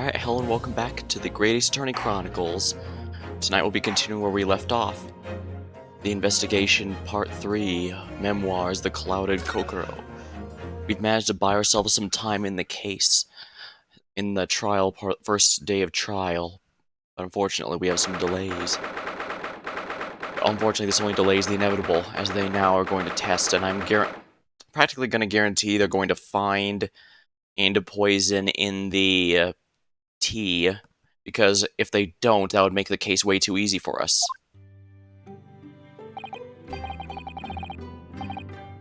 Alright, hello and welcome back to the Greatest Attorney Chronicles. Tonight we'll be continuing where we left off. The Investigation Part 3, Memoirs, The Clouded Kokoro. We've managed to buy ourselves some time in the case, in the first day of trial, but unfortunately we have some delays. Unfortunately, this only delays the inevitable, as they now are going to test, and I'm practically going to guarantee they're going to find and poison in the tea, because if they don't, that would make the case way too easy for us.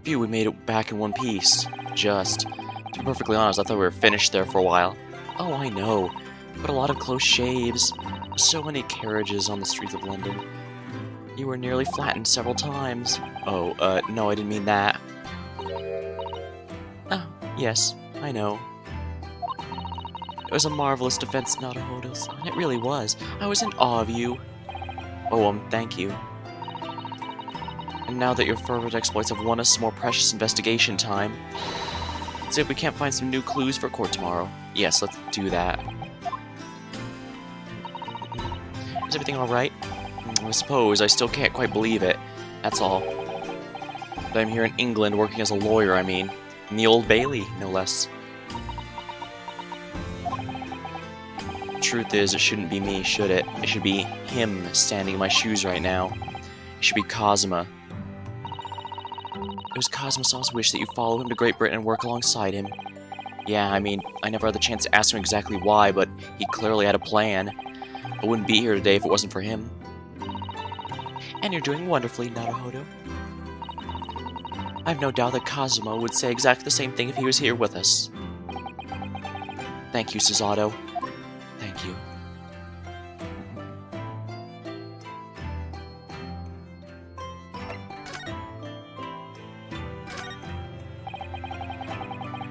Phew, we made it back in one piece. Just, to be perfectly honest, I thought we were finished there for a while. Oh, I know, but a lot of close shaves. So many carriages on the streets of London. You were nearly flattened several times. Oh, no, I didn't mean that. Oh, yes, I know. It was a marvelous defense, Naruhodo-san. It really was. I was in awe of you. Oh, thank you. And now that your fervent exploits have won us some more precious investigation time, let's see if we can't find some new clues for court tomorrow. Yes, let's do that. Is everything alright? I suppose. I still can't quite believe it. That's all. But I'm here in England working as a lawyer, I mean. In the Old Bailey, no less. Truth is, it shouldn't be me, should it? It should be him standing in my shoes right now. It should be Kazuma. It was Kazuma-san's wish that you follow him to Great Britain and work alongside him. Yeah, I mean, I never had the chance to ask him exactly why, but he clearly had a plan. I wouldn't be here today if it wasn't for him. And you're doing wonderfully, Naruhodo. I've no doubt that Kazuma would say exactly the same thing if he was here with us. Thank you, Susato. Thank you.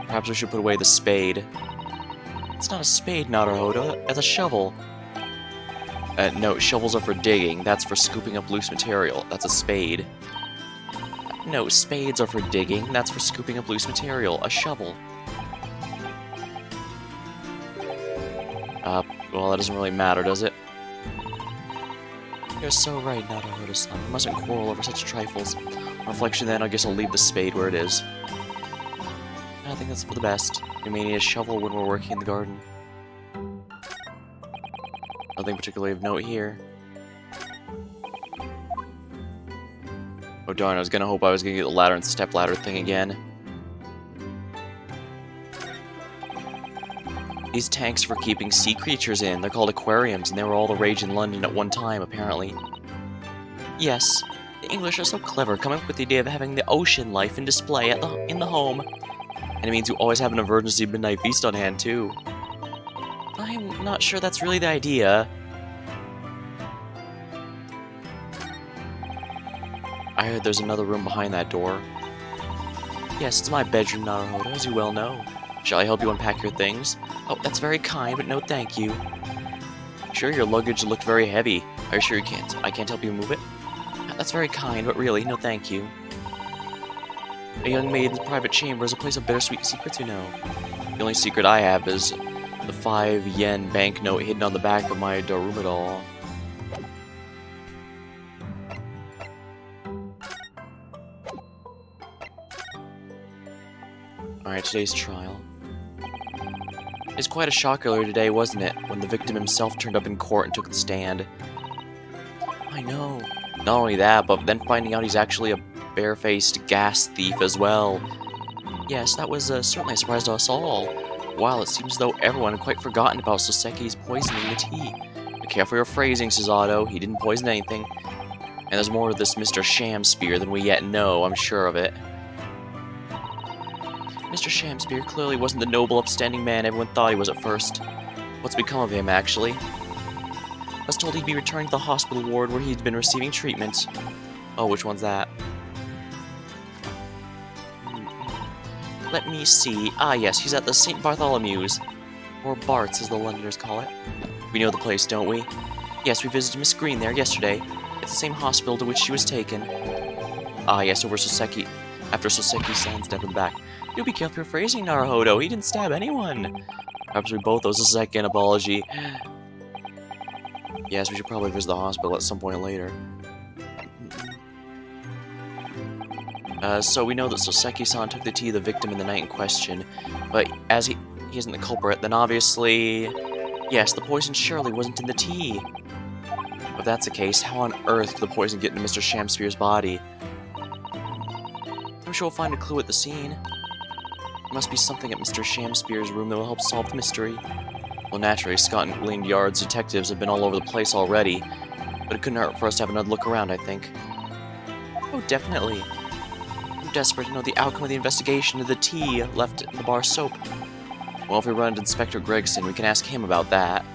Perhaps we should put away the spade. It's not a spade, Naruhodo. It's a shovel. No, shovels are for digging. That's for scooping up loose material. That's a spade. No, spades are for digging. That's for scooping up loose material. A shovel. Well, that doesn't really matter, does it? You're so right, Naruhodo-san. We mustn't quarrel over such trifles. On reflection, then, I guess I'll leave the spade where it is. I think that's for the best. We may need a shovel when we're working in the garden. Nothing particularly of note here. Oh darn, I was gonna hope I was gonna get the ladder and step ladder thing again. These tanks are for keeping sea creatures in. They're called aquariums, and they were all the rage in London at one time, apparently. Yes, the English are so clever, coming up with the idea of having the ocean life in display in the home. And it means you always have an emergency midnight feast on hand, too. I'm not sure that's really the idea. I heard there's another room behind that door. Yes, it's my bedroom, Naruhodo, as you well know. Shall I help you unpack your things? Oh, that's very kind, but no thank you. Sure, your luggage looked very heavy. Are you sure you can't? I can't help you move it? That's very kind, but really, no thank you. A young maiden's private chamber is a place of bittersweet secrets, you know. The only secret I have is the 5-yen banknote hidden on the back of my Daruma doll. Alright, today's trial. It's quite a shocker earlier today, wasn't it, when the victim himself turned up in court and took the stand. I know. Not only that, but then finding out he's actually a barefaced gas thief as well. Yes, that was certainly a surprise to us all. Wow, it seems as though everyone had quite forgotten about Soseki's poisoning the tea. Be careful your phrasing, Susato. He didn't poison anything. And there's more to this Mr. Shamspear than we yet know, I'm sure of it. Mr. Shamspear clearly wasn't the noble, upstanding man everyone thought he was at first. What's become of him, actually? I was told he'd be returning to the hospital ward where he'd been receiving treatment. Oh, which one's that? Let me see. Ah, yes, he's at the St. Bartholomew's. Or Bart's, as the Londoners call it. We know the place, don't we? Yes, we visited Miss Green there yesterday. It's the same hospital to which she was taken. Ah, yes, over Soseki. After Soseki-san's death in the back. You'll be careful your phrasing, Naruhodo. He didn't stab anyone. Perhaps we both owe us a second apology. Yes, we should probably visit the hospital at some point later. So we know that Soseki-san took the tea of the victim in the night in question, but as he isn't the culprit, then obviously... Yes, the poison surely wasn't in the tea. If that's the case, how on earth did the poison get into Mr. Shamspeare's body? I'm sure we'll find a clue at the scene. There must be something at Mr. Shamspeare's room that will help solve the mystery. Well, naturally, Scotland Yard's detectives have been all over the place already, but it couldn't hurt for us to have another look around, I think. Oh, definitely. I'm desperate to know the outcome of the investigation of the tea left in the bar soap. Well, if we run into Inspector Gregson, we can ask him about that.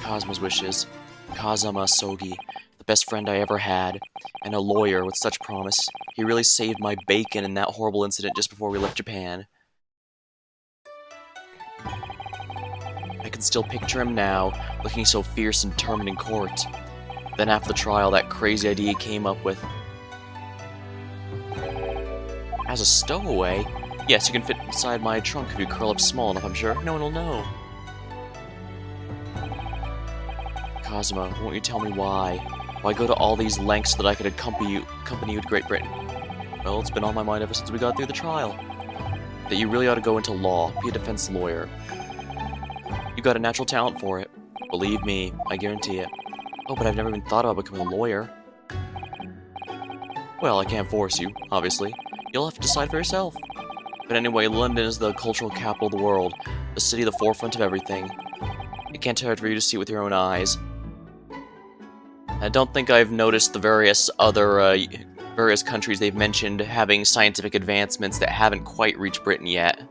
Cosmo's wishes. Kazama Sogi, the best friend I ever had, and a lawyer with such promise. He really saved my bacon in that horrible incident just before we left Japan. I can still picture him now, looking so fierce and determined in court. Then after the trial, that crazy idea he came up with. As a stowaway? Yes, you can fit inside my trunk if you curl up small enough, I'm sure. No one will know. Cosmo, won't you tell me why? Why go to all these lengths so that I could accompany you to Great Britain? Well, it's been on my mind ever since we got through the trial. That you really ought to go into law, be a defense lawyer. You got a natural talent for it. Believe me, I guarantee it. Oh, but I've never even thought about becoming a lawyer. Well, I can't force you, obviously. You'll have to decide for yourself. But anyway, London is the cultural capital of the world, the city at the forefront of everything. It can't hurt for you to see it with your own eyes. I don't think I've noticed the various countries they've mentioned having scientific advancements that haven't quite reached Britain yet.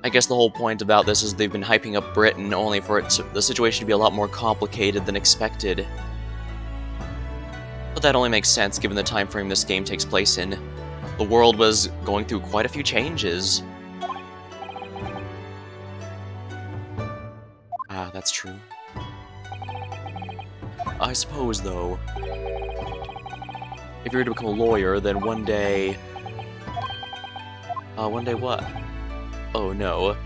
I guess the whole point about this is they've been hyping up Britain only for the situation to be a lot more complicated than expected. But that only makes sense given the time frame this game takes place in. The world was going through quite a few changes. Ah, that's true. I suppose, though, if you were to become a lawyer, then one day... one day what? Oh, no.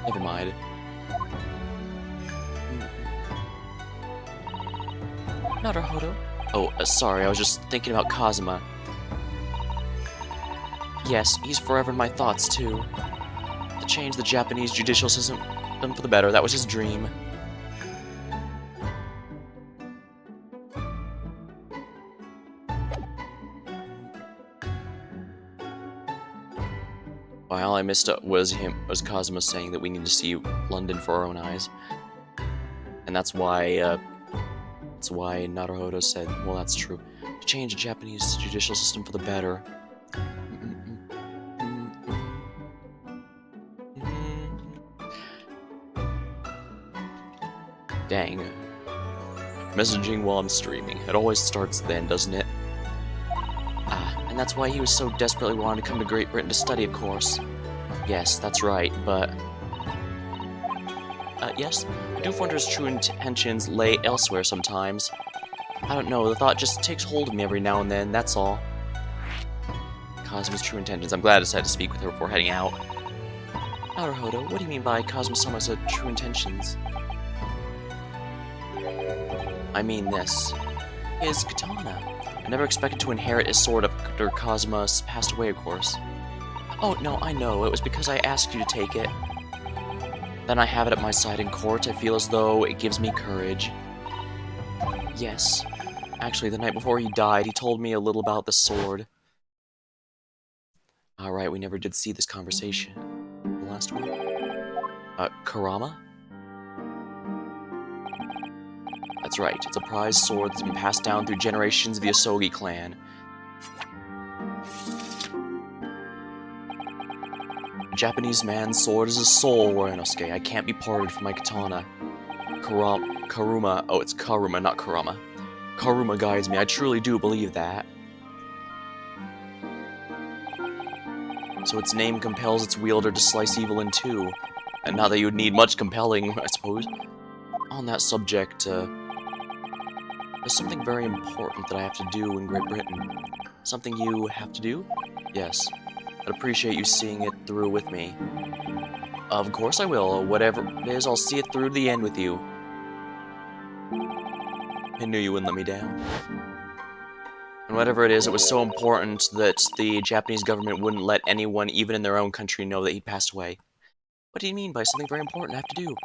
Never mind. Naruhodo? Oh, sorry, I was just thinking about Kazuma. Yes, he's forever in my thoughts, too. To change the Japanese judicial system for the better, that was his dream. Well, all I missed was Kazuma saying that we need to see London for our own eyes. And that's why Naruhodo said, well, that's true. To change the Japanese judicial system for the better. Dang. Messaging while I'm streaming. It always starts then, doesn't it? Ah, and that's why he was so desperately wanting to come to Great Britain to study, of course. Yes, that's right, but... yes? I do wonder his true intentions lay elsewhere sometimes. I don't know, the thought just takes hold of me every now and then, that's all. Cosmo's true intentions. I'm glad I decided to speak with her before heading out. Naruhodo, what do you mean by Cosmo-sama's true intentions? I mean this. His katana. I never expected to inherit his sword after Kazuma passed away, of course. Oh, no, I know. It was because I asked you to take it. Then I have it at my side in court. I feel as though it gives me courage. Yes. Actually, the night before he died, he told me a little about the sword. Alright, we never did see this conversation. The last one? Kurama? That's right, it's a prized sword that's been passed down through generations of the Asogi clan. A Japanese man's sword is a soul, Waranosuke. I can't be parted from my katana. Karuma. Oh, it's Karuma, not Kurama. Karuma guides me. I truly do believe that. So its name compels its wielder to slice evil in two. And not that you would need much compelling, I suppose. On that subject, there's something very important that I have to do in Great Britain. Something you have to do? Yes. I'd appreciate you seeing it through with me. Of course I will. Whatever it is, I'll see it through to the end with you. I knew you wouldn't let me down. And whatever it is, it was so important that the Japanese government wouldn't let anyone, even in their own country, know that he passed away. What do you mean by something very important I have to do?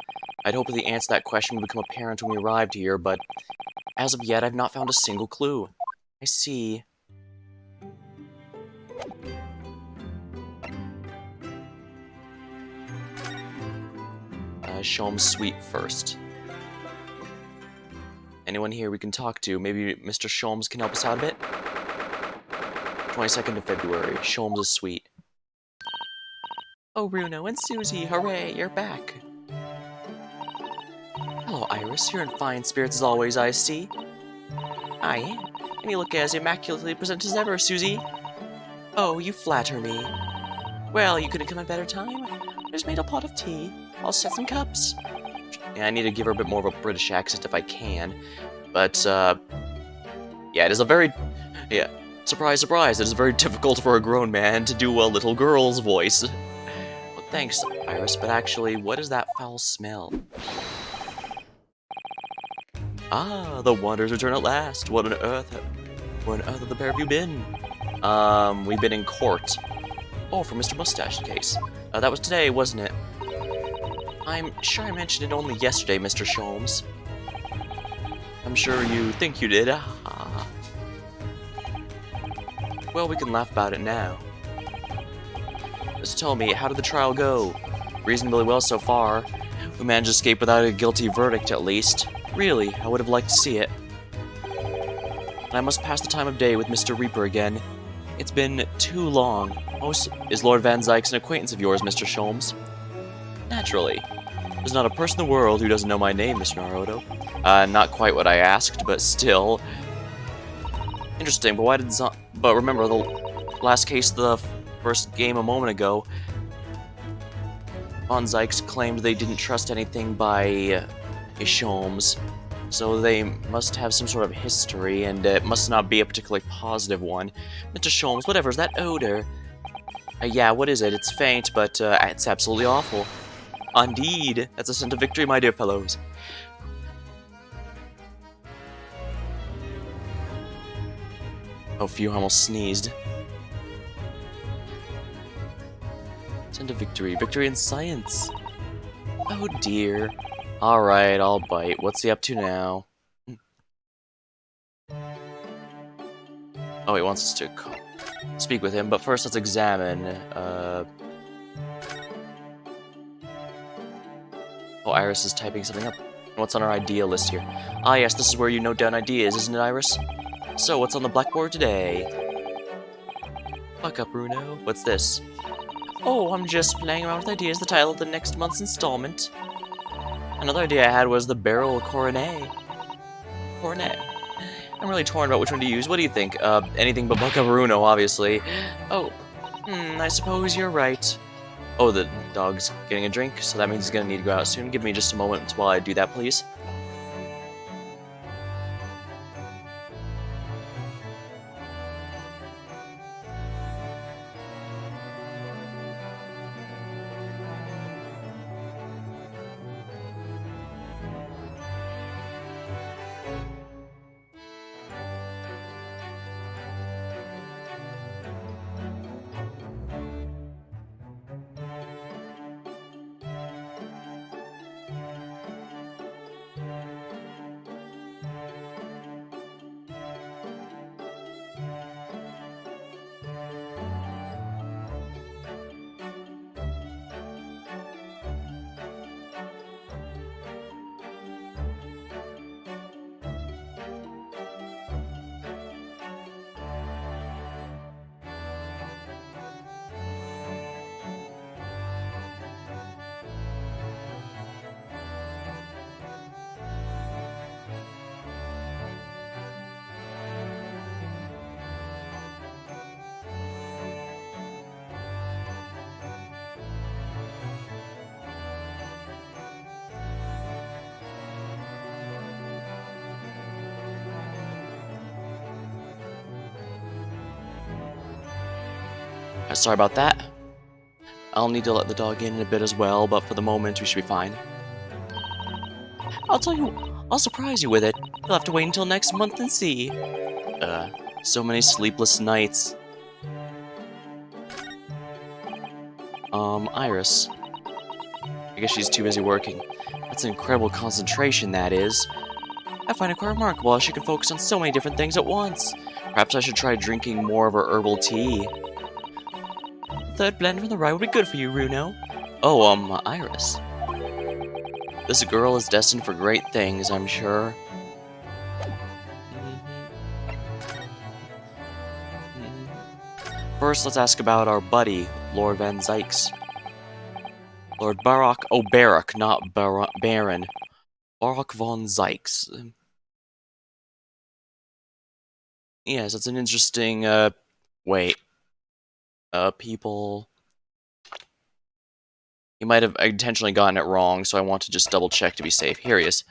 I'd hoped that the answer to that question would become apparent when we arrived here, but as of yet, I've not found a single clue. I see. Show him Sweet first. Anyone here we can talk to? Maybe Mr. Sholmes can help us out a bit? 22nd of February. Sholmes is sweet. Oh, Bruno and Susie, hooray, you're back. Hello, Iris. You're in fine spirits as always, I see. I am. And you look as immaculately presented as ever, Susie. Oh, you flatter me. Well, you couldn't come at a better time. I just made a pot of tea. I'll set some cups. Yeah, I need to give her a bit more of a British accent if I can. But, yeah, it is a very... Yeah, surprise, surprise, it is very difficult for a grown man to do a little girl's voice. Well, thanks, Iris, but actually, what is that foul smell? Ah, the wanderers return at last. Where on earth have the pair of you been? We've been in court. Oh, for Mr. Mustache's case. That was today, wasn't it? I'm sure I mentioned it only yesterday, Mr. Sholmes. I'm sure you think you did. Ah. Well, we can laugh about it now. Just tell me, how did the trial go? Reasonably well so far. We managed to escape without a guilty verdict, at least. Really, I would have liked to see it. And I must pass the time of day with Mr. Reaper again. It's been too long. Oh, is Lord Van Zykes an acquaintance of yours, Mr. Sholmes? Naturally. There's not a person in the world who doesn't know my name, Mr. Naruto. Not quite what I asked, but still. Interesting, but why did but remember, the last case of the first game a moment ago, Van Zykes claimed they didn't trust anything by Sholmes, so they must have some sort of history, and it must not be a particularly positive one. Mr. Sholmes, whatever is that odor? Yeah, what is it? It's faint, but it's absolutely awful. Indeed, that's a scent of victory, my dear fellows. Oh, phew, I almost sneezed. Scent of victory. Victory in science. Oh dear. Alright, I'll bite. What's he up to now? Oh, he wants us to speak with him, but first let's examine, Oh, Iris is typing something up. What's on our idea list here? Ah, yes, this is where you note down ideas, isn't it, Iris? So, what's on the blackboard today? Fuck up, Bruno. What's this? Oh, I'm just playing around with ideas, the title of the next month's installment. Another idea I had was the barrel coronet. Coronet. I'm really torn about which one to use. What do you think? Anything but Buckaroo, obviously. Oh, I suppose you're right. Oh, the dog's getting a drink, so that means he's gonna need to go out soon. Give me just a moment while I do that, please. Sorry about that. I'll need to let the dog in a bit as well, but for the moment, we should be fine. I'll tell you, I'll surprise you with it. You'll have to wait until next month and see. So many sleepless nights. Iris. I guess she's too busy working. That's an incredible concentration, that is. I find it quite remarkable how she can focus on so many different things at once. Perhaps I should try drinking more of her herbal tea. Third blend from the right would be good for you, Runo. Oh, Iris. This girl is destined for great things, I'm sure. First, let's ask about our buddy, Lord Van Zykes. Lord Barak, oh, Barak, not Baron. Barak von Zykes. Yes, it's an interesting, wait. People... He might have intentionally gotten it wrong, so I want to just double check to be safe. Here he is.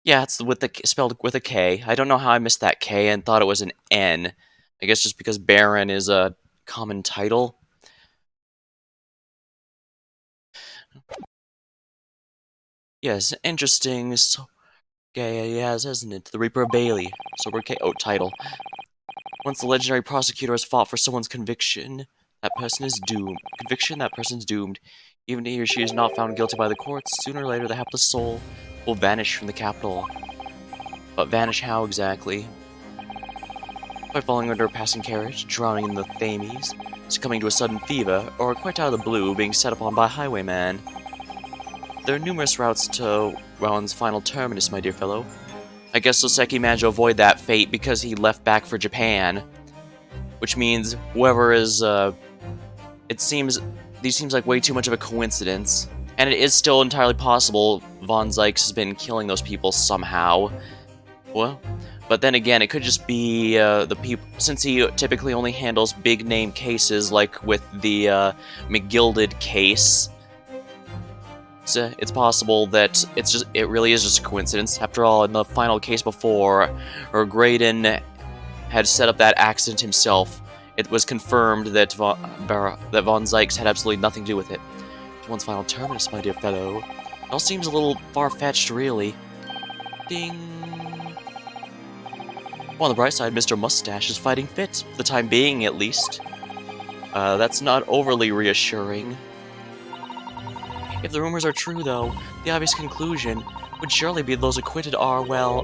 Yeah, it's with the spelled with a K. I don't know how I missed that K and thought it was an N. I guess just because Baron is a common title. Yes, interesting. So, yes, isn't it? The Reaper of Bailey. Sober K. Oh, title. Once the legendary prosecutor has fought for someone's conviction, that person is doomed. Conviction, that person's doomed. Even if he or she is not found guilty by the courts, sooner or later the hapless soul will vanish from the capital. But vanish how exactly? By falling under a passing carriage, drowning in the Thames, succumbing to a sudden fever, or quite out of the blue, being set upon by a highwayman. There are numerous routes to Rowan's final terminus, my dear fellow. I guess Soseki managed to avoid that fate because he left back for Japan. Which means whoever is, these seems like way too much of a coincidence. And it is still entirely possible Von Zykes has been killing those people somehow. Well, but then again, it could just be the people, since he typically only handles big name cases, like with the McGilded case. So it's possible that it really is just a coincidence. After all, in the final case before, Graydon had set up that accident himself. It was confirmed that Von Zykes had absolutely nothing to do with it. One's final terminus, my dear fellow. It all seems a little far-fetched, really. Ding. Well, on the bright side, Mr. Mustache is fighting fit, for the time being, at least. That's not overly reassuring. If the rumors are true, though, the obvious conclusion would surely be those acquitted are, well,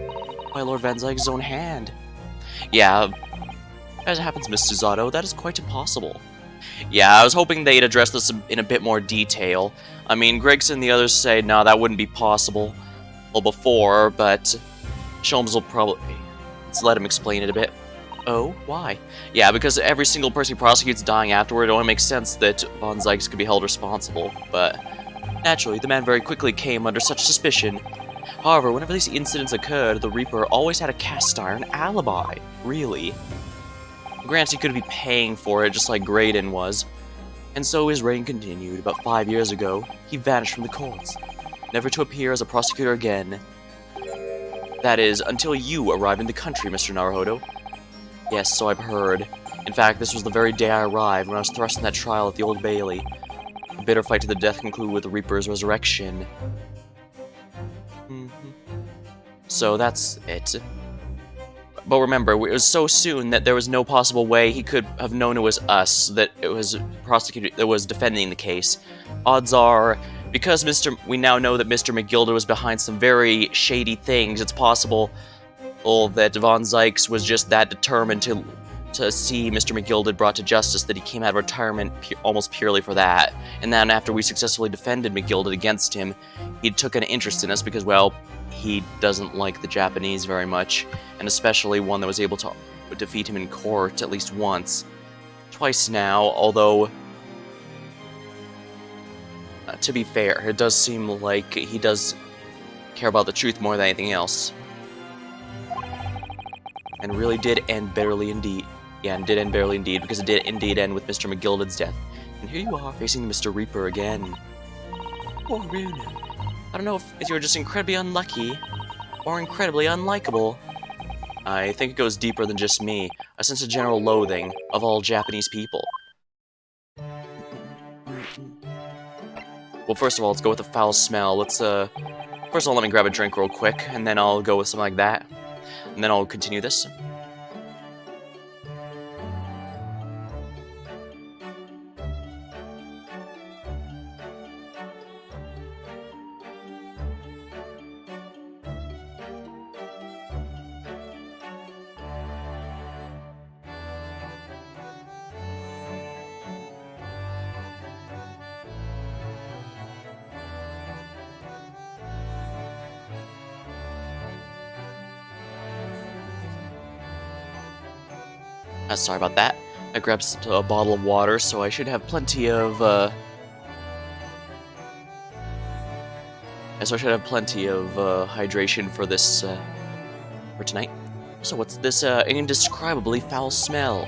by Lord Van Zyg's own hand. Yeah, as it happens, Miss Susato, that is quite impossible. Yeah, I was hoping they'd address this in a bit more detail. I mean, Griggs and the others say, no, that wouldn't be possible. Well, before, but Sholmes will probably... Let's let him explain it a bit. Oh, why? Yeah, because every single person he prosecutes dying afterward, it only makes sense that Von Zykes could be held responsible, but... Naturally, the man very quickly came under such suspicion. However, whenever these incidents occurred, the Reaper always had a cast-iron alibi. Really. Granted, he could be paying for it, just like Graydon was. And so his reign continued. About 5 years ago, he vanished from the courts, never to appear as a prosecutor again. That is, until you arrived in the country, Mr. Naruhodo. Yes, so I've heard. In fact, this was the very day I arrived, when I was thrust in that trial at the Old Bailey. A bitter fight to the death concluded with the Reaper's resurrection. So that's it. But remember, it was so soon that there was no possible way he could have known it was us, that it was prosecutor that was defending the case. Odds are, because we now know that Mr. McGilder was behind some very shady things, it's possible that Von Zykes was just that determined to see Mr. McGilded brought to justice that he came out of retirement almost purely for that. And then after we successfully defended McGilded against him, he took an interest in us because, well, he doesn't like the Japanese very much, and especially one that was able to defeat him in court at least once. Twice now, although, to be fair, it does seem like he does care about the truth more than anything else. And really did end bitterly indeed. Yeah, and did end barely indeed, because it did indeed end with Mr. McGilded's death. And here you are, facing Mr. Reaper again. Poor Rune. I don't know if you're just incredibly unlucky, or incredibly unlikable. I think it goes deeper than just me. I sense a general loathing of all Japanese people. Well, first of all, let's go with the foul smell. Let's, first of all, let me grab a drink real quick, and then I'll go with something like that. And then I'll continue this. Sorry about that. I grabbed a bottle of water, so I should have plenty of, hydration for this, for tonight. So what's this, indescribably foul smell?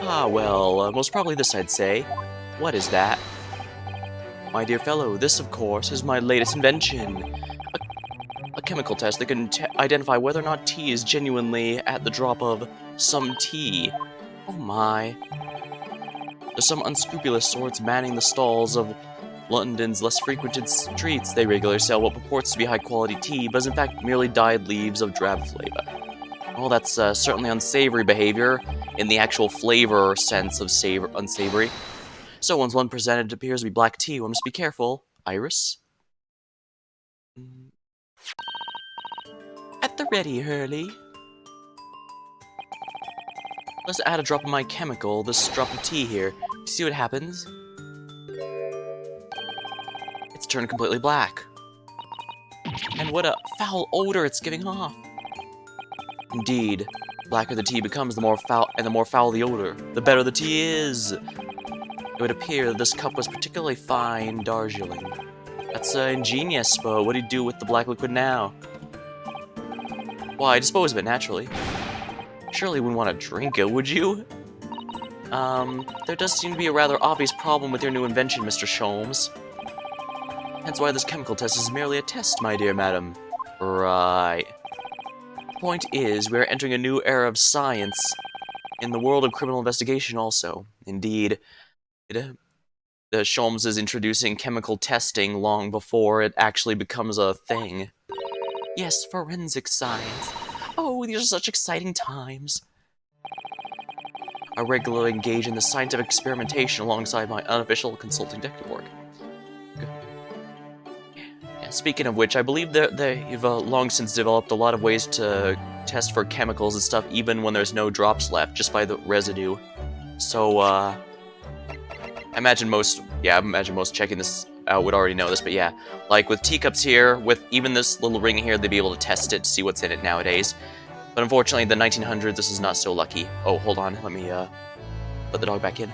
Ah, well, most probably this, I'd say. What is that? My dear fellow, this, of course, is my latest invention. A chemical test that can identify whether or not tea is genuinely at the drop of some tea. Oh my. There's some unscrupulous sorts manning the stalls of London's less frequented streets. They regularly sell what purports to be high-quality tea, but is in fact merely dyed leaves of drab flavor. Well, that's certainly unsavory behavior, in the actual flavor sense of unsavory. So once one presented appears to be black tea, one must be careful. Iris? At the ready, Hurley. Let's add a drop of my chemical, this drop of tea here. See what happens? It's turned completely black. And what a foul odor it's giving off. Indeed, the blacker the tea becomes, the more foul the odor, the better the tea is. It would appear that this cup was particularly fine Darjeeling. That's ingenious, but what do you do with the black liquid now? Why, dispose of it naturally. Surely you wouldn't want to drink it, would you? There does seem to be a rather obvious problem with your new invention, Mr. Sholmes. Hence why this chemical test is merely a test, my dear madam. Right. The point is, we are entering a new era of science in the world of criminal investigation also. Indeed, Sholmes is introducing chemical testing long before it actually becomes a thing. Yes, forensic science. Oh, these are such exciting times. I regularly engage in the scientific experimentation alongside my unofficial consulting detective work. Yeah, speaking of which, I believe that they've long since developed a lot of ways to test for chemicals and stuff, even when there's no drops left, just by the residue. So, I imagine most checking this out would already know this, but yeah. Like, with teacups here, with even this little ring here, they'd be able to test it to see what's in it nowadays. But unfortunately, in the 1900s, this is not so lucky. Oh, hold on, let me, let the dog back in.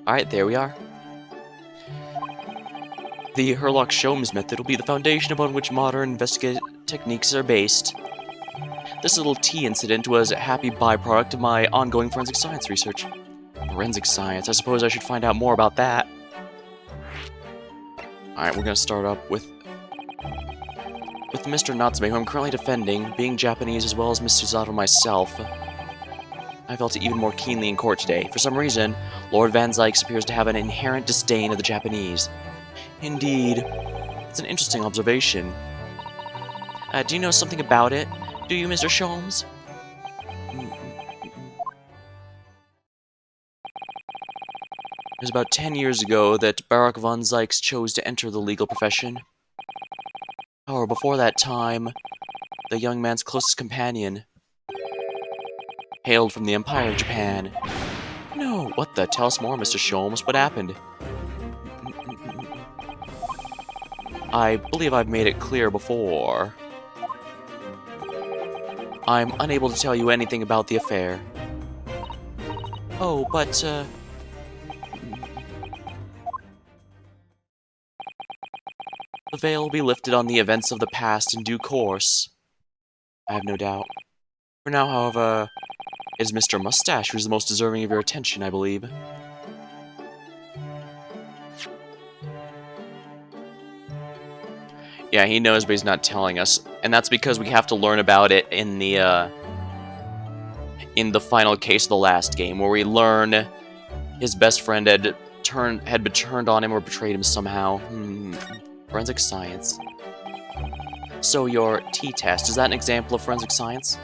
Alright, there we are. The Herlock-Sholmes method will be the foundation upon which modern investigative techniques are based. This little tea incident was a happy byproduct of my ongoing forensic science research. Forensic science, I suppose I should find out more about that. Alright, we're gonna start up with Mr. Natsume, who I'm currently defending, being Japanese as well as Mr. Zato myself. I felt it even more keenly in court today. For some reason, Lord Van Zykes appears to have an inherent disdain of the Japanese. Indeed. It's an interesting observation. Do you know something about it? Do you, Mr. Sholmes? It was about 10 years ago that Barak Von Zykes chose to enter the legal profession. However, before that time, the young man's closest companion hailed from the Empire of Japan. No, what the? Tell us more, Mr. Sholmes. What happened? I believe I've made it clear before. I'm unable to tell you anything about the affair. Oh, but, the veil will be lifted on the events of the past in due course. I have no doubt. For now, however, it is Mr. Mustache who's the most deserving of your attention, I believe. Yeah, he knows, but he's not telling us. And that's because we have to learn about it in the final case of the last game, where we learn his best friend had been turned on him or betrayed him somehow. Forensic science. So your t-test, is that an example of forensic science?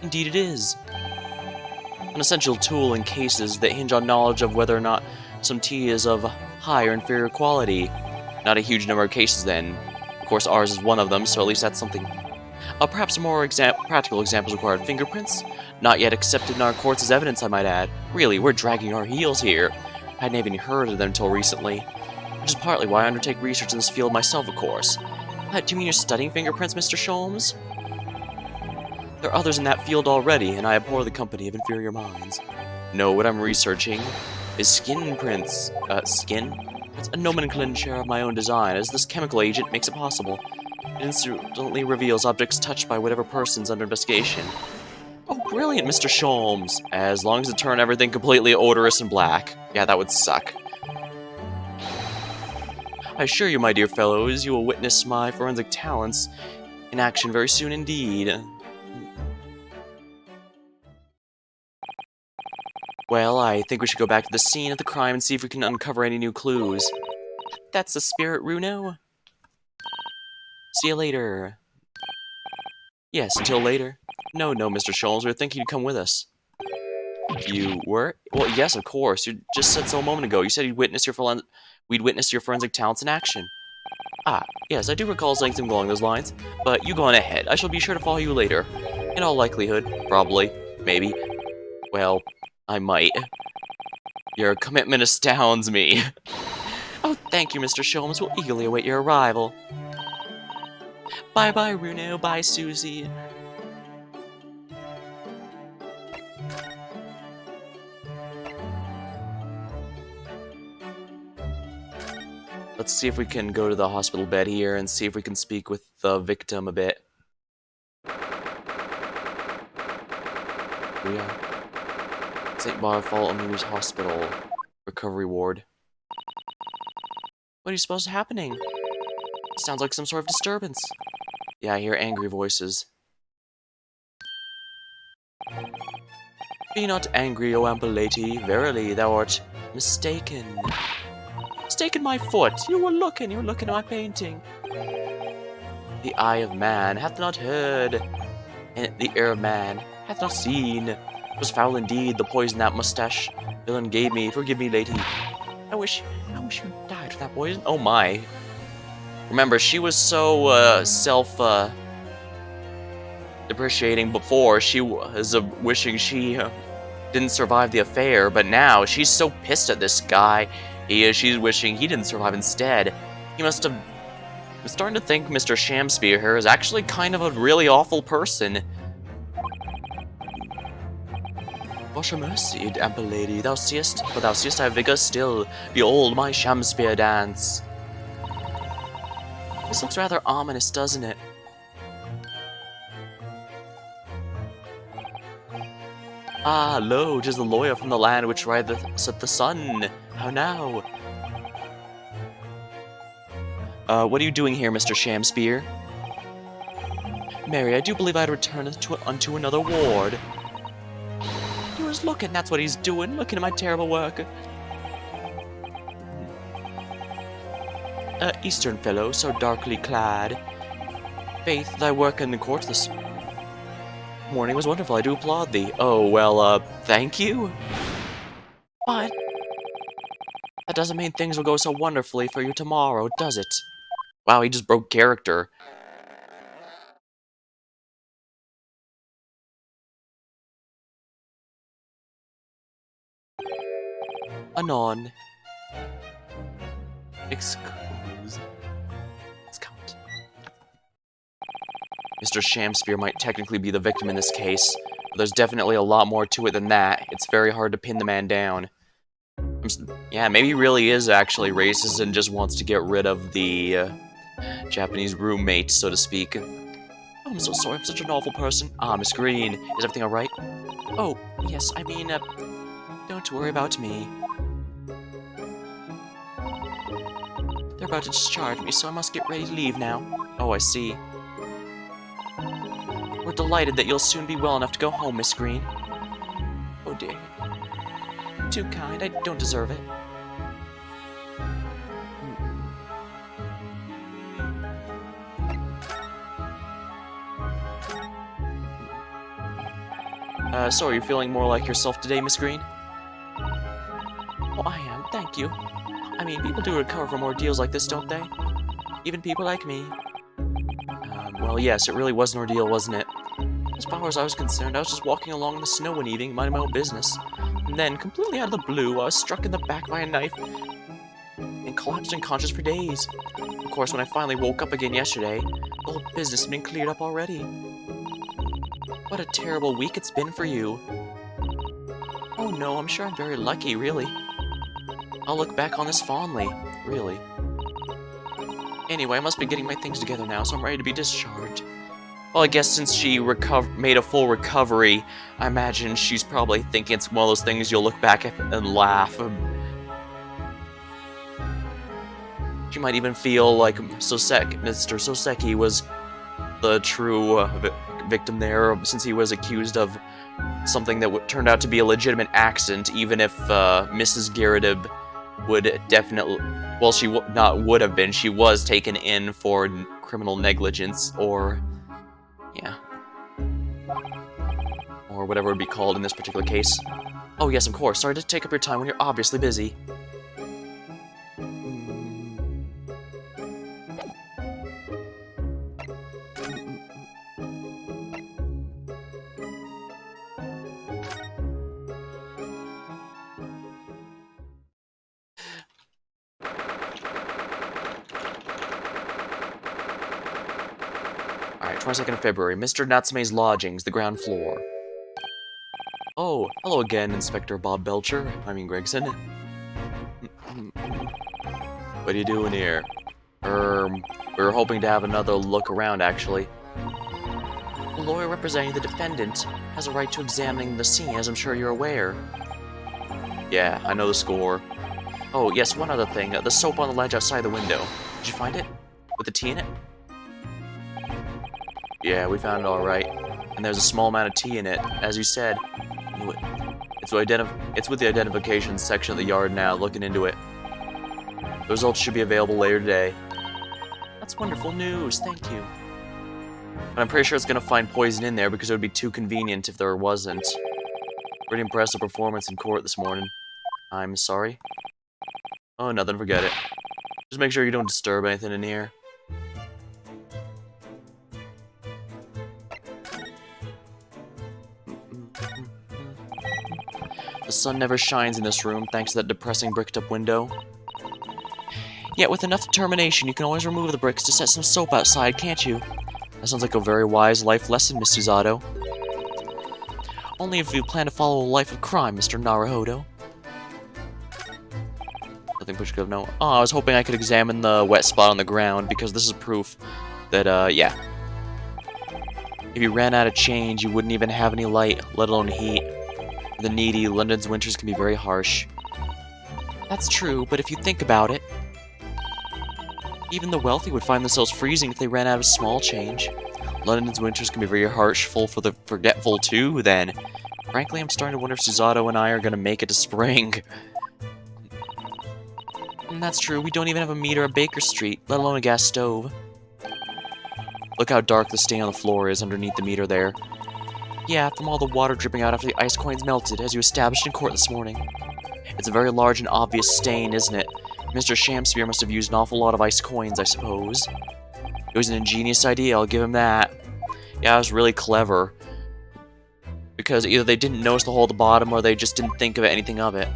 Indeed it is. An essential tool in cases that hinge on knowledge of whether or not some tea is of high or inferior quality. Not a huge number of cases then. Of course ours is one of them, so at least that's something. Perhaps more practical examples required fingerprints? Not yet accepted in our courts as evidence, I might add. Really, we're dragging our heels here. I hadn't even heard of them until recently. Which is partly why I undertake research in this field myself, of course. Do you mean you're studying fingerprints, Mr. Sholmes? There are others in that field already, and I abhor the company of inferior minds. No, what I'm researching is skin prints. Skin? It's a nomenclature of my own design, as this chemical agent makes it possible. It instantly reveals objects touched by whatever person's under investigation. Oh, brilliant, Mr. Sholmes! As long as it turned everything completely odorous and black. Yeah, that would suck. I assure you, my dear fellows, you will witness my forensic talents in action very soon indeed. Well, I think we should go back to the scene of the crime and see if we can uncover any new clues. That's the spirit, Runo. See you later. Yes, until later. No, Mr. Sholmes, we were thinking you'd come with us. You were? Well, yes, of course. You just said so a moment ago. You said we'd witness your forensic talents in action. Ah, yes, I do recall saying something along those lines. But you go on ahead. I shall be sure to follow you later. In all likelihood. Probably. Maybe. Well, I might. Your commitment astounds me. Oh, thank you, Mr. Sholmes. We'll eagerly await your arrival. Bye-bye, Runo. Bye, Susie. Let's see if we can go to the hospital bed here and see if we can speak with the victim a bit. Here we are. St. Bartholomew's Hospital. Recovery ward. What do you suppose is happening? Sounds like some sort of disturbance. Yeah, I hear angry voices. Be not angry, O ample lady. Verily, thou art mistaken. Mistaken my foot. You were looking at my painting. The eye of man hath not heard, and the ear of man hath not seen. It was foul indeed, the poison that mustache villain gave me. Forgive me, lady. I wish you died from that poison. Oh my. Remember, she was so, depreciating before. She was wishing she didn't survive the affair, but now she's so pissed at this guy. She's wishing he didn't survive instead. He must have... I'm starting to think Mr. Shamspear here is actually kind of a really awful person. Wash a mercy, ample lady, thou seest I have vigor still. Behold my Shamspear dance. This looks rather ominous, doesn't it? Ah, lo, 'tis the lawyer from the land which rideth at the sun. How now? What are you doing here, Mr. Shamspear? Mary, I do believe I'd return unto another ward. He was looking, that's what he's doing, looking at my terrible work. Eastern fellow, so darkly clad. Faith, thy work in the court this morning was wonderful, I do applaud thee. Oh, well, thank you? But that doesn't mean things will go so wonderfully for you tomorrow, does it? Wow, he just broke character. Anon. Excuse. Let's count. Mr. Shamspear might technically be the victim in this case, But there's definitely a lot more to it than that. It's very hard to pin the man down. Yeah, maybe he really is actually racist and just wants to get rid of the Japanese roommate, so to speak. Oh, I'm so sorry, I'm such an awful person. Ah, Miss Green, is everything alright? Oh, yes, I mean, don't worry about me. They're about to discharge me, so I must get ready to leave now. Oh, I see. We're delighted that you'll soon be well enough to go home, Miss Green. Oh dear. Too kind, I don't deserve it. So are you feeling more like yourself today, Miss Green? Oh, I am, thank you. I mean, people do recover from ordeals like this, don't they? Even people like me. Well, yes, it really was an ordeal, wasn't it? As far as I was concerned, I was just walking along in the snow one evening, minding my own business. And then, completely out of the blue, I was struck in the back by a knife and collapsed unconscious for days. Of course, when I finally woke up again yesterday, the whole business had been cleared up already. What a terrible week it's been for you. Oh no, I'm sure I'm very lucky, really. I'll look back on this fondly, really. Anyway, I must be getting my things together now, so I'm ready to be discharged. Well, I guess since she made a full recovery, I imagine she's probably thinking it's one of those things you'll look back at and laugh. She might even feel like Mr. Soseki was the true victim there, since he was accused of something that turned out to be a legitimate accident, even if Mrs. Garrideb would definitely... Well, she would have been. She was taken in for criminal negligence, or... yeah. Or whatever it would be called in this particular case. Oh yes, of course. Sorry to take up your time when you're obviously busy. Alright, 22nd of February. Mr. Natsume's lodgings, the ground floor. Oh, hello again, Inspector Bob Belcher. I mean Gregson. What are you doing here? We were hoping to have another look around, actually. The lawyer representing the defendant has a right to examining the scene, as I'm sure you're aware. Yeah, I know the score. Oh, yes, one other thing. The soap on the ledge outside the window. Did you find it? With the tea in it? Yeah, we found it alright. And there's a small amount of tea in it, as you said. Knew it. It's with the identification section of the yard now, looking into it. The results should be available later today. That's wonderful news, thank you. But I'm pretty sure it's gonna find poison in there because it would be too convenient if there wasn't. Pretty impressive performance in court this morning. I'm sorry. Oh, nothing, forget it. Just make sure you don't disturb anything in here. The sun never shines in this room, thanks to that depressing bricked-up window. Yet with enough determination, you can always remove the bricks to set some soap outside, can't you? That sounds like a very wise life lesson, Miss Susato. Only if you plan to follow a life of crime, Mr. Naruhodo. Nothing Push could have known. Oh, I was hoping I could examine the wet spot on the ground, because this is proof that, yeah. If you ran out of change, you wouldn't even have any light, let alone heat. For the needy, London's winters can be very harsh. That's true, but if you think about it, even the wealthy would find themselves freezing if they ran out of small change. London's winters can be very harsh, full for the forgetful too, then. Frankly, I'm starting to wonder if Susato and I are gonna make it to spring. And that's true, we don't even have a meter at Baker Street, let alone a gas stove. Look how dark the stain on the floor is underneath the meter there. Yeah, from all the water dripping out after the ice coins melted, as you established in court this morning. It's a very large and obvious stain, isn't it? Mr. Shamspeare must have used an awful lot of ice coins, I suppose. It was an ingenious idea, I'll give him that. Yeah, it was really clever. Because either they didn't notice the hole at the bottom, or they just didn't think of anything of it.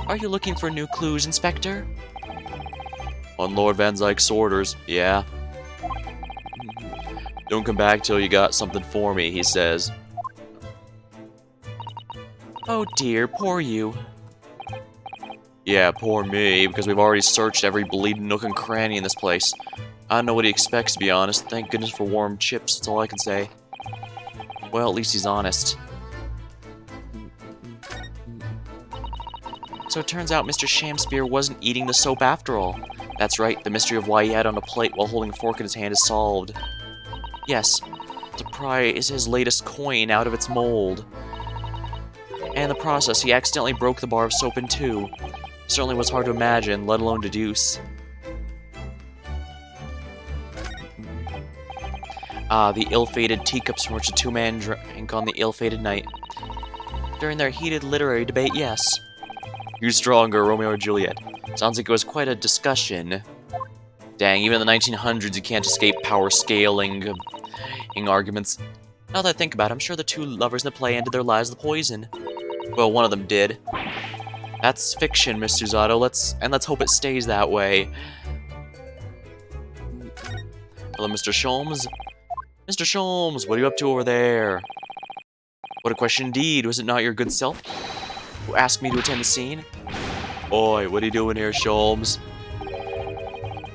Are you looking for new clues, Inspector? On Lord Van Zyke's orders, yeah. Don't come back till you got something for me, he says. Oh dear, poor you. Yeah, poor me, because we've already searched every bleeding nook and cranny in this place. I don't know what he expects, to be honest. Thank goodness for warm chips, that's all I can say. Well, at least he's honest. So it turns out Mr. Shamspear wasn't eating the soap after all. That's right, the mystery of why he had it on a plate while holding a fork in his hand is solved. Yes, to pry is his latest coin out of its mold. And in the process, he accidentally broke the bar of soap in two. Certainly was hard to imagine, let alone deduce. Ah, the ill-fated teacups from which the two men drank on the ill-fated night. During their heated literary debate, yes. Who's stronger, Romeo or Juliet? Sounds like it was quite a discussion. Dang, even in the 1900s you can't escape power scaling arguments. Now that I think about it, I'm sure the two lovers in the play ended their lives with poison. Well, one of them did. That's fiction, Mr. Zato. Let's hope it stays that way. Hello, Mr. Sholmes? Mr. Sholmes, what are you up to over there? What a question indeed. Was it not your good self who asked me to attend the scene? Oi, what are you doing here, Sholmes?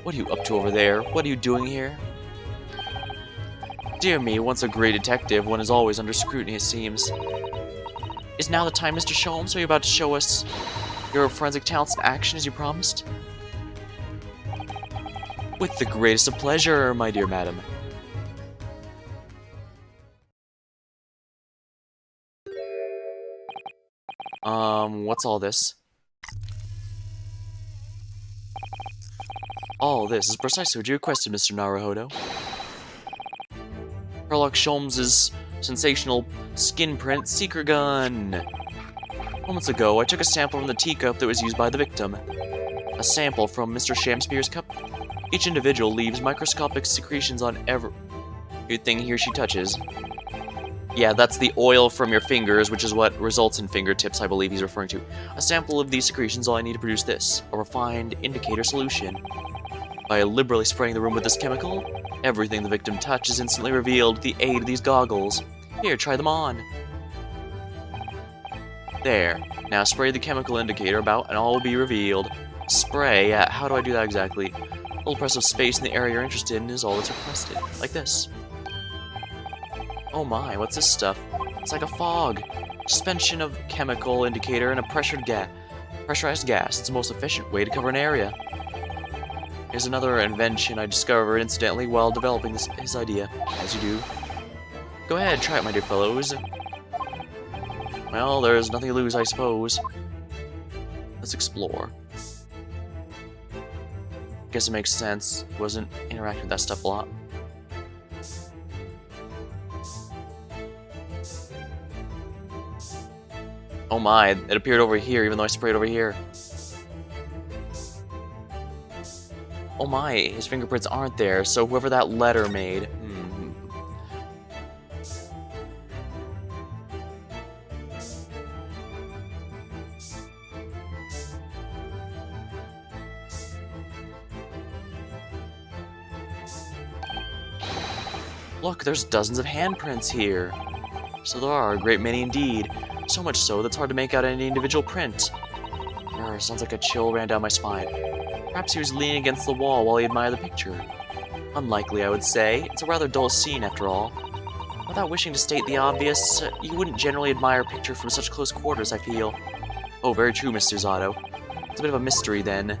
What are you up to over there? What are you doing here? Dear me, once a great detective, one is always under scrutiny, it seems. Is now the time, Mr. Sholmes? Are you about to show us your forensic talents in action as you promised? With the greatest of pleasure, my dear madam. What's all this? All this is precisely what you requested, Mr. Naruhodo. Sherlock Sholmes' sensational skin print secret gun. Moments ago, I took a sample from the teacup that was used by the victim. A sample from Mr. Shamspear's cup. Each individual leaves microscopic secretions on everything he or she touches. Yeah, that's the oil from your fingers, which is what results in fingertips, I believe he's referring to. A sample of these secretions, all I need to produce this, a refined indicator solution. By liberally spraying the room with this chemical, everything the victim touches is instantly revealed with the aid of these goggles. Here, try them on. There. Now spray the chemical indicator about and all will be revealed. Spray? How do I do that exactly? A little press of space in the area you're interested in is all that's requested. Like this. Oh my, what's this stuff? It's like a fog. Suspension of chemical indicator and a pressurized gas. It's the most efficient way to cover an area. Here's another invention I discovered incidentally while developing his idea, as you do. Go ahead, try it, my dear fellows. Well, there's nothing to lose, I suppose. Let's explore. Guess it makes sense. Wasn't interacting with that stuff a lot. Oh my, it appeared over here even though I sprayed over here. Oh my, his fingerprints aren't there, so whoever that letter made... Look, there's dozens of handprints here. So there are a great many indeed. So much so that's hard to make out any individual print. Sounds like a chill ran down my spine. Perhaps he was leaning against the wall while he admired the picture. Unlikely, I would say. It's a rather dull scene, after all. Without wishing to state the obvious, you wouldn't generally admire a picture from such close quarters, I feel. Oh, very true, Mr. Zato. It's a bit of a mystery, then.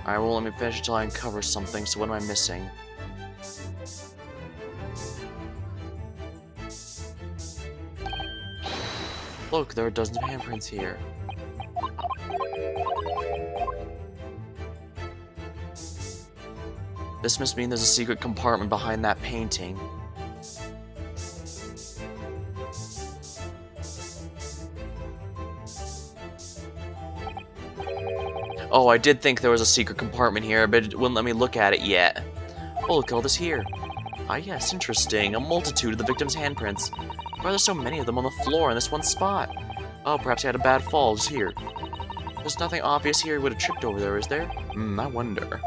Alright, well, let me finish until I uncover something, so what am I missing? Look, there are dozens of handprints here. This must mean there's a secret compartment behind that painting. Oh, I did think there was a secret compartment here, but it wouldn't let me look at it yet. Oh, look at all this here. Ah, yes, interesting. A multitude of the victim's handprints. Why are there so many of them on the floor in this one spot? Oh, perhaps he had a bad fall just here. There's nothing obvious here he would have tripped over there, is there? I wonder.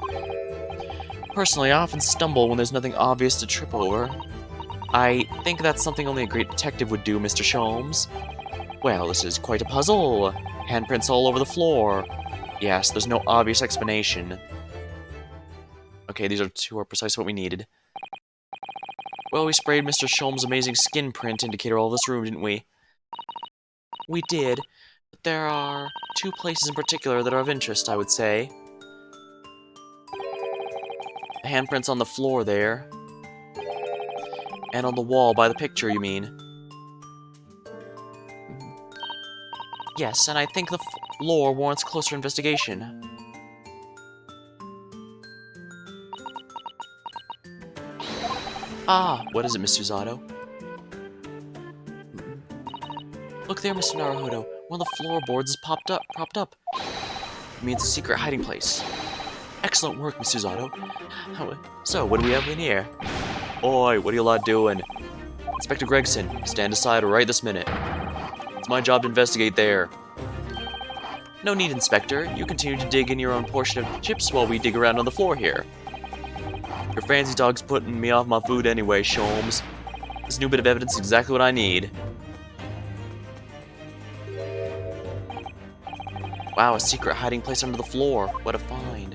Personally, I often stumble when there's nothing obvious to trip over. I think that's something only a great detective would do, Mr. Sholmes. Well, this is quite a puzzle. Handprints all over the floor. Yes, there's no obvious explanation. Okay, these are precisely what we needed. Well, we sprayed Mr. Sholmes' amazing skin print indicator all this room, didn't we? We did, but there are 2 places in particular that are of interest, I would say. The handprints on the floor there. And on the wall by the picture, you mean? Yes, and I think the floor warrants closer investigation. Ah, what is it, Mr. Zato? Look there, Mr. Naruhodo. One of the floorboards is propped up. It means a secret hiding place. Excellent work, Mr. Zato. So, what do we have in here? Oi, what are you lot doing? Inspector Gregson, stand aside right this minute. It's my job to investigate there. No need, Inspector. You continue to dig in your own portion of chips while we dig around on the floor here. Your fancy dog's putting me off my food anyway, Sholmes. This new bit of evidence is exactly what I need. Wow, a secret hiding place under the floor. What a find.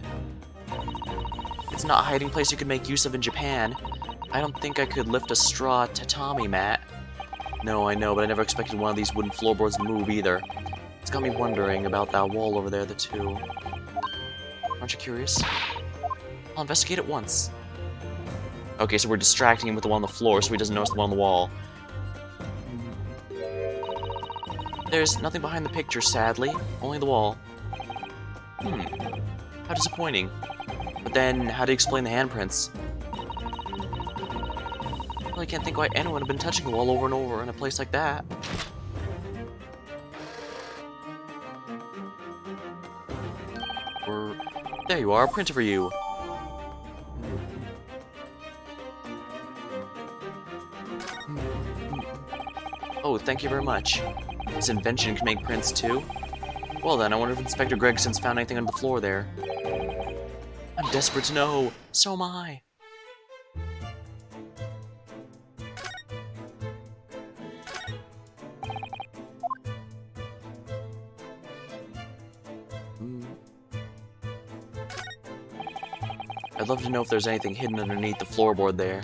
It's not a hiding place you could make use of in Japan. I don't think I could lift a straw tatami mat. No, I know, but I never expected one of these wooden floorboards to move either. It's got me wondering about that wall over there, too. Aren't you curious? I'll investigate it once. Okay, so we're distracting him with the one on the floor so he doesn't notice the one on the wall. There's nothing behind the picture, sadly. Only the wall. How disappointing. But then, how do you explain the handprints? Well, I can't think why anyone would have been touching the wall over and over in a place like that. There you are, a printer for you. Oh, thank you very much. This invention can make prints too? Well then, I wonder if Inspector Gregson's found anything on the floor there. I'm desperate to know. So am I. I'd love to know if there's anything hidden underneath the floorboard there.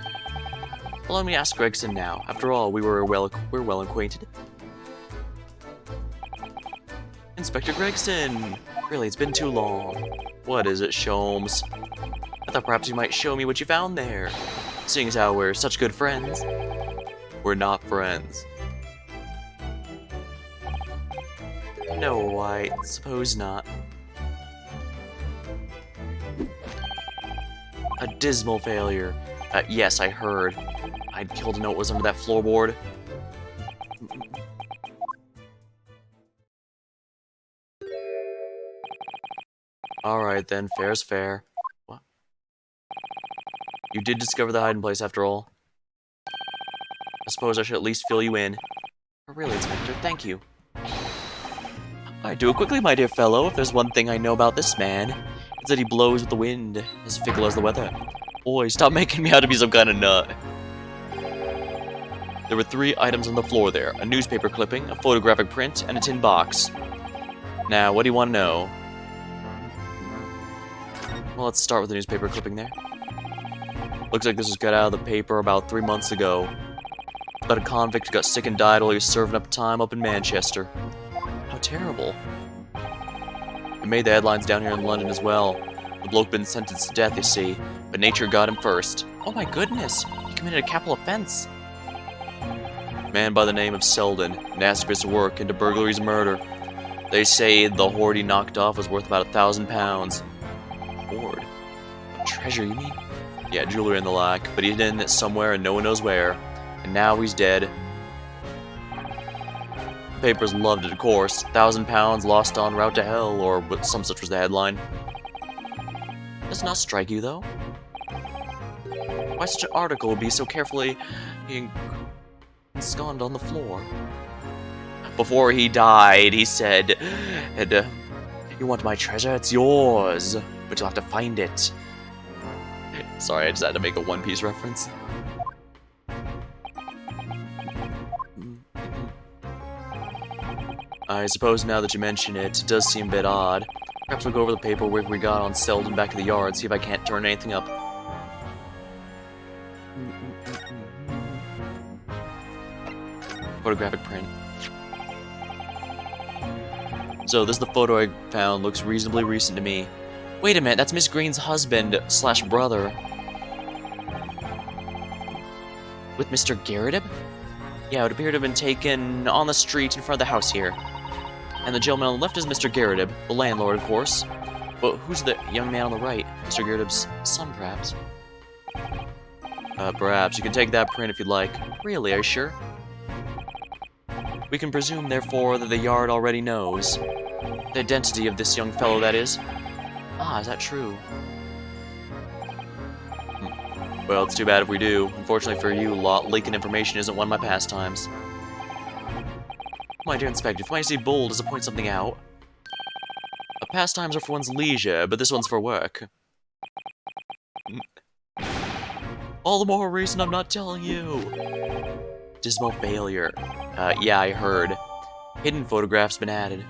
Well, let me ask Gregson now. After all, we're well acquainted. Inspector Gregson! Really, it's been too long. What is it, Sholmes? I thought perhaps you might show me what you found there. Seeing as how we're such good friends. We're not friends. No, I suppose not. A dismal failure. Yes, I heard. I'd kill to know what was under that floorboard. Alright then, fair's fair. What? You did discover the hiding place after all. I suppose I should at least fill you in. Oh, really, Inspector, thank you. Do it quickly, my dear fellow. If there's one thing I know about this man, it's that he blows with the wind, as fickle as the weather. Boy, stop making me out to be some kind of nut. There were 3 items on the floor there. A newspaper clipping, a photographic print, and a tin box. Now, what do you want to know? Well, let's start with the newspaper clipping there. Looks like this was cut out of the paper about 3 months ago. But a convict got sick and died while he was serving up time up in Manchester. How terrible. It made the headlines down here in London as well. The The bloke been sentenced to death, you see, but nature got him first. Oh my goodness, he committed a capital offense. Man by the name of Selden, nasty piece of work, into burglaries and murder. They say the hoard he knocked off was worth about £1,000. Hoard? Of treasure, you mean? Yeah, jewelry and the like, but he hid it somewhere and no one knows where. And now he's dead. The papers loved it, of course. £1,000 lost en route to hell, or some such was the headline. Does not strike you, though? Why such an article would be so carefully ensconced on the floor? Before he died, he said, you want my treasure? It's yours, but you'll have to find it. Sorry, I just had to make a One Piece reference. I suppose now that you mention it, it does seem a bit odd. Perhaps we'll go over the paperwork we got on Selden back of the yard, see if I can't turn anything up. Photographic Print. So, this is the photo I found. Looks reasonably recent to me. Wait a minute, that's Miss Green's husband / brother. With Mr. Garrideb? Yeah, it would appear to have been taken on the street in front of the house here. And the gentleman on the left is Mr. Garrideb, the landlord, of course. But who's the young man on the right? Mr. Garrideb's son, perhaps? Perhaps. You can take that print if you'd like. Really, are you sure? We can presume, therefore, that the yard already knows. The identity of this young fellow, that is. Ah, is that true? Well, it's too bad if we do. Unfortunately for you lot, leaking information isn't one of my pastimes. My dear Inspector, if I see bold as to point something out. Pastimes are for one's leisure, but this one's for work. All the more reason I'm not telling you. Dismal failure. Yeah, I heard. Hidden photographs been added.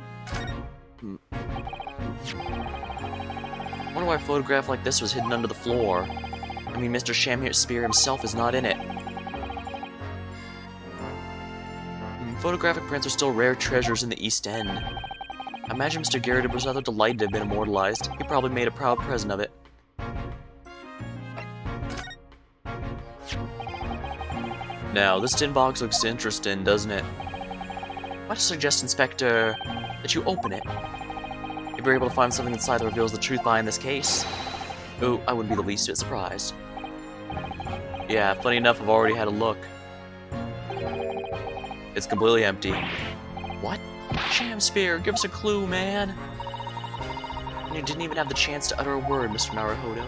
Wonder why a photograph like this was hidden under the floor. I mean, Mr. Shakespeare himself is not in it. Photographic prints are still rare treasures in the East End. I imagine Mr. Garrideb was rather delighted to have been immortalized. He probably made a proud present of it. Now, this tin box looks interesting, doesn't it? I'd suggest, Inspector, that you open it. If you're able to find something inside that reveals the truth behind this case. Oh, I wouldn't be the least bit surprised. Yeah, funny enough, I've already had a look. It's completely empty. What? Shakespeare, give us a clue, man! You didn't even have the chance to utter a word, Mr. Naruhodo.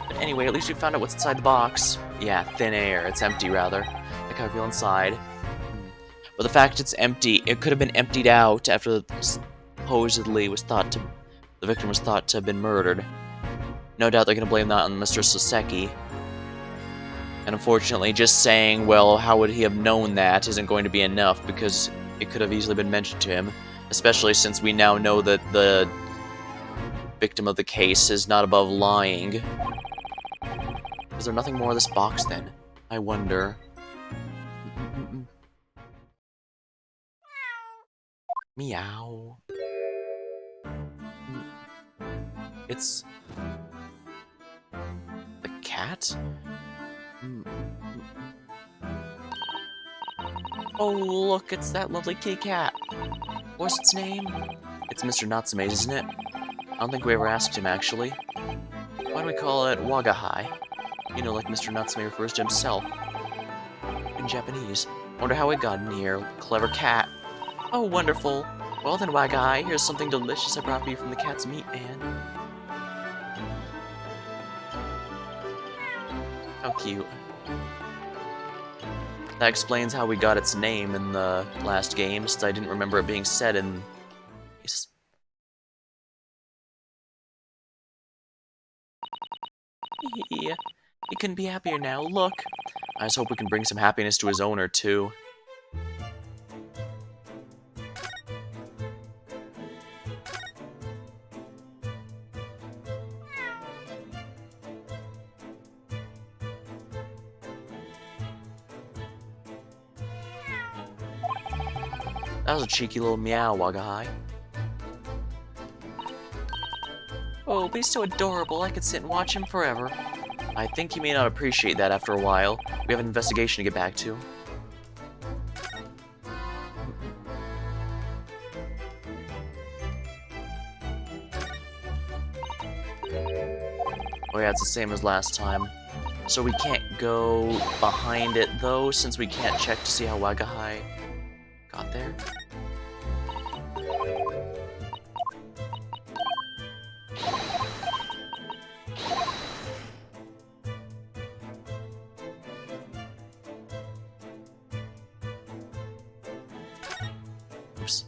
But anyway, at least we found out what's inside the box. Yeah, thin air. It's empty, rather. Like how I feel inside. But the fact it's empty, it could have been emptied out after supposedly the victim was thought to have been murdered. No doubt they're going to blame that on Mr. Soseki. And unfortunately, just saying, well, how would he have known that isn't going to be enough, because it could have easily been mentioned to him, especially since we now know that the victim of the case is not above lying. Is there nothing more of this box, then? I wonder. Meow. It's a cat? Oh, look, it's that lovely kitty cat. What's its name? It's Mr. Natsume's, isn't it? I don't think we ever asked him, actually. Why do we call it Wagahai? You know, like Mr. Natsume refers to himself. In Japanese. Wonder how it got in here. Clever cat. Oh, wonderful. Well then, Wagahai, here's something delicious I brought for you from the cat's meat man. How cute. That explains how we got its name in the last game, since I didn't remember it being said in... Yeah, he couldn't be happier now, look! I just hope we can bring some happiness to his owner, too. That was a cheeky little meow, Wagahai. Oh, but he's so adorable, I could sit and watch him forever. I think you may not appreciate that after a while. We have an investigation to get back to. Oh yeah, it's the same as last time. So we can't go behind it, though, since we can't check to see how Wagahai got there. Oops.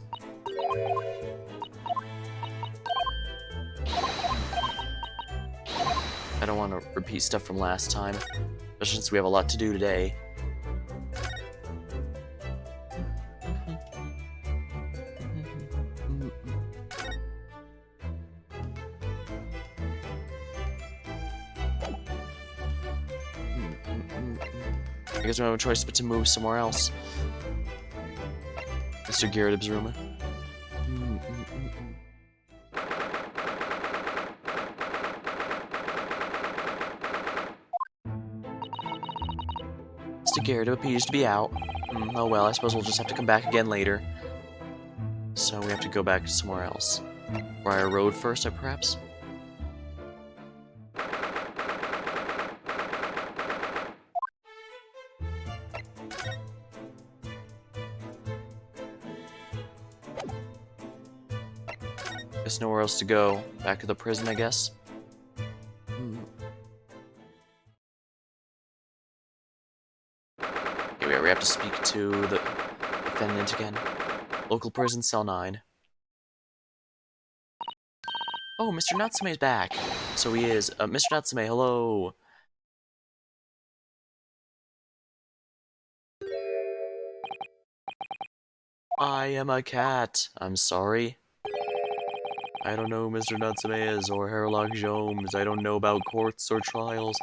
I don't want to repeat stuff from last time, especially since we have a lot to do today. I guess we don't have a choice but to move somewhere else. Mr. Garrett's room. Mr. Garrett appears to be out. Oh well, I suppose we'll just have to come back again later. So we have to go back somewhere else. Briar Road first, perhaps? There's nowhere else to go. Back to the prison, I guess. Here we have to speak to the defendant again. Local prison, cell 9. Oh, Mr. Natsume's back. So he is. Mr. Natsume, hello. I am a cat. I'm sorry. I don't know who Mr. Natsume is, or Herlock Jones. I don't know about courts or trials.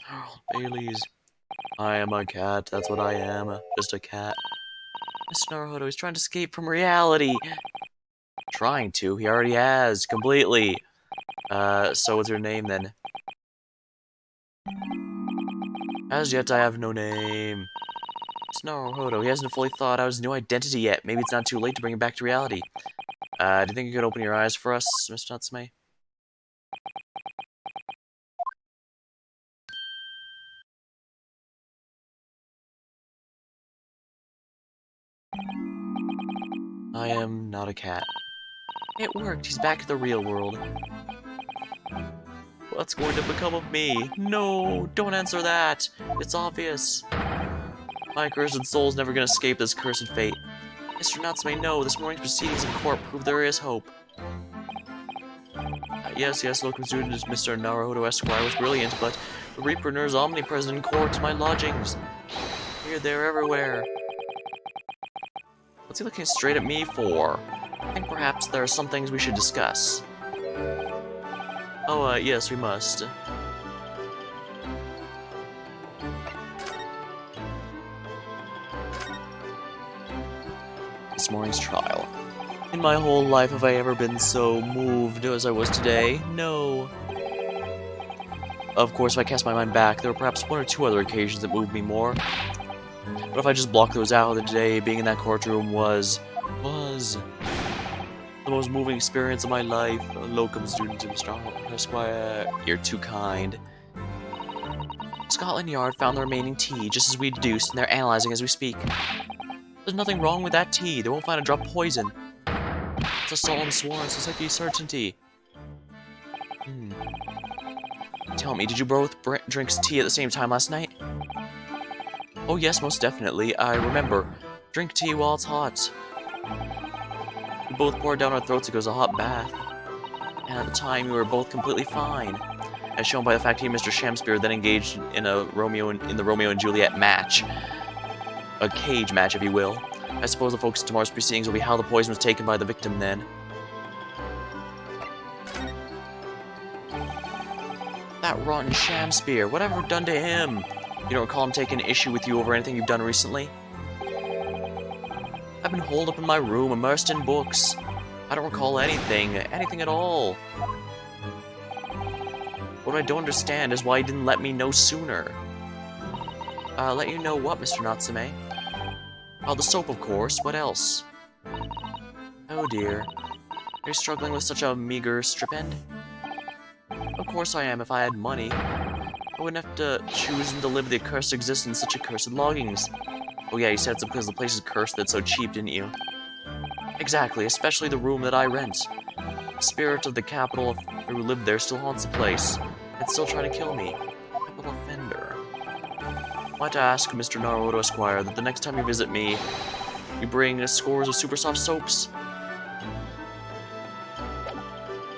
Baileys. I am a cat. That's what I am. Just a cat. Mr. Naruhodo is trying to escape from reality. Trying to? He already has. Completely. So what's your name, then? As yet, I have no name. Mr. Naruhodo, he hasn't fully thought out his new identity yet. Maybe it's not too late to bring him back to reality. Do you think you could open your eyes for us, Mr. Natsume? I am not a cat. It worked. He's back to the real world. What's going to become of me? No, don't answer that. It's obvious. My cursed soul's never gonna escape this cursed fate. Mr. Natsume, no. This morning's proceedings in court prove there is hope. Yes, local student is Mr. Naruhodo Esquire was brilliant, but the Reaper is omnipresent in court to my lodgings. Here, there, everywhere. What's he looking straight at me for? I think perhaps there are some things we should discuss. Oh, yes, we must. This morning's trial. In my whole life have I ever been so moved as I was today? No. Of course, if I cast my mind back, there were perhaps one or two other occasions that moved me more. But if I just block those out, then today, being in that courtroom was the most moving experience of my life. A locum student in Esquire. You're too kind. Scotland Yard found the remaining tea, just as we deduced, and they're analyzing as we speak. There's nothing wrong with that tea. They won't find a drop of poison. It's a solemn sworn society certainty. Tell me, did you both drink tea at the same time last night? Oh yes, most definitely. I remember. Drink tea while it's hot. We both poured down our throats. It goes a hot bath. And at the time, we were both completely fine, as shown by the fact he and Mr. Shamspeare then engaged in the Romeo and Juliet match, a cage match, if you will. I suppose the focus of tomorrow's proceedings will be how the poison was taken by the victim. Then, that rotten Shamspeare. Whatever done to him? You don't recall him taking issue with you over anything you've done recently? I've been holed up in my room, immersed in books. I don't recall anything at all. What I don't understand is why he didn't let me know sooner. Let you know what, Mr. Natsume? Oh, the soap, of course. What else? Oh dear. Are you struggling with such a meager stipend? Of course I am, if I had money. I wouldn't have to choose and to live the accursed existence such accursed longings. Oh yeah, you said it's because the place is cursed that's so cheap, didn't you? Exactly, especially the room that I rent. The spirit of the capital who lived there still haunts the place. It's still trying to kill me. Capital offender. I want to ask Mr. Naruto Esquire that the next time you visit me, you bring scores of super soft soaps.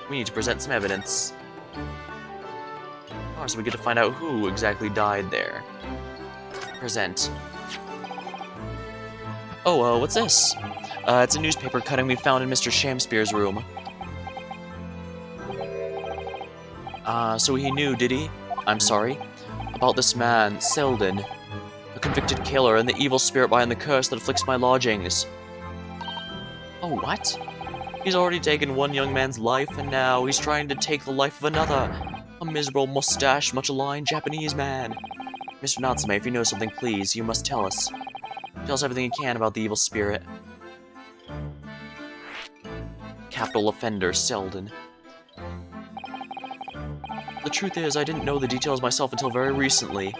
We need to present some evidence. Oh, so we get to find out who exactly died there. Present. Oh, what's this? It's a newspaper cutting we found in Mr. Shamspeare's room. So he knew, did he? I'm sorry. About this man, Selden. A convicted killer and the evil spirit behind the curse that afflicts my lodgings. Oh, what? He's already taken one young man's life, and now he's trying to take the life of another. A miserable, mustache, much-aligned Japanese man. Mr. Natsume, if you know something, please, you must tell us. Tell us everything you can about the evil spirit. Capital offender, Selden. The truth is, I didn't know the details myself until very recently.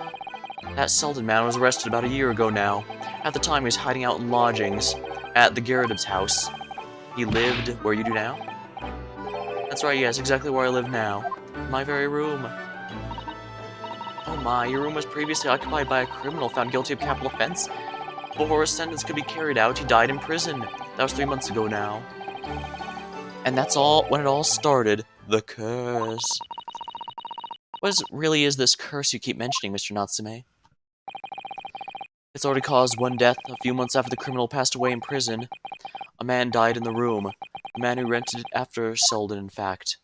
That Selden man was arrested about a year ago now. At the time, he was hiding out in lodgings at the Garrett house. He lived where you do now? That's right, yes, exactly where I live now. My very room. Oh my, your room was previously occupied by a criminal found guilty of capital offense. Before his sentence could be carried out, he died in prison. That was 3 months ago now. And that's all when it all started. The curse. What really is this curse you keep mentioning, Mr. Natsume? It's already caused one death. A few months after the criminal passed away in prison, a man died in the room. A man who rented it after Selden, in fact.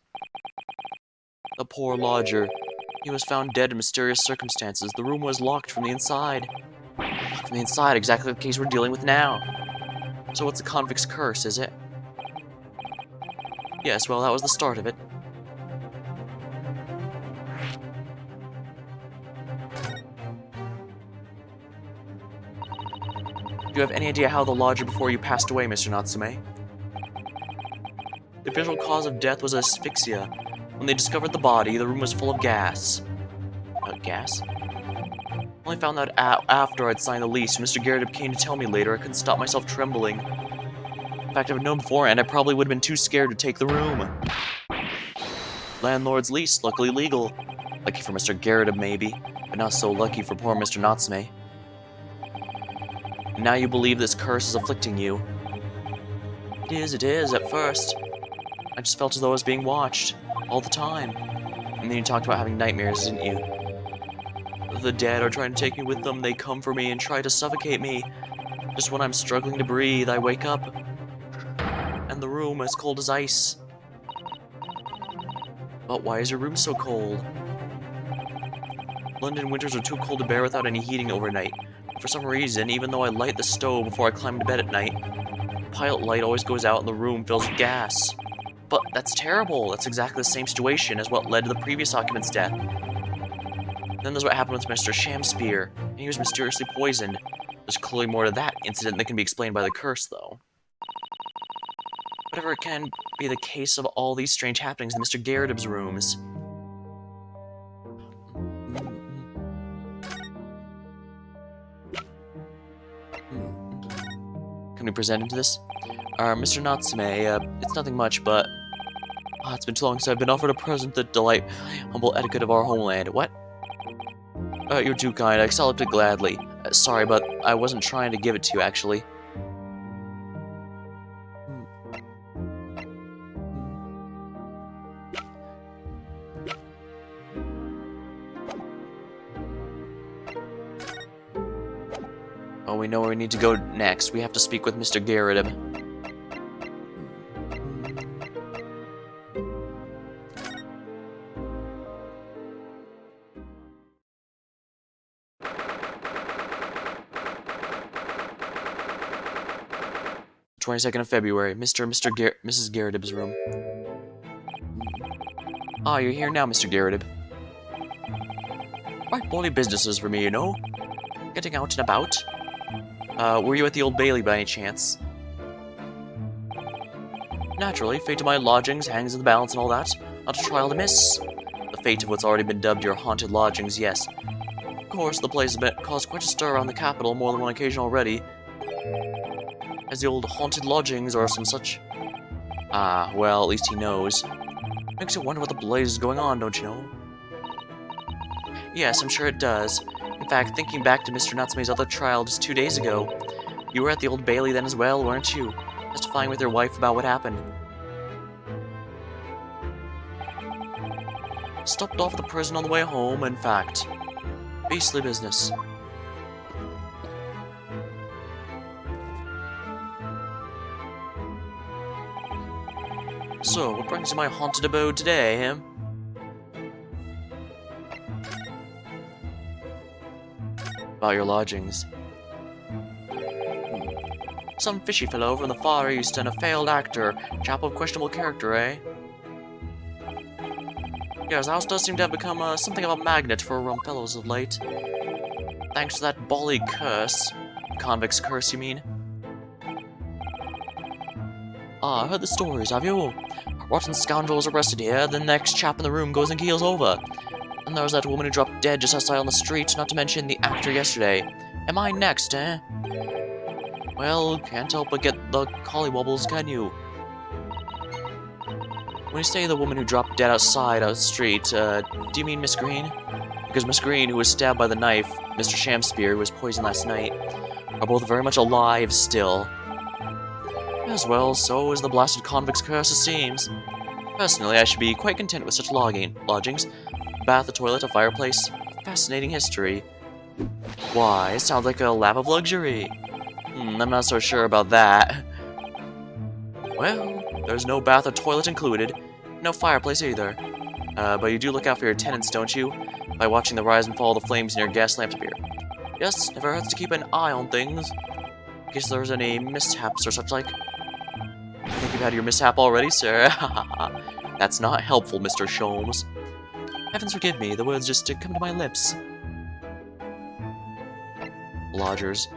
The poor lodger. He was found dead in mysterious circumstances. The room was locked from the inside. From the inside, exactly the case we're dealing with now. So what's a convict's curse, is it? Yes, well, that was the start of it. Do you have any idea how the lodger before you passed away, Mr. Natsume? The official cause of death was asphyxia. When they discovered the body, the room was full of gas. Gas? I only found that after I'd signed the lease. Mr. Garrett came to tell me later. I couldn't stop myself trembling. In fact, if I'd known beforehand, I probably would have been too scared to take the room. Landlord's lease, luckily legal. Lucky for Mr. Garrett, maybe, but not so lucky for poor Mr. Natsume. And now you believe this curse is afflicting you. It is, at first. I just felt as though I was being watched, all the time. And then you talked about having nightmares, didn't you? The dead are trying to take me with them. They come for me and try to suffocate me. Just when I'm struggling to breathe, I wake up. And the room is cold as ice. But why is your room so cold? London winters are too cold to bear without any heating overnight. For some reason, even though I light the stove before I climb into bed at night, the pilot light always goes out and the room fills with gas. But that's terrible. That's exactly the same situation as what led to the previous occupant's death. Then there's what happened with Mr. Shamspeare, and he was mysteriously poisoned. There's clearly more to that incident than can be explained by the curse, though. Whatever it can be the case of all these strange happenings in Mr. Garrett's rooms. Can we present into this? Mr. Natsume, it's nothing much, but... it's been too long since I've been offered a present that delight humble etiquette of our homeland. What? You're too kind. I accept it gladly. Sorry, but I wasn't trying to give it to you, actually. Oh, we know where we need to go next. We have to speak with Mr. Garrett. 22nd of February, Mrs. Garrett's room. Ah, you're here now, Mr. Garrett. Right bally businesses for me, you know? Getting out and about. Were you at the Old Bailey by any chance? Naturally, fate of my lodgings hangs in the balance and all that. Not a trial to miss. The fate of what's already been dubbed your haunted lodgings, yes. Of course, the place has caused quite a stir around the capital more than one occasion already. As the old haunted lodgings or some such... Ah, well, at least he knows. Makes you wonder what the blaze is going on, don't you know? Yes, I'm sure it does. In fact, thinking back to Mr. Natsume's other trial just 2 days ago, you were at the Old Bailey then as well, weren't you? Testifying with your wife about what happened. Stopped off at the prison on the way home, in fact. Beastly business. So, what brings you my haunted abode today, him? About your lodgings. Some fishy fellow from the Far East and a failed actor. Chap of questionable character, eh? Yes, the house does seem to have become something of a magnet for rum fellows of late. Thanks to that bally curse. Convict's curse, you mean? Ah, I heard the stories, have you? Rotten scoundrels arrested here, the next chap in the room goes and keels over. And there was that woman who dropped dead just outside on the street, not to mention the actor yesterday. Am I next, eh? Well, can't help but get the collywobbles, can you? When you say the woman who dropped dead outside on the street, do you mean Miss Green? Because Miss Green, who was stabbed by the knife, Mr. Shamspear, who was poisoned last night, are both very much alive still. As well, so is the blasted convict's curse, it seems. Personally, I should be quite content with such lodgings. A bath, a toilet, a fireplace. Fascinating history. Why, it sounds like a lap of luxury. I'm not so sure about that. Well, there's no bath or toilet included. No fireplace either. But you do look out for your tenants, don't you? By watching the rise and fall of the flames in your gas lamps appear. Yes, never hurts to keep an eye on things. In case there's any mishaps or such like. I think you've had your mishap already, sir. That's not helpful, Mr. Sholmes. Heavens forgive me, the words just come to my lips. Lodgers.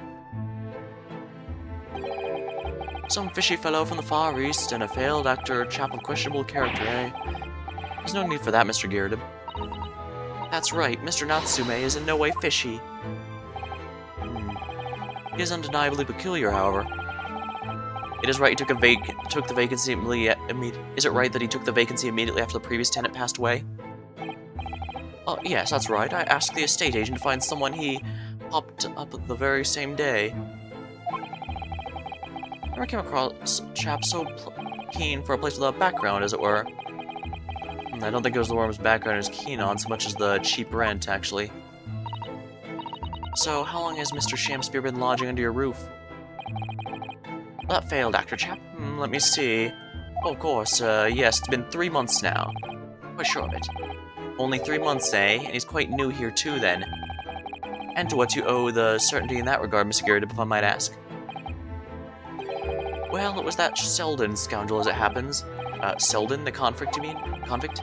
Some fishy fellow from the Far East and a failed actor, chap of questionable character, eh? There's no need for that, Mr. Girardin. That's right, Mr. Natsume is in no way fishy. He is undeniably peculiar, however. It is right he took the vacancy immediately. Is it right that he took the vacancy immediately after the previous tenant passed away? Oh, yes, that's right. I asked the estate agent to find someone. He popped up the very same day. Never came across a chap so keen for a place without background, as it were. I don't think it was the worm's background he was keen on so much as the cheap rent, actually. So, how long has Mr. Shamspear been lodging under your roof? That failed actor chap? Let me see. Oh, of course, yes, it's been 3 months now. Quite sure of it. Only 3 months, eh? And he's quite new here too, then. And to what you owe the certainty in that regard, Mr. Girardin, if I might ask. Well, it was that Selden scoundrel, as it happens. Selden, the convict, you mean? Convict?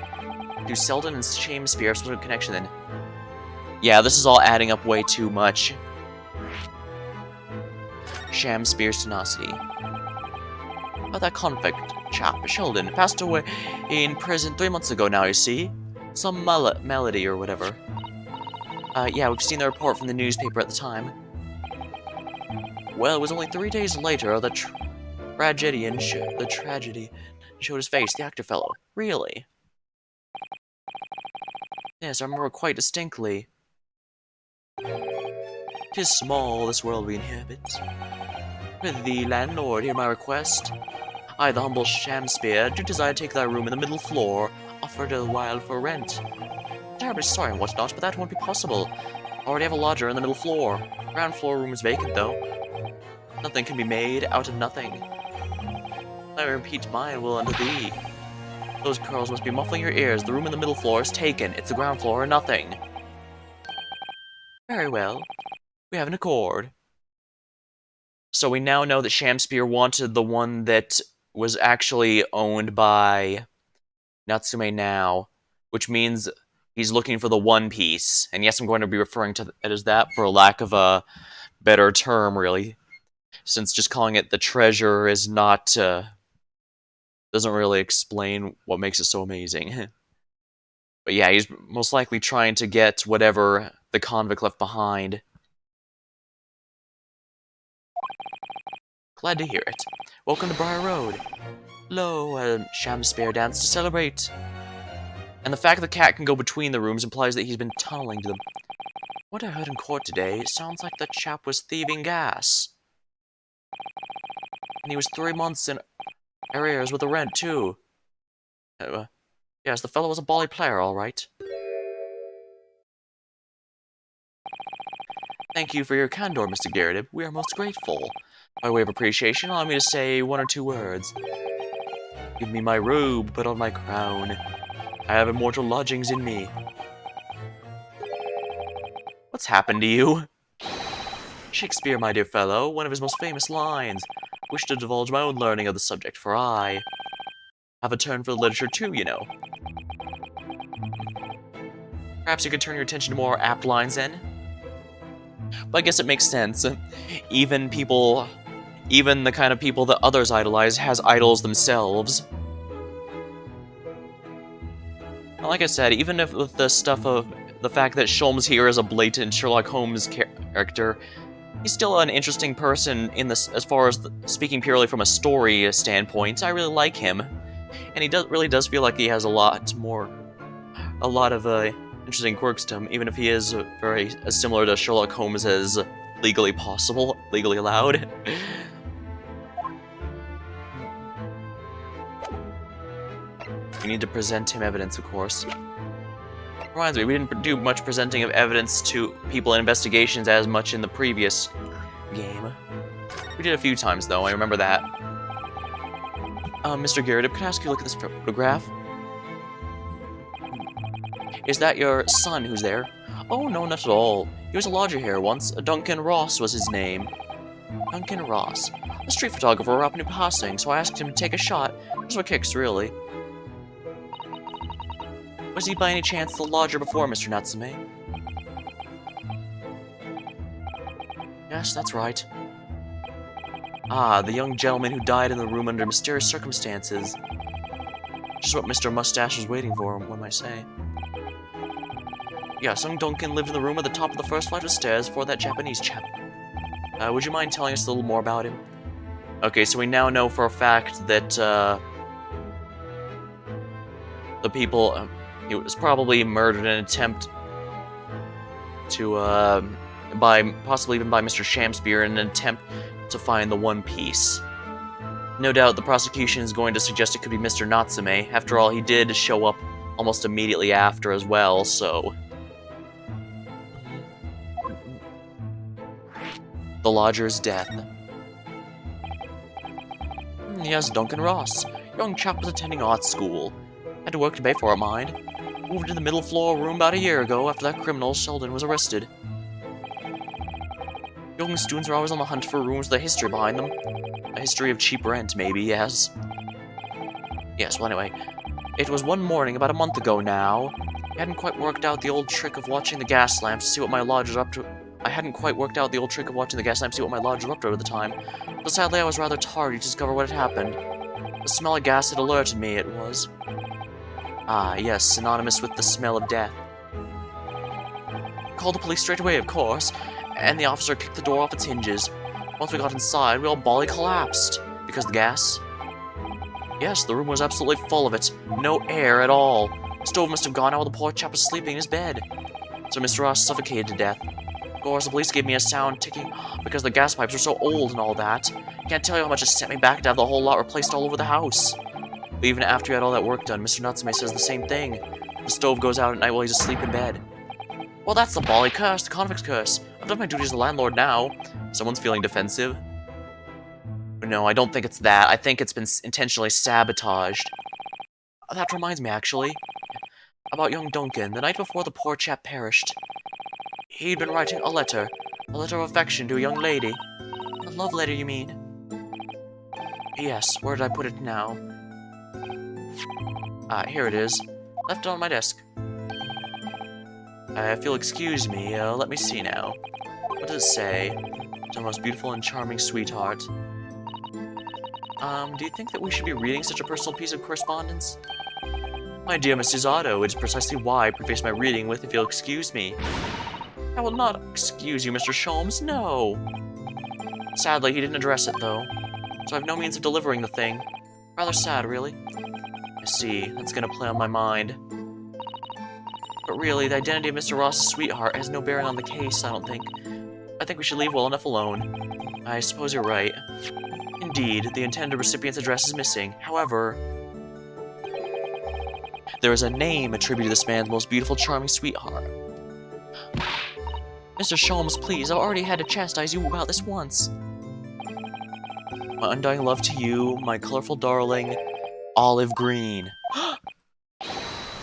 Do Selden and Shamspear have some sort of connection, then? Yeah, this is all adding up way too much. Shamspear's tenacity. But that convict chap, Sheldon, passed away in prison 3 months ago now, you see? Some malady or whatever. Yeah, we've seen the report from the newspaper at the time. Well, it was only 3 days later the tragedy showed his face, the actor fellow. Really? Yes, I remember quite distinctly. 'Tis small, this world we inhabit. With the landlord, hear my request. I, the humble Shamspear, do desire to take thy room in the middle floor, offered a while for rent. Terribly sorry and whatnot, but that won't be possible. Already have a lodger in the middle floor. Ground floor room is vacant, though. Nothing can be made out of nothing. I repeat mine will unto thee. Those girls must be muffling your ears. The room in the middle floor is taken. It's the ground floor or nothing. Very well. We have an accord. So we now know that Shamspear wanted the one that was actually owned by Natsume now, which means He's looking for the One Piece. And yes, I'm going to be referring to it as that for lack of a better term, really. Since just calling it the treasure is not, doesn't really explain what makes it so amazing. But yeah, he's most likely trying to get whatever the convict left behind. Glad to hear it. Welcome to Briar Road. Lo, a Shakespeare dance to celebrate. And the fact the cat can go between the rooms implies that he's been tunneling to them. What I heard in court today sounds like the chap was thieving gas. And he was 3 months in arrears with the rent, too. Yes, the fellow was a bally player, all right. Thank you for your candor, Mr. Garrett. We are most grateful. By way of appreciation, allow me to say 1 or 2 words. Give me my robe, put on my crown. I have immortal lodgings in me. What's happened to you? Shakespeare, my dear fellow, one of his most famous lines. Wish to divulge my own learning of the subject, for I have a turn for literature too, you know. Perhaps you could turn your attention to more apt lines then? But I guess it makes sense. Even the kind of people that others idolize has idols themselves. Like I said, even if with the stuff of the fact that Sholmes here is a blatant Sherlock Holmes character, he's still an interesting person in this, as far as speaking purely from a story standpoint. I really like him, and he really does feel like he has a lot of interesting quirks to him, even if he is very as similar to Sherlock Holmes as legally possible, legally allowed. We need to present him evidence, of course. Reminds me, we didn't do much presenting of evidence to people in investigations as much in the previous game. We did a few times, though, I remember that. Mr. Garrett, can I ask you to look at this photograph? Is that your son who's there? Oh, no, not at all. He was a lodger here once. Duncan Ross was his name. Duncan Ross. A street photographer happened to be passing, so I asked him to take a shot. Just for kicks, really. Was he by any chance the lodger before Mr. Natsume? Yes, that's right. Ah, the young gentleman who died in the room under mysterious circumstances. Just what Mr. Mustache was waiting for, one might say. Yes, young Duncan lived in the room at the top of the first flight of stairs for that Japanese chap. Would you mind telling us a little more about him? Okay, so we now know for a fact that, the people, he was probably murdered in an attempt to, possibly even by Mr. Shakespeare in an attempt to find the One Piece. No doubt the prosecution is going to suggest it could be Mr. Natsume. After all, he did show up almost immediately after as well, so... The lodger's death. Yes, Duncan Ross. Young chap was attending art school. Had to work to pay for it, mind. Moved to the middle floor room about a year ago after that criminal, Sheldon, was arrested. Young students are always on the hunt for rooms with a history behind them. A history of cheap rent, maybe, yes. Yes, well anyway. It was one morning about a month ago now. I hadn't quite worked out the old trick of watching the gas lamps to see what my lodgers were up to. I hadn't quite worked out the old trick of watching the gas lamps to see what my lodgers were up to at the time. But sadly, I was rather tardy to discover what had happened. The smell of gas had alerted me, it was. Ah, yes, synonymous with the smell of death. Called the police straight away, of course, and the officer kicked the door off its hinges. Once we got inside, we all bally collapsed. Because of the gas? Yes, the room was absolutely full of it. No air at all. The stove must have gone out while the poor chap was sleeping in his bed. So Mr. Ross suffocated to death. Of course, the police gave me a sound ticking because the gas pipes were so old and all that. Can't tell you how much it sent me back to have the whole lot replaced all over the house. But even after he had all that work done, Mr. Natsume says the same thing. The stove goes out at night while he's asleep in bed. Well, that's the bally curse, the convict's curse. I've done my duty as a landlord now. Someone's feeling defensive. No, I don't think it's that. I think it's been intentionally sabotaged. That reminds me, actually, about young Duncan, the night before the poor chap perished. He'd been writing a letter of affection to a young lady. A love letter, you mean? Yes, where did I put it now? Here it is. Left it on my desk. If you'll excuse me, let me see now. What does it say? To our most beautiful and charming sweetheart. Do you think that we should be reading such a personal piece of correspondence? My dear Mrs. Otto, it is precisely why I preface my reading with, if you'll excuse me. I will not excuse you, Mr. Sholmes, no. Sadly, he didn't address it, though, so I have no means of delivering the thing. Rather sad, really. I see, that's gonna play on my mind. But really, the identity of Mr. Ross's sweetheart has no bearing on the case, I don't think. I think we should leave well enough alone. I suppose you're right. Indeed, the intended recipient's address is missing. However, there is a name attributed to this man's most beautiful, charming sweetheart. Mr. Sholmes, please, I've already had to chastise you about this once. My undying love to you, my colorful darling, Olive Green.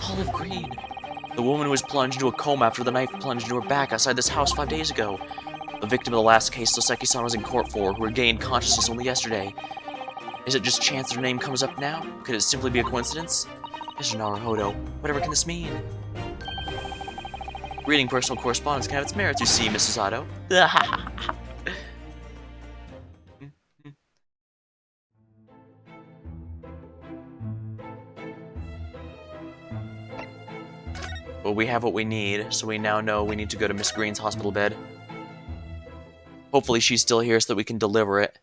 Olive Green. The woman who was plunged into a coma after the knife plunged into her back outside this house 5 days ago. The victim of the last case Soseki-san was in court for, who regained consciousness only yesterday. Is it just chance that her name comes up now? Could it simply be a coincidence? Mr. Naruhodo, whatever can this mean? Reading personal correspondence can have its merits, you see, Mrs. Otto. Well, we have what we need, so we now know we need to go to Miss Green's hospital bed. Hopefully she's still here so that we can deliver it.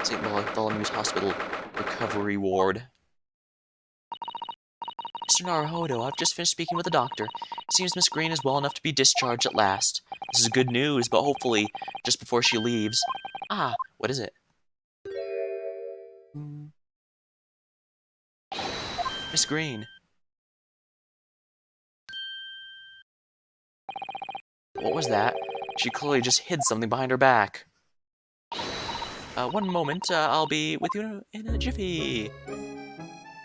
St. Bartholomew's Hospital Recovery Ward. Mr. Naruhodo, I've just finished speaking with the doctor. It seems Miss Green is well enough to be discharged at last. This is good news, but hopefully, just before she leaves... Ah, what is it? Miss Green. What was that? She clearly just hid something behind her back. One moment, I'll be with you in a jiffy.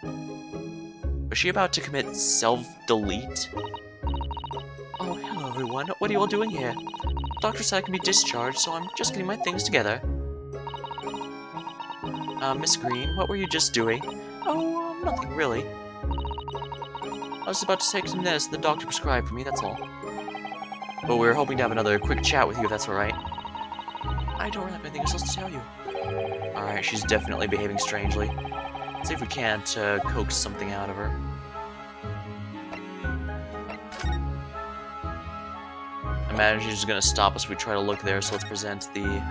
Was she about to commit self-delete? Oh, hello everyone. What are you all doing here? The doctor said I can be discharged, so I'm just getting my things together. Miss Green, what were you just doing? Oh, nothing really. I was about to take some medicine the doctor prescribed for me, that's all. But we were hoping to have another quick chat with you, if that's alright. I don't really have anything else to tell you. Alright, she's definitely behaving strangely. Let's see if we can't coax something out of her. I imagine she's just gonna stop us if we try to look there, so let's present the...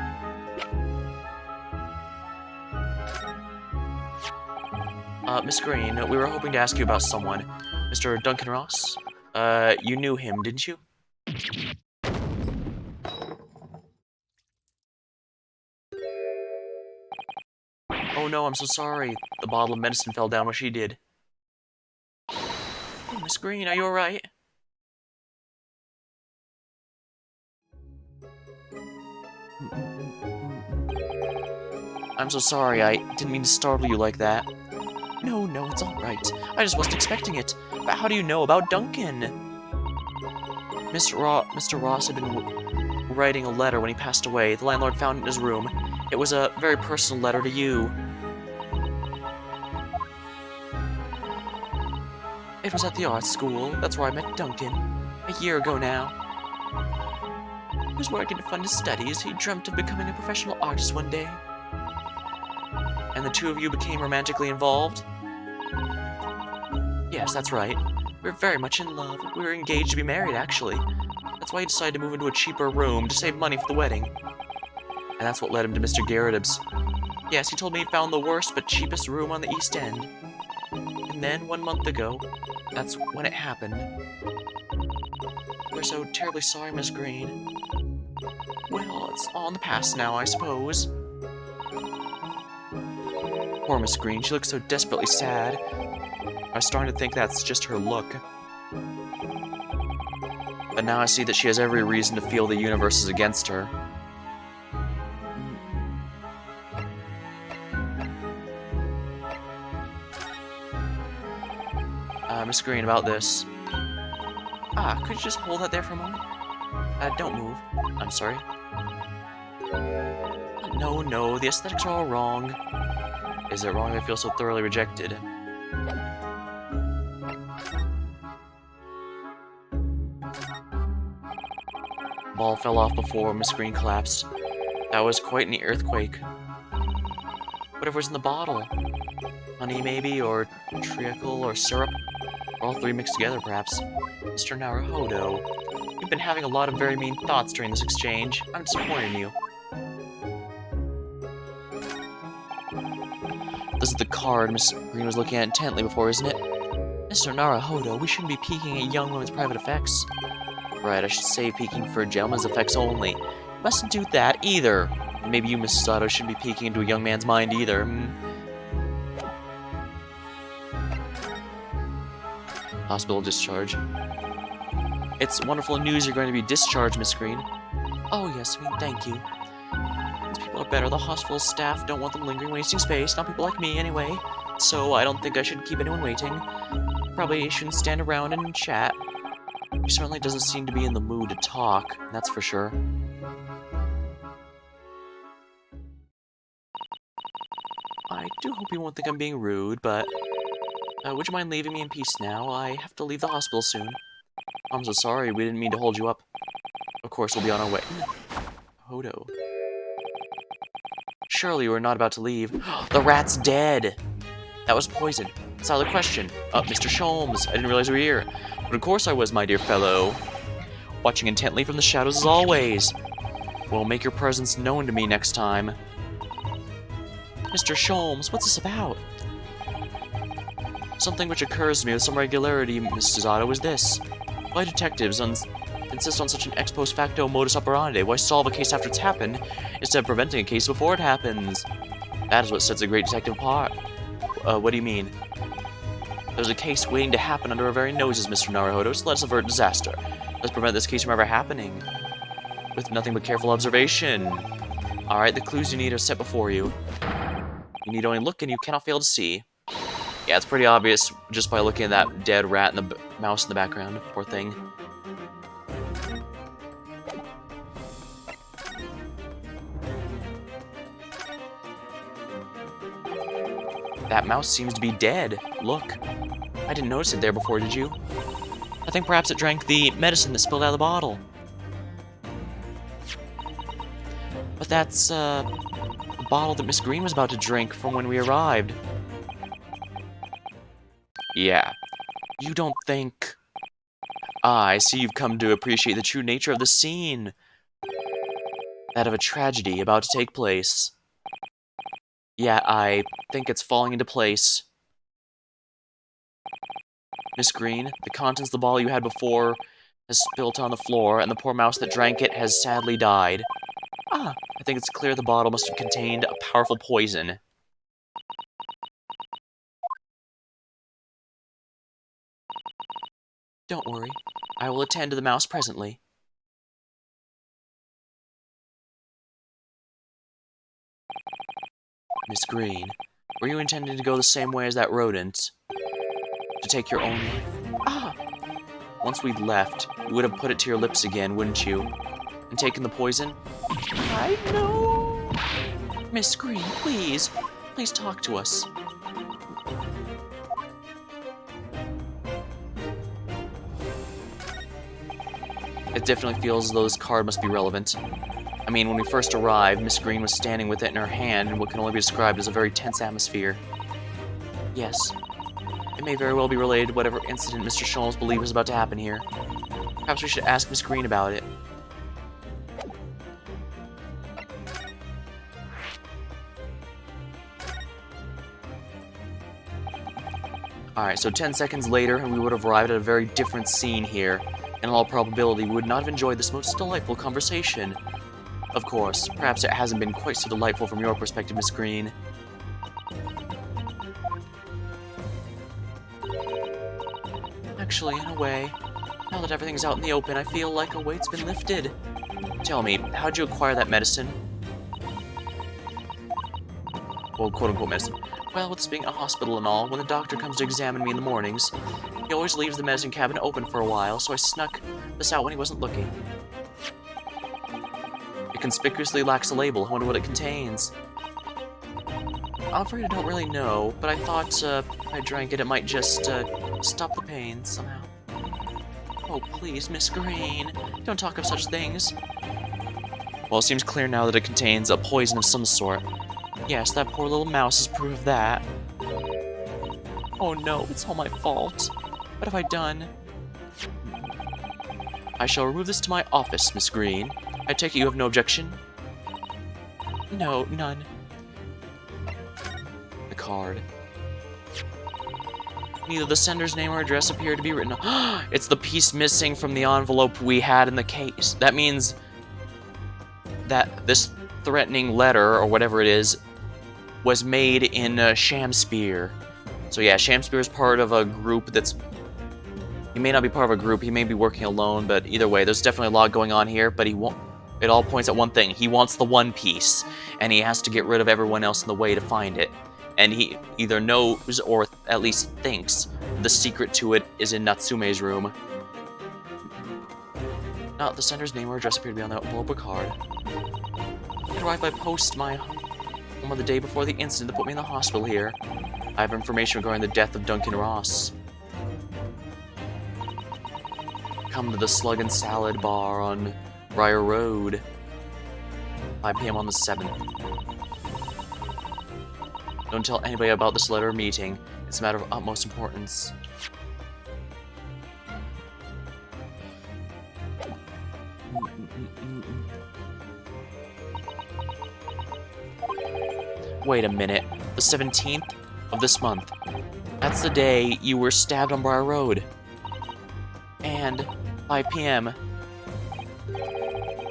Miss Green, we were hoping to ask you about someone. Mr. Duncan Ross? You knew him, didn't you? Oh no, I'm so sorry. The bottle of medicine fell down where she did. Oh, Miss Green, are you alright? I'm so sorry, I didn't mean to startle you like that. No, it's alright. I just wasn't expecting it. But how do you know about Duncan? Mr. Ross had been writing a letter when he passed away. The landlord found it in his room. It was a very personal letter to you. It was at the art school. That's where I met Duncan. A year ago now. He was working to fund his studies. He dreamt of becoming a professional artist one day. And the two of you became romantically involved? Yes, that's right. We were very much in love. We were engaged to be married, actually. That's why he decided to move into a cheaper room to save money for the wedding. And that's what led him to Mr. Garrett's. Yes, he told me he found the worst but cheapest room on the East End. And then, 1 month ago, that's when it happened. We're so terribly sorry, Miss Green. Well, it's all in the past now, I suppose. Poor Miss Green, she looks so desperately sad. I was starting to think that's just her look. But now I see that she has every reason to feel the universe is against her. Miss Green, about this. Could you just hold that there for a moment? Don't move. I'm sorry. No, the aesthetics are all wrong. Is it wrong that I feel so thoroughly rejected? Ball fell off before Miss Green collapsed. That was quite an earthquake. Whatever's in the bottle. Honey, maybe, or treacle, or syrup. Or all three mixed together, perhaps. Mr. Naruhodo, you've been having a lot of very mean thoughts during this exchange. I'm disappointed in you. This is the card Miss Green was looking at intently before, isn't it? Mr. Naruhodo, we shouldn't be peeking at young women's private effects. Right, I should say peeking for a gentleman's effects only. You mustn't do that either. And maybe you, Mrs. Sato, shouldn't be peeking into a young man's mind either. Hospital discharge. It's wonderful news you're going to be discharged, Miss Green. Oh, yes, thank you. These people are better. The hospital staff don't want them lingering, wasting space. Not people like me, anyway. So I don't think I should keep anyone waiting. Probably shouldn't stand around and chat. He certainly doesn't seem to be in the mood to talk, that's for sure. I do hope you won't think I'm being rude, but... would you mind leaving me in peace now? I have to leave the hospital soon. I'm so sorry, we didn't mean to hold you up. Of course, we'll be on our way. Hodo. Surely you are not about to leave. The rat's dead! That was poison. That's out of the question. Mr. Sholmes, I didn't realize you were here. But of course I was, my dear fellow. Watching intently from the shadows as always. Well, make your presence known to me next time. Mr. Sholmes, what's this about? Something which occurs to me with some regularity, Mrs. Otto, is this. Why detectives insist on such an ex post facto modus operandi? Why solve a case after it's happened, instead of preventing a case before it happens? That is what sets a great detective apart. What do you mean? There's a case waiting to happen under our very noses, Mr. Naruhodo, so let us avert disaster. Let's prevent this case from ever happening. With nothing but careful observation. Alright, the clues you need are set before you. You need only look and you cannot fail to see. Yeah, it's pretty obvious just by looking at that dead rat and the mouse in the background. Poor thing. That mouse seems to be dead. Look. I didn't notice it there before, did you? I think perhaps it drank the medicine that spilled out of the bottle. But that's, the bottle that Miss Green was about to drink from when we arrived. Yeah. You don't think... Ah, I see you've come to appreciate the true nature of the scene. That of a tragedy about to take place. Yeah, I think it's falling into place. Miss Green, the contents of the bottle you had before has spilt on the floor, and the poor mouse that drank it has sadly died. Ah, I think it's clear the bottle must have contained a powerful poison. Don't worry. I will attend to the mouse presently. Miss Green, were you intending to go the same way as that rodent? To take your own life? Ah! Once we'd left, you would have put it to your lips again, wouldn't you? And taken the poison? I know! Miss Green, please. Please talk to us. It definitely feels as though this card must be relevant. I mean, when we first arrived, Miss Green was standing with it in her hand in what can only be described as a very tense atmosphere. Yes. It may very well be related to whatever incident Mr. Sholmes believes is about to happen here. Perhaps we should ask Miss Green about it. Alright, so 10 seconds later, and we would have arrived at a very different scene here. In all probability, we would not have enjoyed this most delightful conversation. Of course, perhaps it hasn't been quite so delightful from your perspective, Miss Green. Actually, in a way, now that everything's out in the open, I feel like a weight's been lifted. Tell me, how'd you acquire that medicine? Well, quote-unquote medicine. Well, with this being a hospital and all, when the doctor comes to examine me in the mornings, he always leaves the medicine cabinet open for a while, so I snuck this out when he wasn't looking. It conspicuously lacks a label. I wonder what it contains. I'm afraid I don't really know, but I thought if I drank it, it might just stop the pain somehow. Oh, please, Miss Green, don't talk of such things. Well, it seems clear now that it contains a poison of some sort. Yes, that poor little mouse is proof of that. Oh no, it's all my fault. What have I done? I shall remove this to my office, Miss Green. I take it you have no objection? No, none. The card. Neither the sender's name or address appear to be written. It's the piece missing from the envelope we had in the case. That means that this threatening letter, or whatever it is, was made in Shamspear. So yeah, Shamspear is part of a group that's... He may not be part of a group, he may be working alone, but either way, there's definitely a lot going on here, but he won't... It all points at one thing. He wants the One Piece, and he has to get rid of everyone else in the way to find it. And he either knows, or at least thinks, the secret to it is in Natsume's room. Not the sender's name or address appear to be on that envelope or card. It arrived by post my home on the day before the incident that put me in the hospital here. I have information regarding the death of Duncan Ross. Come to the Slug and Salad Bar on Briar Road. 5 p.m. on the 7th. Don't tell anybody about this letter or meeting. It's a matter of utmost importance. Wait a minute. The 17th of this month. That's the day you were stabbed on Briar Road. And 5 p.m.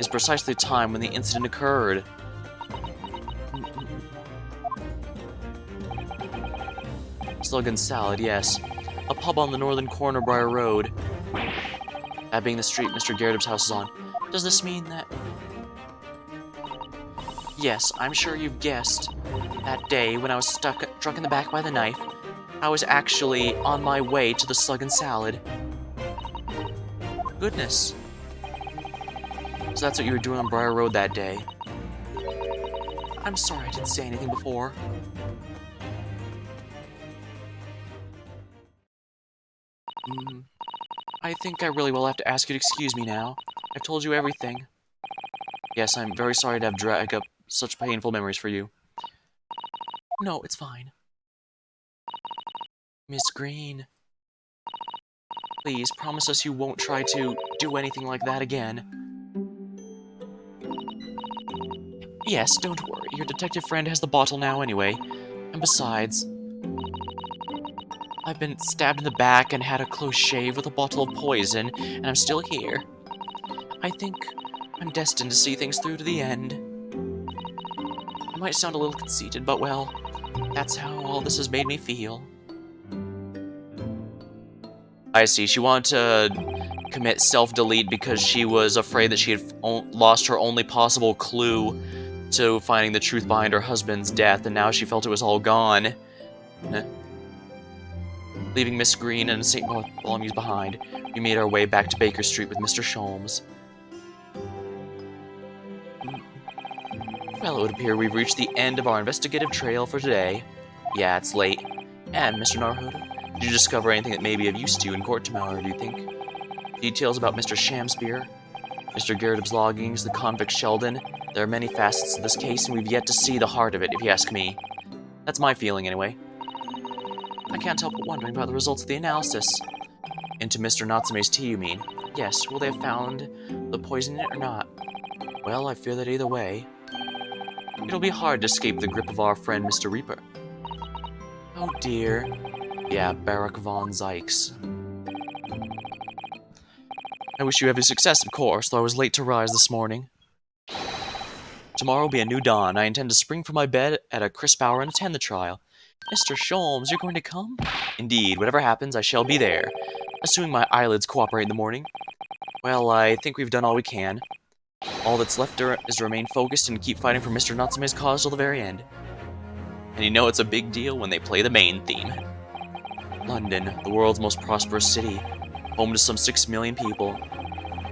is precisely the time when the incident occurred. Slug and Salad, yes. A pub on the northern corner of Briar Road. That being the street Mr. Garrett's house is on. Does this mean that... Yes, I'm sure you've guessed. That day, when I was struck in the back by the knife, I was actually on my way to the Slug and Salad. Goodness. So that's what you were doing on Briar Road that day. I'm sorry I didn't say anything before. I think I really will have to ask you to excuse me now. I've told you everything. Yes, I'm very sorry to have dragged up such painful memories for you. No, it's fine. Miss Green. Please, promise us you won't try to do anything like that again. Yes, don't worry. Your detective friend has the bottle now anyway. And besides, I've been stabbed in the back and had a close shave with a bottle of poison, and I'm still here. I think I'm destined to see things through to the end. I might sound a little conceited, but well, that's how all this has made me feel. I see. She wanted to commit self-delete because she was afraid that she had lost her only possible clue to finding the truth behind her husband's death, and now she felt it was all gone. Leaving Miss Green and St. Bartholomew's behind, we made our way back to Baker Street with Mr. Sholmes. Well, it would appear we've reached the end of our investigative trail for today. Yeah, it's late. And, Mr. Naruhodo, did you discover anything that may be of use to you in court tomorrow, do you think? Details about Mr. Shamspear, Mr. Garrett's loggings, the convict Sheldon. There are many facets to this case, and we've yet to see the heart of it, if you ask me. That's my feeling, anyway. I can't help but wondering about the results of the analysis. Into Mr. Natsume's tea, you mean? Yes, will they have found the poison in it or not? Well, I fear that either way, it'll be hard to escape the grip of our friend Mr. Reaper. Oh dear. Yeah, Barak von Zykes. I wish you every success, of course, though I was late to rise this morning. Tomorrow will be a new dawn. I intend to spring from my bed at a crisp hour and attend the trial. Mr. Sholmes, you're going to come? Indeed, whatever happens, I shall be there. Assuming my eyelids cooperate in the morning. Well, I think we've done all we can. All that's left is to remain focused and keep fighting for Mr. Natsume's cause till the very end. And you know it's a big deal when they play the main theme. London, the world's most prosperous city, home to some 6 million people,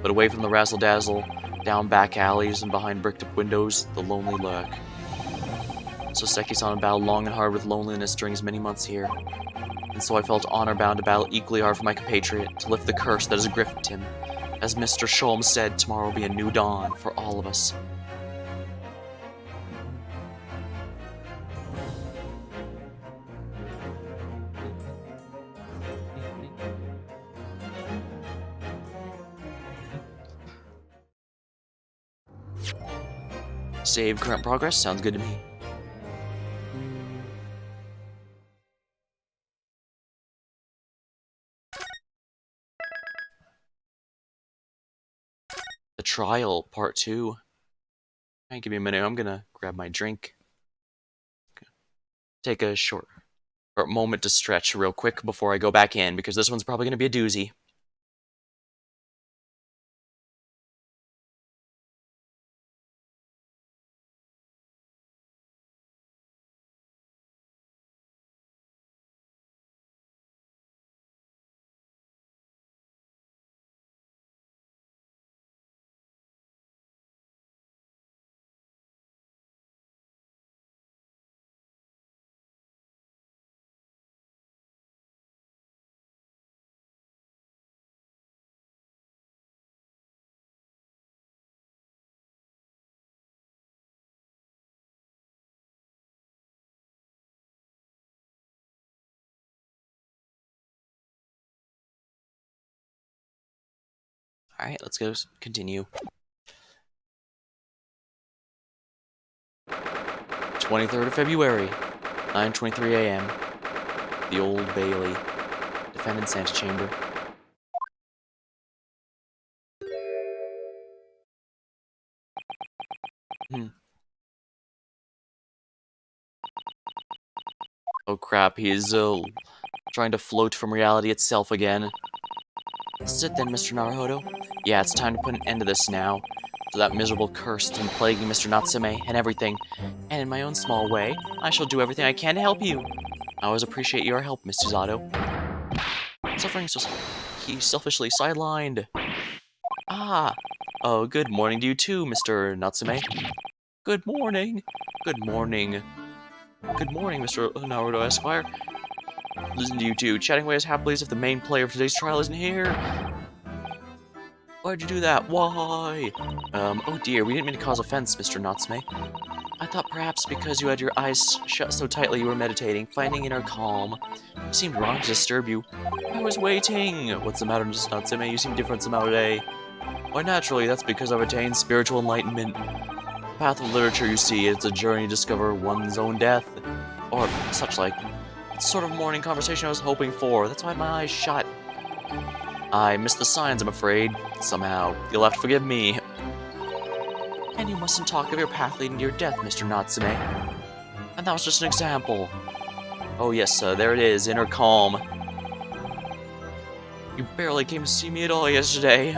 but away from the razzle-dazzle, down back alleys and behind bricked-up windows, the lonely lurk. So Seki-san battled long and hard with loneliness during his many months here. And so I felt honor-bound to battle equally hard for my compatriot, to lift the curse that has gripped him. As Mr. Sholmes said, tomorrow will be a new dawn for all of us. Save current progress, sounds good to me. The trial, part 2. Alright, give me a minute, I'm gonna grab my drink. Take a short moment to stretch real quick before I go back in, because this one's probably gonna be a doozy. Alright, let's go continue. 23rd of February, 9:23 a.m. The Old Bailey. Defendant's antechamber. Oh crap, he's trying to float from reality itself again. Sit then, Mr. Naruhodo. Yeah, it's time to put an end to this now. To that miserable curse that's been plaguing Mr. Natsume and everything. And in my own small way, I shall do everything I can to help you. I always appreciate your help, Mr. Zato. Suffering so he's selfishly sidelined. Ah! Oh, good morning to you too, Mr. Natsume. Good morning. Good morning. Good morning, Mr. Naruto Esquire. Listen to you two, chatting away as happily as if the main player of today's trial isn't here. Why'd you do that? Why? Oh dear, we didn't mean to cause offense, Mr. Natsume. I thought perhaps because you had your eyes shut so tightly you were meditating, finding inner calm. It seemed wrong to disturb you. I was waiting! What's the matter, Mr. Natsume? You seem different somehow today. Why, naturally, that's because I've attained spiritual enlightenment. The path of literature, you see, it's a journey to discover one's own death. Or such like. It's the sort of morning conversation I was hoping for. That's why my eyes shut. I missed the signs, I'm afraid. Somehow. You'll have to forgive me. And you mustn't talk of your path leading to your death, Mr. Natsume. And that was just an example. Oh yes, there it is, inner calm. You barely came to see me at all yesterday.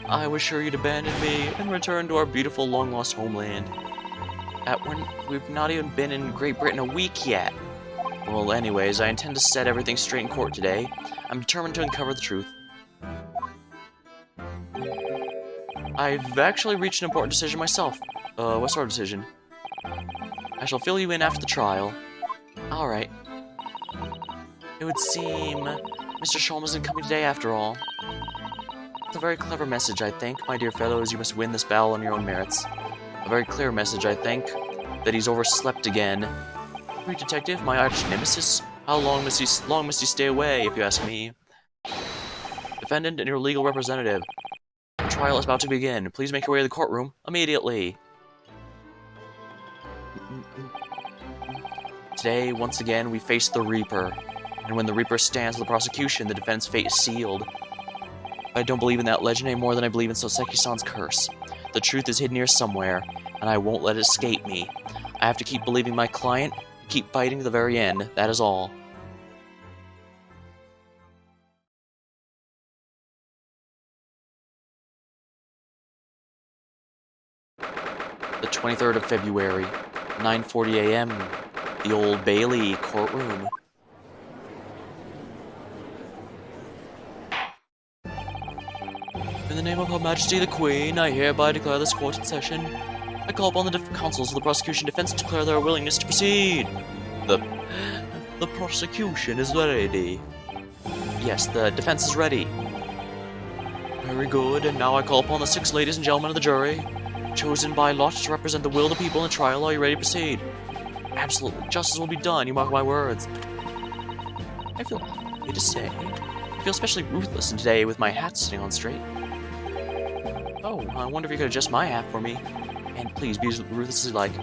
I was sure you'd abandon me and return to our beautiful long-lost homeland. We've not even been in Great Britain a week yet. Well, anyways, I intend to set everything straight in court today. I'm determined to uncover the truth. I've actually reached an important decision myself. What sort of decision? I shall fill you in after the trial. Alright. It would seem Mr. Sholmes isn't coming today after all. It's a very clever message, I think, my dear fellows. You must win this battle on your own merits. A very clear message, I think, that he's overslept again. Great detective, my arch nemesis. How long must he stay away, if you ask me? Defendant and your legal representative. The trial is about to begin. Please make your way to the courtroom immediately. Today, once again, we face the Reaper. And when the Reaper stands for the prosecution, the defense fate is sealed. I don't believe in that legend any more than I believe in Soseki-san's curse. The truth is hidden here somewhere, and I won't let it escape me. I have to keep believing my client, keep fighting to the very end, that is all. The 23rd of February, 9:40 a.m., the Old Bailey courtroom. In the name of Her Majesty the Queen, I hereby declare this court in session. I call upon the counsels of the prosecution defense to declare their willingness to proceed. The prosecution is ready. Yes, the defense is ready. Very good, and now I call upon the 6 ladies and gentlemen of the jury, chosen by lot to represent the will of the people in the trial. Are you ready to proceed? Absolutely. Justice will be done, you mark my words. I feel happy to say, I feel especially ruthless today with my hat sitting on straight. Oh, I wonder if you could adjust my hat for me. And please be as ruthless as you like.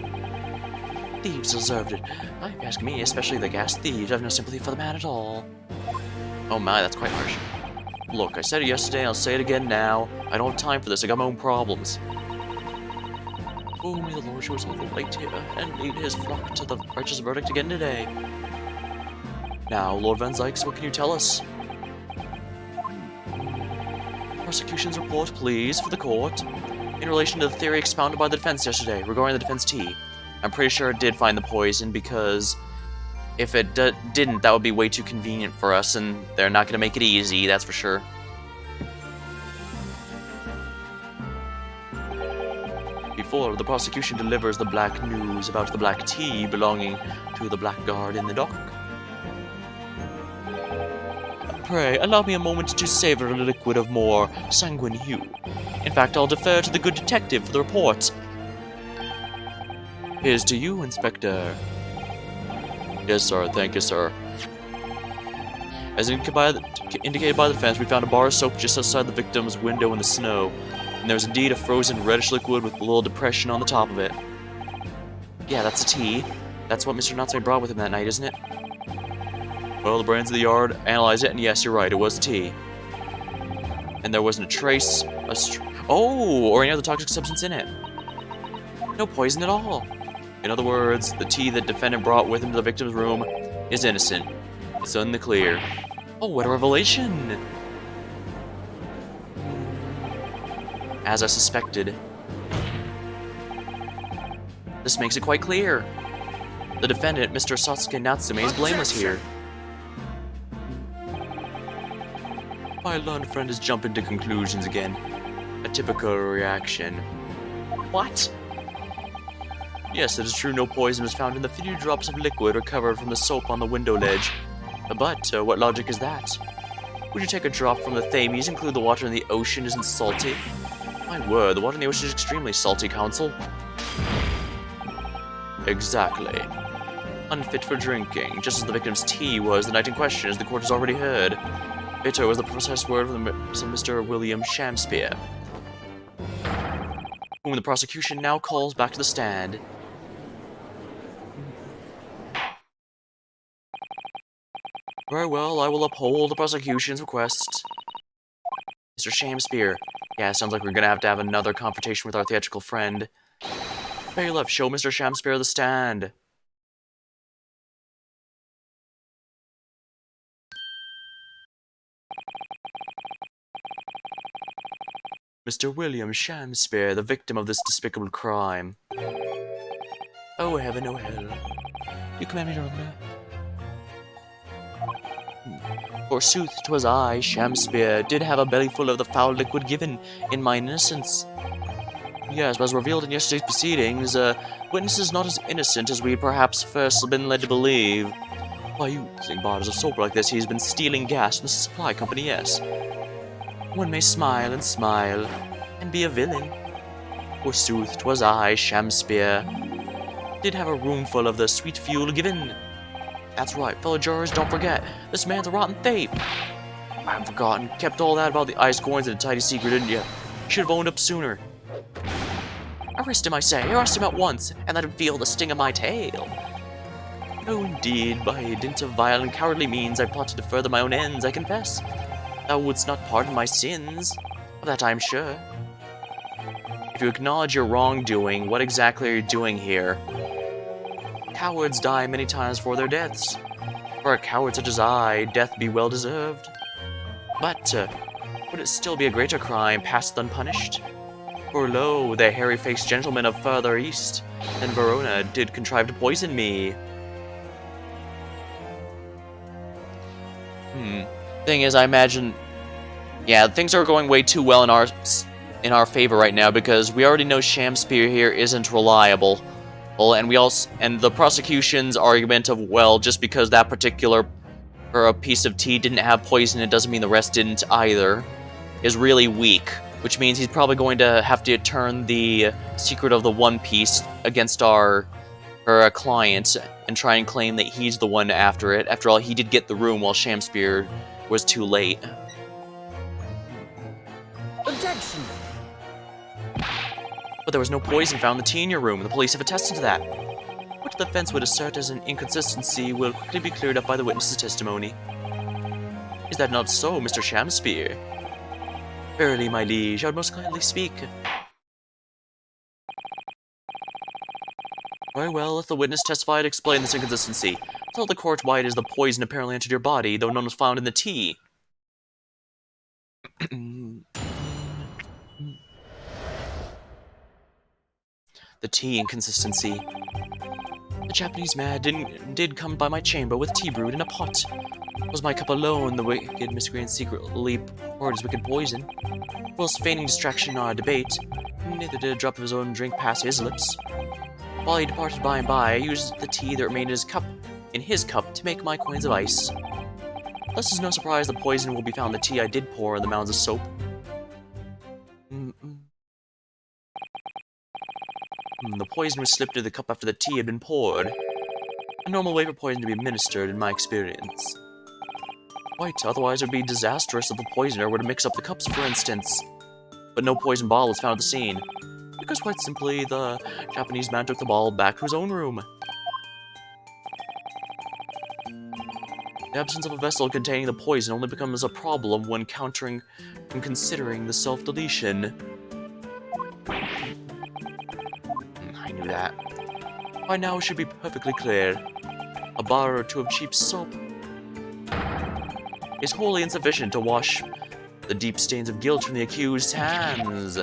Thieves deserved it. Why you ask me, especially the gas thieves. I have no sympathy for the man at all. Oh my, that's quite harsh. Look, I said it yesterday, I'll say it again now. I don't have time for this, I got my own problems. Oh, may the Lord show us all the light here, and lead his flock to the righteous verdict again today. Now, Lord Van Zykes, what can you tell us? Prosecution's report, please, for the court. In relation to the theory expounded by the defense yesterday, regarding the defense tea. I'm pretty sure it did find the poison, because if it didn't, that would be way too convenient for us, and they're not going to make it easy, that's for sure. Before the prosecution delivers the black news about the black tea belonging to the blackguard in the dock. Pray, allow me a moment to savor a liquid of more sanguine hue. In fact, I'll defer to the good detective for the report. Here's to you, Inspector. Yes, sir. Thank you, sir. As indicated by the defense, we found a bar of soap just outside the victim's window in the snow, and there was indeed a frozen reddish liquid with a little depression on the top of it. Yeah, that's a tea. That's what Mr. Natsume brought with him that night, isn't it? Well, the brains of the yard analyzed it, and yes, you're right, it was tea. And there wasn't a trace, or any other toxic substance in it. No poison at all. In other words, the tea that defendant brought with him to the victim's room is innocent. It's in the clear. Oh, what a revelation! As I suspected. This makes it quite clear. The defendant, Mr. Sasuke Natsume, is blameless here. My learned friend is jumping to conclusions again. A typical reaction. What? Yes, it is true no poison was found in the few drops of liquid recovered from the soap on the window ledge. But, what logic is that? Would you take a drop from the Thames and conclude the water in the ocean isn't salty? My word, the water in the ocean is extremely salty, Counsel. Exactly. Unfit for drinking, just as the victim's tea was the night in question, as the court has already heard. Bitter was the precise word from Mr. William Shakespeare, whom the prosecution now calls back to the stand. Very well, I will uphold the prosecution's request. Mr. Shakespeare. Yeah, sounds like we're gonna have to have another confrontation with our theatrical friend. Bailiff, show Mr. Shakespeare the stand. Mr. William Shakespeare, the victim of this despicable crime. Oh heaven, oh hell. You command me to remember? Forsooth, 'twas I, Shakespeare, did have a bellyful of the foul liquid given in mine innocence. Yes, but as revealed in yesterday's proceedings, witness is not as innocent as we had perhaps first been led to believe. By using bottles of soap like this, he's been stealing gas from the supply company, yes. One may smile, and be a villain. Forsooth, 'twas I, Shakespeare, did have a roomful of the sweet fuel given. That's right, fellow jurors, don't forget, this man's a rotten thief. I haven't forgotten, kept all that about the ice coins in a tidy secret, didn't you? Should have owned up sooner. Arrest him, I say, arrest him at once, and let him feel the sting of my tail. Oh, indeed, by dint of vile and cowardly means, I plotted to further my own ends, I confess. Thou wouldst not pardon my sins, of that I am sure. If you acknowledge your wrongdoing, what exactly are you doing here? Cowards die many times for their deaths. For a coward such as I, death be well deserved. But, would it still be a greater crime passed unpunished? For lo, the hairy-faced gentleman of further east than Verona did contrive to poison me. Thing is, I imagine, yeah, things are going way too well in our favor right now because we already know Shakespeare here isn't reliable. Well, and the prosecution's argument of, well, just because that particular or a piece of tea didn't have poison, it doesn't mean the rest didn't either, is really weak. Which means he's probably going to have to turn the secret of the One Piece against our client and try and claim that he's the one after it. After all, he did get the room while Shamspear was too late. Objection! But there was no poison found in the tea in your room. The police have attested to that. What the defense would assert as an inconsistency will quickly be cleared up by the witness's testimony. Is that not so, Mr. Shamspear? Verily, my liege, I would most gladly speak. Very well, let the witness testify to explain this inconsistency. Tell the court why it is the poison apparently entered your body, though none was found in the tea. The tea inconsistency. The Japanese man did come by my chamber with tea brewed in a pot. Was my cup alone the wicked miscreant secretly poured his wicked poison? Whilst feigning distraction in our debate, neither did a drop of his own drink pass his lips. While he departed by and by, I used the tea that remained in his cup to make my coins of ice. Thus is no surprise the poison will be found in the tea I did pour in the mounds of soap. The poison was slipped into the cup after the tea had been poured. A normal way for poison to be administered, in my experience. Quite, otherwise it would be disastrous if the poisoner were to mix up the cups, for instance. But no poison bottle was found at the scene, because quite simply, the Japanese man took the bottle back to his own room. The absence of a vessel containing the poison only becomes a problem when considering the self-deletion. I knew that. By now it should be perfectly clear. A bar or two of cheap soap is wholly insufficient to wash the deep stains of guilt from the accused's hands.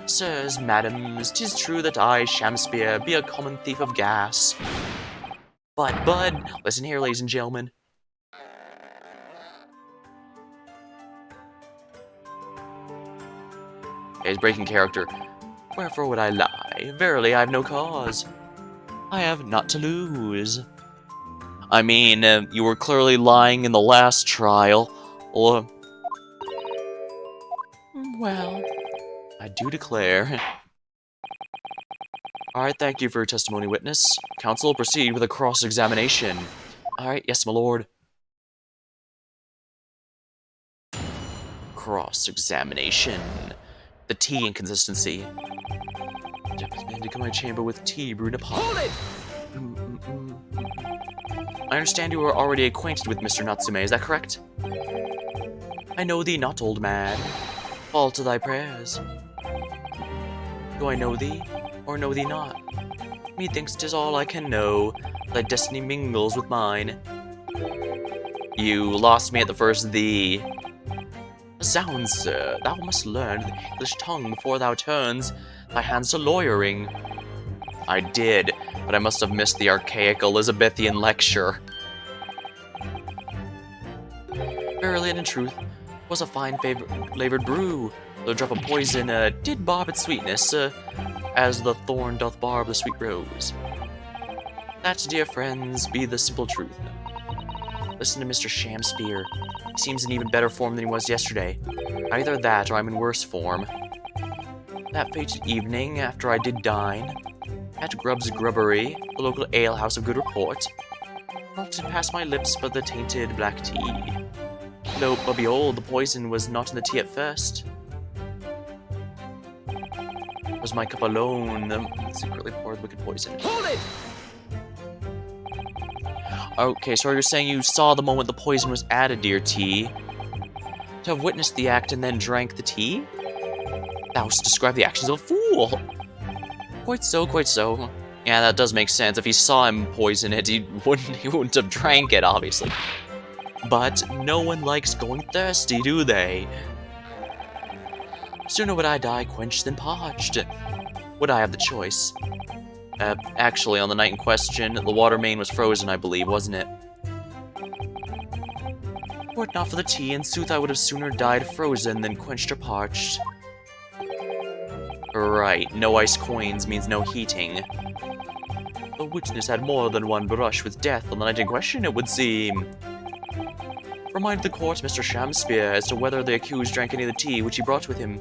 Sirs, madams, 'tis true that I, Shamspear, be a common thief of gas. But, listen here, ladies and gentlemen. Okay, he's breaking character. Wherefore would I lie? Verily, I have no cause. I have naught to lose. I mean, you were clearly lying in the last trial. Well, I do declare. Alright, thank you for your testimony, witness. Counsel, proceed with a cross-examination. Alright, yes, my lord. Cross-examination. The tea inconsistency. Japanese man did come to my chamber with tea brewed in a pot. Hold it! I understand you are already acquainted with Mr. Natsume, is that correct? I know thee not, old man. Fall to thy prayers. Do I know thee, or know thee not? Methinks 'tis all I can know. Thy destiny mingles with mine. You lost me at the first thee. Zounds, sir, thou must learn the English tongue before thou turns thy hands to lawyering. I did, but I must have missed the archaic Elizabethan lecture. Verily and in truth, was a fine flavored brew. The drop of poison did barb its sweetness, as the thorn doth barb the sweet rose. That, dear friends, be the simple truth. Listen to Mr. Shamspear. He seems in even better form than he was yesterday. Either that, or I'm in worse form. That fated evening, after I did dine, at Grubb's Grubbery, the local alehouse of good report, naught did pass my lips but the tainted black tea. Lo, but behold, the poison was not in the tea at first. It was my cup alone that secretly poured wicked poison. Hold it! Okay, so you're saying you saw the moment the poison was added to your tea? To have witnessed the act and then drank the tea? Thou wouldst describe the actions of a fool! Quite so, quite so. Yeah, that does make sense. If he saw him poison it, he wouldn't have drank it, obviously. But no one likes going thirsty, do they? Sooner would I die quenched than parched. Would I have the choice? Actually, on the night in question, the water main was frozen, I believe, wasn't it? Were it not for the tea, in sooth I would have sooner died frozen than quenched or parched. Right, no ice coins means no heating. The witness had more than one brush with death on the night in question, it would seem. Remind the court, Mr. Shamspeare, as to whether the accused drank any of the tea which he brought with him.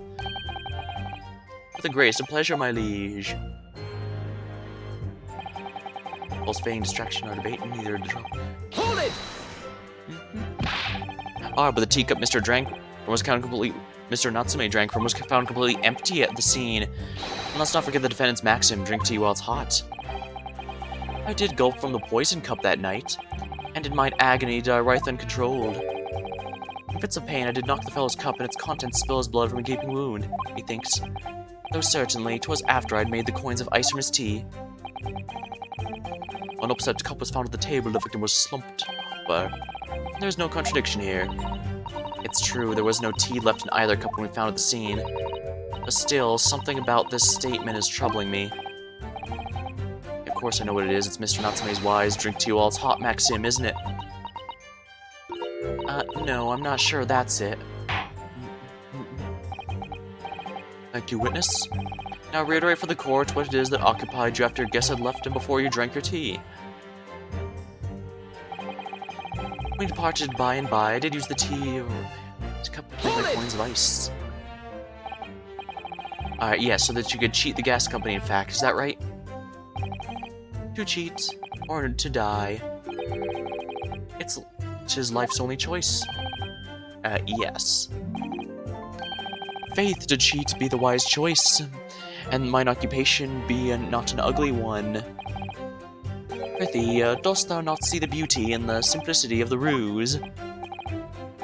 With a grace and pleasure, my liege. Whilst feigning distraction or debate, neither did Hold it! Ah, but the teacup Mr. Natsume drank from was found completely empty at the scene. And let's not forget the defendant's maxim, drink tea while it's hot. I did gulp from the poison cup that night, and in mine agony did I writhe uncontrolled. In fits of pain I did knock the fellow's cup, and its contents spill his blood from a gaping wound, methinks. Though certainly 'twas after I'd made the coins of ice from his tea. An upset cup was found at the table the victim was slumped over. There's no contradiction here. It's true, there was no tea left in either cup when we found at the scene. But still, something about this statement is troubling me. Of course I know what it is, it's Mr. Natsume's wise drink tea while it's hot maxim, isn't it? No, I'm not sure that's it. Thank you, witness. Now reiterate for the court what it is that occupied you after your guest had left and before you drank your tea. When we departed by and by, I did use the tea to cup to my coins of ice. Alright, yeah, so that you could cheat the gas company, in fact, is that right? To cheat, or to die. It's his life's only choice. Yes. Faith, to cheat be the wise choice, and mine occupation be not an ugly one. Prithee, dost thou not see the beauty and the simplicity of the ruse?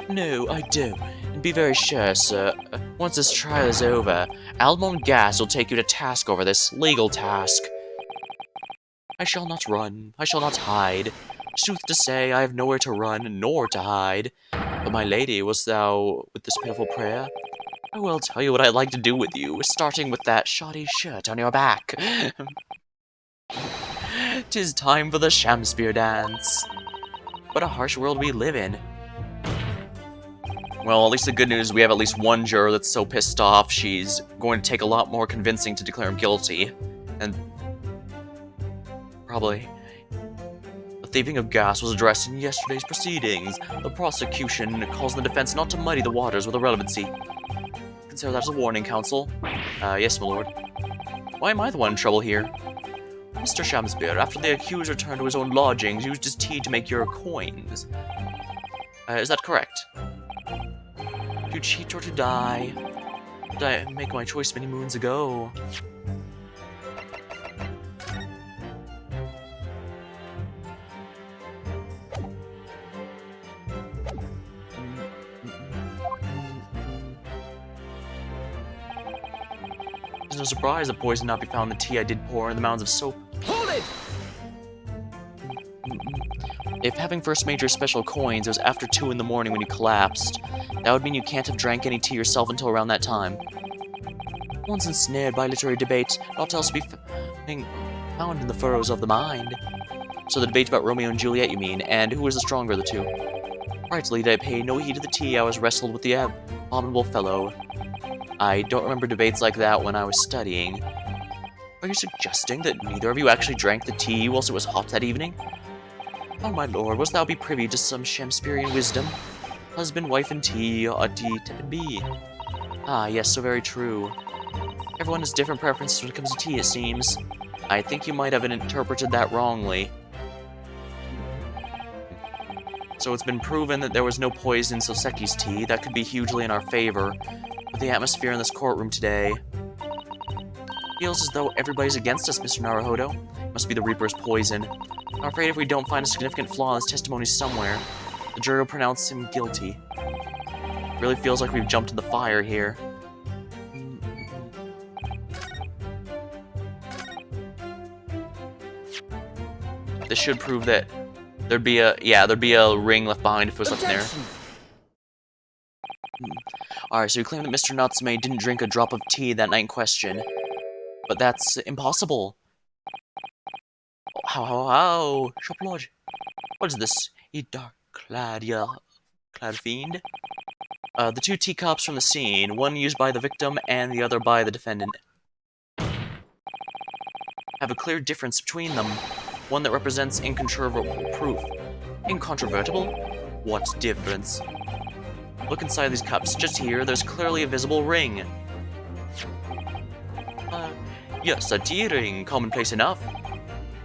No, I don't, and be very sure, sir, once this trial is over, Almond Gas will take you to task over this legal task. I shall not run, I shall not hide. Sooth to say, I have nowhere to run, nor to hide. But my lady, wast thou with this pitiful prayer? I will tell you what I'd like to do with you, starting with that shoddy shirt on your back. 'Tis time for the Shamspeare dance. What a harsh world we live in. Well, at least the good news is we have at least one juror that's so pissed off she's going to take a lot more convincing to declare him guilty. And probably the thieving of gas was addressed in yesterday's proceedings. The prosecution calls on the defense not to muddy the waters with irrelevancy. Consider that as a warning, counsel. Yes, my lord. Why am I the one in trouble here? Mr. Shamspeare, after the accused returned to his own lodgings, used his tea to make your coins. Is that correct? To cheat or to die? Did I make my choice many moons ago? It's no surprise the poison not be found in the tea I did pour in the mounds of soap. Hold it! If having first made your special coins, it was after 2 in the morning when you collapsed, that would mean you can't have drank any tea yourself until around that time. Once ensnared by literary debate, naught else be found in the furrows of the mind. So the debate about Romeo and Juliet, you mean, and who was the stronger of the two? Rightly did I pay no heed to the tea I was wrestled with the abominable fellow. I don't remember debates like that when I was studying. Are you suggesting that neither of you actually drank the tea whilst it was hot that evening? Oh, my lord, wast thou be privy to some Shamspearean wisdom? Husband, wife, and tea, tea, tepid be. Ah, yes, so very true. Everyone has different preferences when it comes to tea, it seems. I think you might have interpreted that wrongly. So it's been proven that there was no poison in Soseki's tea. That could be hugely in our favor. But the atmosphere in this courtroom today feels as though everybody's against us, Mr. Naruhodo. Must be the Reaper's poison. I'm afraid if we don't find a significant flaw in his testimony somewhere, the jury will pronounce him guilty. Really feels like we've jumped in the fire here. This should prove that there'd be a ring left behind if it was left in there. Alright, so you claim that Mr. Natsume didn't drink a drop of tea that night in question. But that's impossible. How? Shop Lodge. What is this? A dark-clad fiend? The 2 teacups from the scene, one used by the victim and the other by the defendant. have a clear difference between them, one that represents incontrovertible proof. Incontrovertible? What difference? Look inside these cups. Just here, there's clearly a visible ring. Yes, a tea ring. Commonplace enough.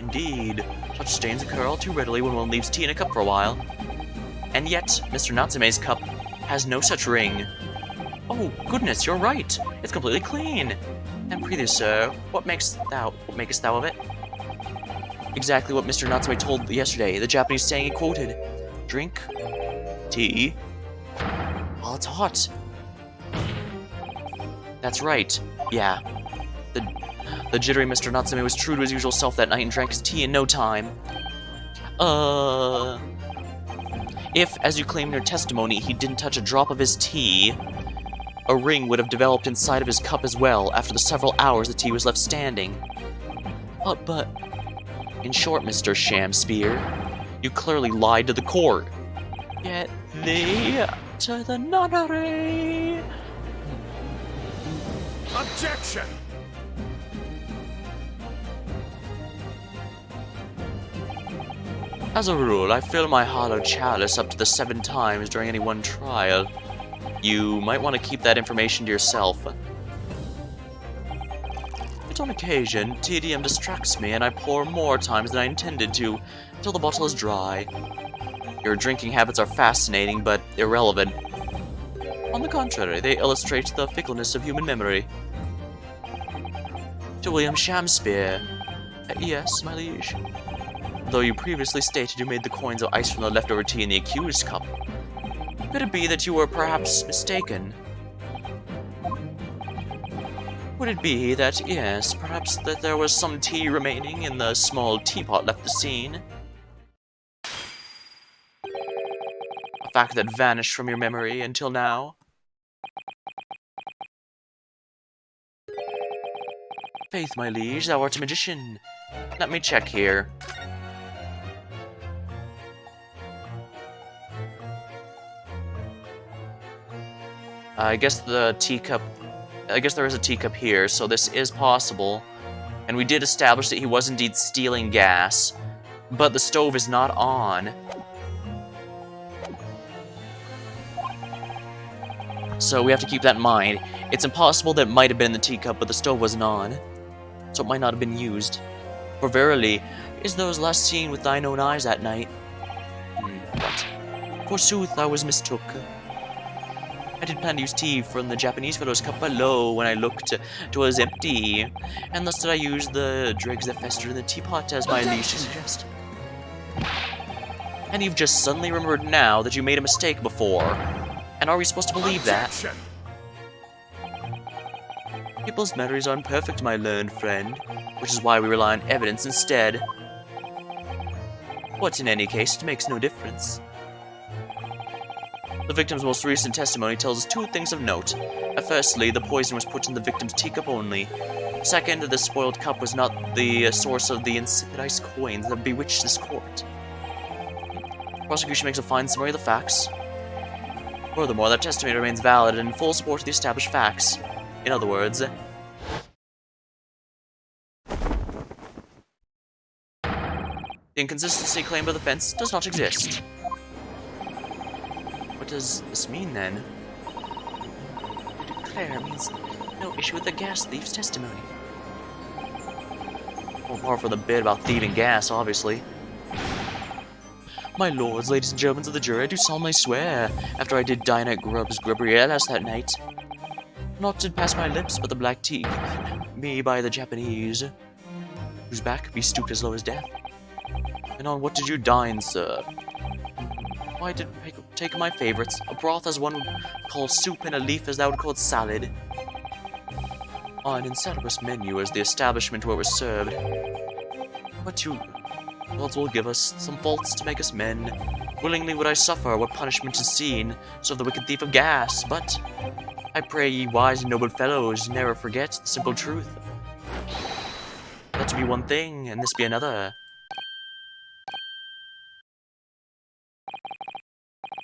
Indeed. Such stains occur all too readily when one leaves tea in a cup for a while. And yet, Mr. Natsume's cup has no such ring. Oh, goodness, you're right. It's completely clean. And prithee, sir, what makest thou of it? Exactly what Mr. Natsume told yesterday. The Japanese saying he quoted. Drink tea while it's hot. That's right. Yeah. The jittery Mr. Natsume was true to his usual self that night and drank his tea in no time. If, as you claim in your testimony, he didn't touch a drop of his tea, a ring would have developed inside of his cup as well after the several hours the tea was left standing. But... In short, Mr. Shamspear, you clearly lied to the court. Get thee to the nunnery! Objection! As a rule, I fill my hollow chalice up to the 7 times during any one trial. You might want to keep that information to yourself. But on occasion, tedium distracts me and I pour more times than I intended to, until the bottle is dry. Your drinking habits are fascinating, but irrelevant. On the contrary, they illustrate the fickleness of human memory. To William Shamspear. Yes, my liege. Though you previously stated you made the coins of ice from the leftover tea in the accused cup. Could it be that you were perhaps mistaken? Would it be that, yes, perhaps that there was some tea remaining in the small teapot left the scene? A fact that vanished from your memory until now? Faith, my liege, thou art a magician. Let me check here. I guess there is a teacup here, so this is possible. And we did establish that he was indeed stealing gas, but the stove is not on. So we have to keep that in mind. It's impossible that it might have been in the teacup, but the stove wasn't on. So it might not have been used. For verily, is those last seen with thine own eyes that night? What? Forsooth, I was mistook. I did plan to use tea from the Japanese fellow's cup below. When I looked, 'twas empty, and thus did I use the dregs that festered in the teapot as my liege suggests. And you've just suddenly remembered now that you made a mistake before. And are we supposed to believe that? People's memories are imperfect, my learned friend, which is why we rely on evidence instead. But in any case, it makes no difference. The victim's most recent testimony tells us 2 things of note. Firstly, the poison was put in the victim's teacup only. Second, the spoiled cup was not the source of the insipid ice coins that bewitched this court. Prosecution makes a fine summary of the facts. Furthermore, that testimony remains valid and in full support of the established facts. In other words, the inconsistency claimed by the defense does not exist. What does this mean, then? To declare means no issue with the gas thief's testimony. Well, apart from the bit about thieving gas, obviously. My lords, ladies and gentlemen of the jury, I do solemnly swear, after I did dine at Gabriella's that night, not did pass my lips, but the black tea, me by the Japanese, whose back be stooped as low as death. And on what did you dine, sir? Why did take my favorites, a broth as one would call soup and a leaf as thou would call it salad. On an insalubrious menu as the establishment where it was served. But you gods will give us some faults to make us men. Willingly would I suffer what punishment is seen, so of the wicked thief of gas, but I pray ye wise and noble fellows never forget the simple truth. Let be one thing, and this be another.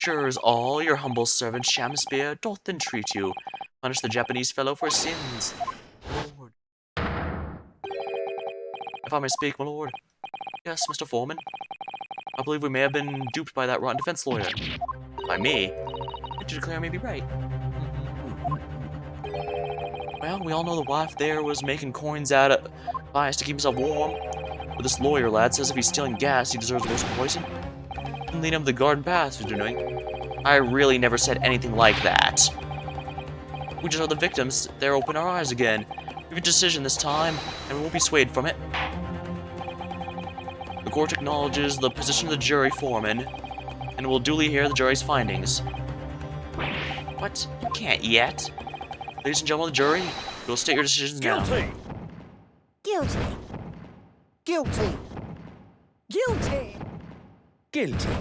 Jurors all, your humble servant Shamspear doth entreat you. Punish the Japanese fellow for his sins. Lord. I may speak, my lord. Yes, Mr. Foreman. I believe we may have been duped by that rotten defense lawyer. By me? Did you declare I may be right? Well, we all know the wife there was making coins out of pies to keep himself warm. But this lawyer lad says if he's stealing gas, he deserves worse than poison. And lead him to the garden path, as you're doing. I really never said anything like that. We just are the victims. They're open our eyes again. We have a decision this time, and we won't be swayed from it. The court acknowledges the position of the jury foreman, and will duly hear the jury's findings. What? You can't yet. Ladies and gentlemen of the jury, you'll state your decisions now. Guilty. Guilty. Guilty. Guilty.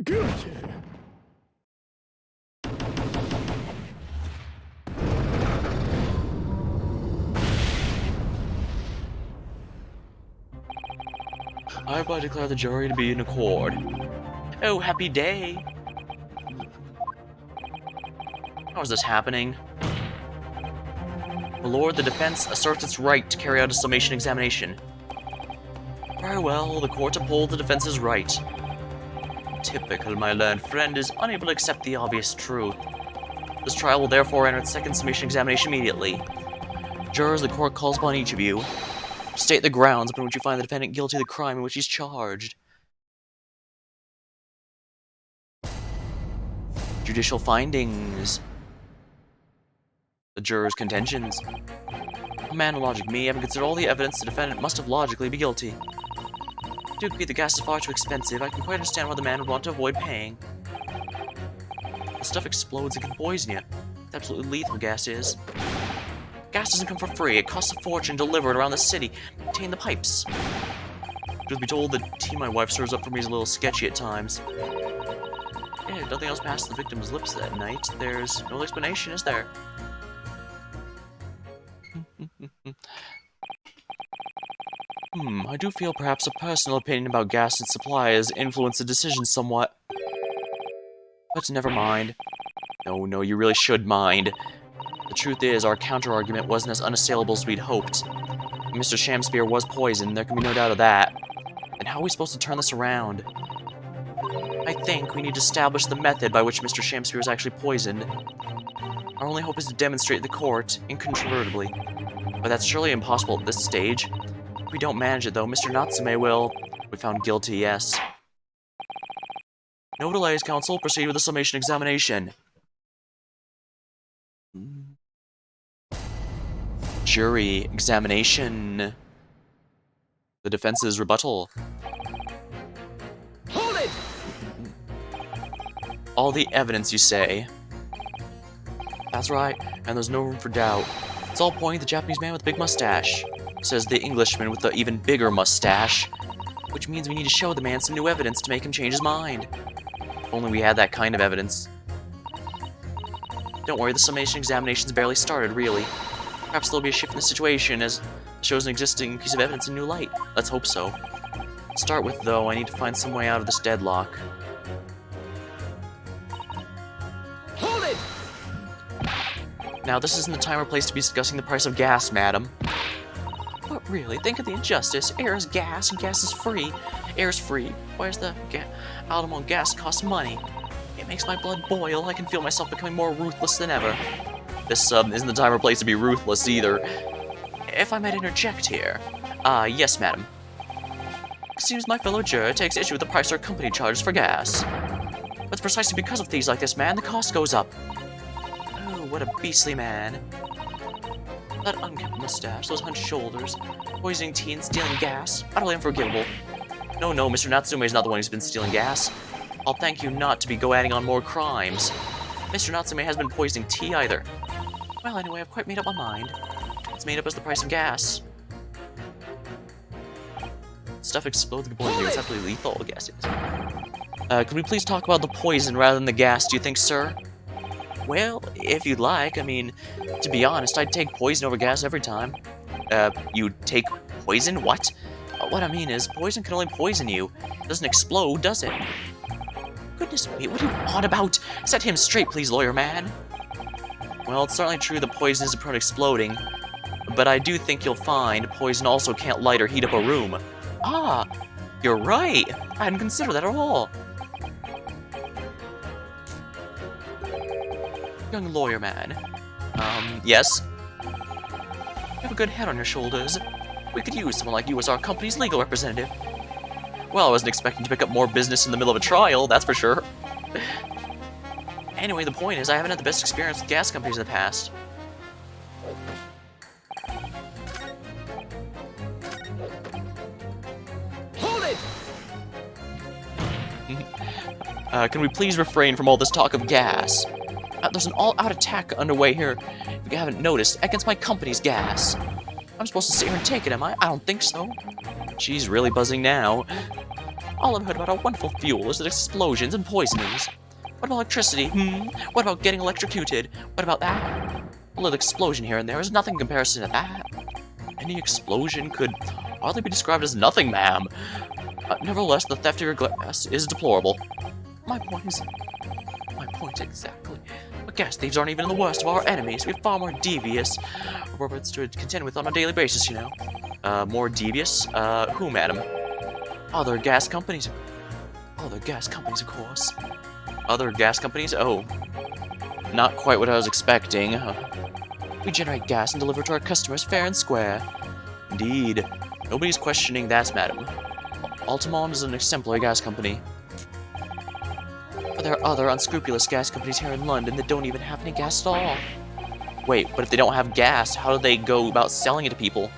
Guilty. I hereby declare the jury to be in accord. Oh, happy day! How is this happening? My lord, the defense asserts its right to carry out a summation examination. Very well, the court upholds the defense's right. Typical, my learned friend is unable to accept the obvious truth. This trial will therefore enter its second summation examination immediately. Jurors, the court calls upon each of you to state the grounds upon which you find the defendant guilty of the crime in which he's charged. Judicial findings. The jurors' contentions. A man of logic, me, having considered all the evidence, the defendant must have logically be guilty. Do agree the gas is far too expensive. I can quite understand why the man would want to avoid paying. The stuff explodes and can poison you. It's absolutely lethal, gas is. Gas doesn't come for free. It costs a fortune to deliver it around the city. Maintain the pipes. Truth be told, the tea my wife serves up for me is a little sketchy at times. Yeah, nothing else passed the victim's lips that night. There's no explanation, is there? I do feel perhaps a personal opinion about gas and supply has influenced the decision somewhat. But never mind. No, you really should mind. The truth is, our counter-argument wasn't as unassailable as we'd hoped. Mr. Shamspeare was poisoned, there can be no doubt of that. And how are we supposed to turn this around? I think we need to establish the method by which Mr. Shamspeare was actually poisoned. Our only hope is to demonstrate the court, incontrovertibly. But that's surely impossible at this stage. If we don't manage it, though, Mr. Natsume will be found guilty, yes. No delays, counsel. Proceed with the summation examination. Jury examination. The defense's rebuttal. Hold it! All the evidence, you say? That's right, and there's no room for doubt. It's all pointing at the Japanese man with the big mustache, says the Englishman with the even bigger mustache. Which means we need to show the man some new evidence to make him change his mind. If only we had that kind of evidence. Don't worry, the summation examination's barely started, really. Perhaps there'll be a shift in the situation as it shows an existing piece of evidence in new light. Let's hope so. To start with, though, I need to find some way out of this deadlock. Hold it! Now, this isn't the time or place to be discussing the price of gas, madam. But really, think of the injustice. Air is gas, and gas is free. Air is free. Why is the Alamo gas cost money? It makes my blood boil. I can feel myself becoming more ruthless than ever. This isn't the time or place to be ruthless either. If I might interject here. Yes, madam. It seems my fellow juror takes issue with the price our company charges for gas. But it's precisely because of things like this, man, the cost goes up. Oh, what a beastly man. That unkempt mustache, those hunched shoulders, poisoning tea and stealing gas, utterly unforgivable. No, Mr. Natsume is not the one who's been stealing gas. I'll thank you not to be adding on more crimes. Mr. Natsume hasn't been poisoning tea either. Well, anyway, I've quite made up my mind. It's made up as the price of gas. Stuff explodes and poison you. It's absolutely lethal, I guess it is. Could we please talk about the poison rather than the gas, do you think, sir? Well, if you'd like. I mean, to be honest, I'd take poison over gas every time. You'd take poison? What? What I mean is, poison can only poison you. It doesn't explode, does it? Goodness me, what are you on about? Set him straight, please, lawyer man. Well, it's certainly true that poison isn't prone to exploding. but I do think you'll find poison also can't light or heat up a room. Ah, you're right. I hadn't considered that at all. Young lawyer man. Yes? You have a good head on your shoulders. We could use someone like you as our company's legal representative. Well, I wasn't expecting to pick up more business in the middle of a trial, that's for sure. Anyway, the point is, I haven't had the best experience with gas companies in the past. Hold it! Can we please refrain from all this talk of gas? There's an all-out attack underway here, if you haven't noticed, against my company's gas. I'm supposed to sit here and take it, am I? I don't think so. She's really buzzing now. All I've heard about our wonderful fuel is that explosions and poisonings. What about electricity? What about getting electrocuted? What about that? A little explosion here and there is nothing in comparison to that. Any explosion could hardly be described as nothing, ma'am. Nevertheless, the theft of your glass is deplorable. My point exactly. But gas thieves aren't even the worst of our enemies. We have far more devious robots to contend with on a daily basis, you know. More devious? Who, madam? Other gas companies. Other gas companies, of course. Other gas companies? Oh. Not quite what I was expecting. We generate gas and deliver to our customers fair and square. Indeed. Nobody's questioning that, madam. Altamont is an exemplary gas company. But there are other unscrupulous gas companies here in London that don't even have any gas at all. Wait, but if they don't have gas, how do they go about selling it to people?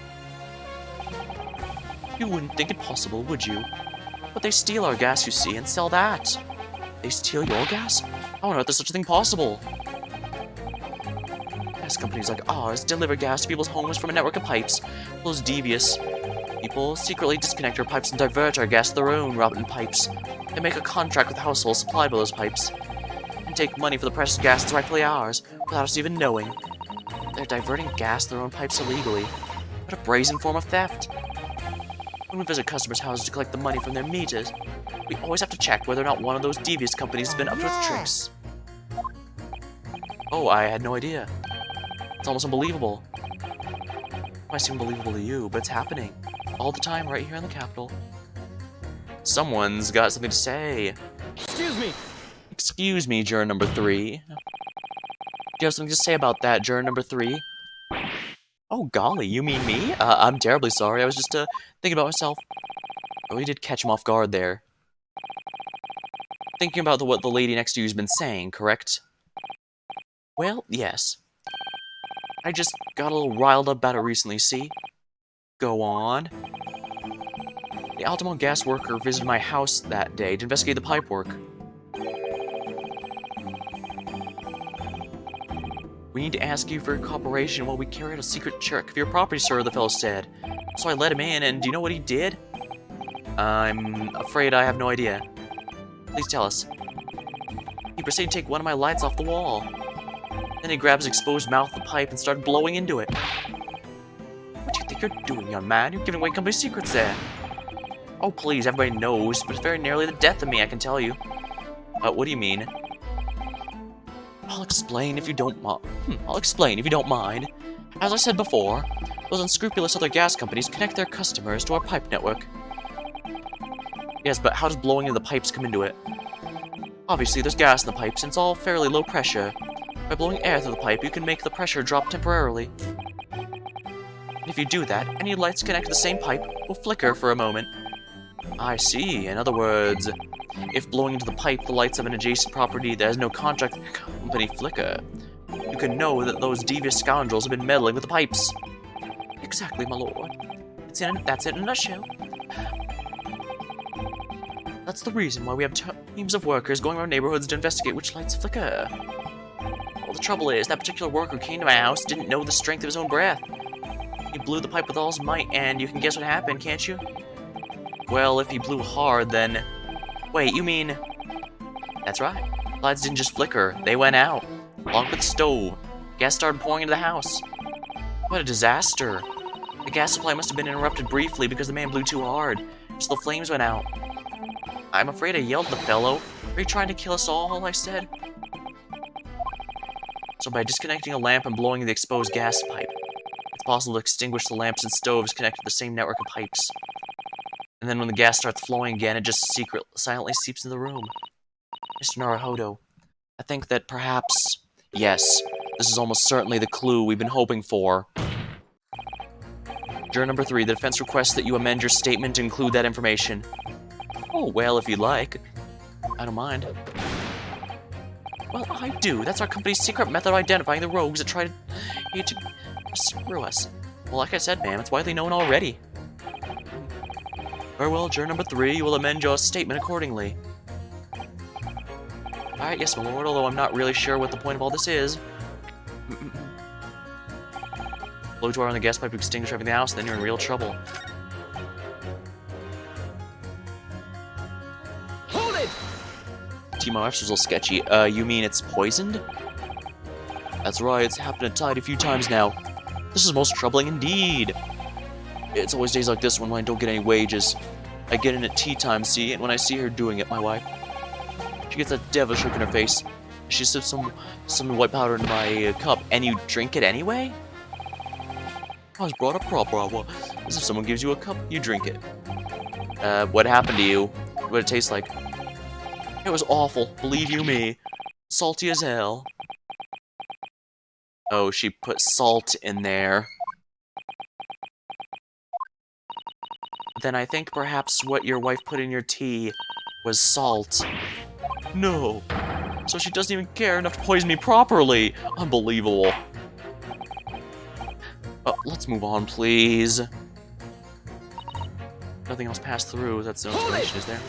You wouldn't think it possible, would you? But they steal our gas, you see, and sell that. They steal your gas? How on earth is such a thing possible? Gas companies like ours deliver gas to people's homes from a network of pipes. Those devious people secretly disconnect our pipes and divert our gas to their own rotten pipes. They make a contract with households supplied by those pipes, and take money for the precious gas that's rightfully ours, without us even knowing. They're diverting gas to their own pipes illegally. What a brazen form of theft. When we visit customers' houses to collect the money from their meters, we always have to check whether or not one of those devious companies has been up to its tricks. Oh, I had no idea. It's almost unbelievable. It might seem unbelievable to you, but it's happening. All the time right here in the capital. Someone's got something to say. Excuse me! Excuse me, juror number 3. Do you have something to say about that, juror number 3? Oh, golly, you mean me? I'm terribly sorry. I was just, thinking about myself. Oh, we did catch him off guard there. Thinking about what the lady next to you has been saying, correct? Well, yes. I just got a little riled up about it recently, see? Go on. The Altamont gas worker visited my house that day to investigate the pipe work. We need to ask you for your cooperation while we carry out a secret check of your property, sir, the fellow said. So I let him in, and do you know what he did? I'm afraid I have no idea. Please tell us. He proceeded to take one of my lights off the wall. Then he grabbed his exposed mouth of the pipe and started blowing into it. What do you think you're doing, young man? You're giving away company secrets there. Oh, please, everybody knows, but it's very nearly the death of me, I can tell you. What do you mean? I'll explain if you don't mind. As I said before, those unscrupulous other gas companies connect their customers to our pipe network. Yes, but how does blowing into the pipes come into it? Obviously, there's gas in the pipes, and it's all fairly low pressure. By blowing air through the pipe, you can make the pressure drop temporarily. And if you do that, any lights connected to the same pipe will flicker for a moment. I see. In other words, if blowing into the pipe, the lights of an adjacent property that has no contract with the company flicker, you can know that those devious scoundrels have been meddling with the pipes. Exactly, my lord. That's it in a nutshell. That's the reason why we have teams of workers going around neighborhoods to investigate which lights flicker. Well, the trouble is, that particular worker who came to my house didn't know the strength of his own breath. He blew the pipe with all his might, and you can guess what happened, can't you? Well, if he blew hard, then... Wait, you mean... That's right. The lights didn't just flicker, they went out. Along with the stove. Gas started pouring into the house. What a disaster. The gas supply must have been interrupted briefly because the man blew too hard, so the flames went out. I'm afraid I yelled at the fellow. Are you trying to kill us all, I said. So by disconnecting a lamp and blowing the exposed gas pipe, it's possible to extinguish the lamps and stoves connected to the same network of pipes. And then when the gas starts flowing again, it just silently seeps into the room. Mr. Naruhodo, I think that perhaps... Yes, this is almost certainly the clue we've been hoping for. Juror number 3, the defense requests that you amend your statement to include that information. Oh, well, if you'd like. I don't mind. Well, I do. That's our company's secret method of identifying the rogues that try to screw us. Well, like I said, ma'am, it's widely known already. Very well, juror number 3, you will amend your statement accordingly. Alright, yes, my lord, although I'm not really sure what the point of all this is. Blow to on the gas pipe to extinguish everything else, then you're in real trouble. Hold it! Team Officer's a little sketchy. You mean it's poisoned? That's right, it's happened a tidy few times now. This is most troubling indeed. It's always days like this when I don't get any wages. I get in at tea time, see, and when I see her doing it, my wife, she gets that devilish look in her face. She sips some white powder in my cup, and you drink it anyway? I was brought up proper, as if someone gives you a cup, you drink it. What happened to you? What did it taste like? It was awful, believe you me. Salty as hell. Oh, she put salt in there. Then I think perhaps what your wife put in your tea was salt. No. So she doesn't even care enough to poison me properly. Unbelievable. Let's move on, please. Nothing else passed through. That's no explanation, is there?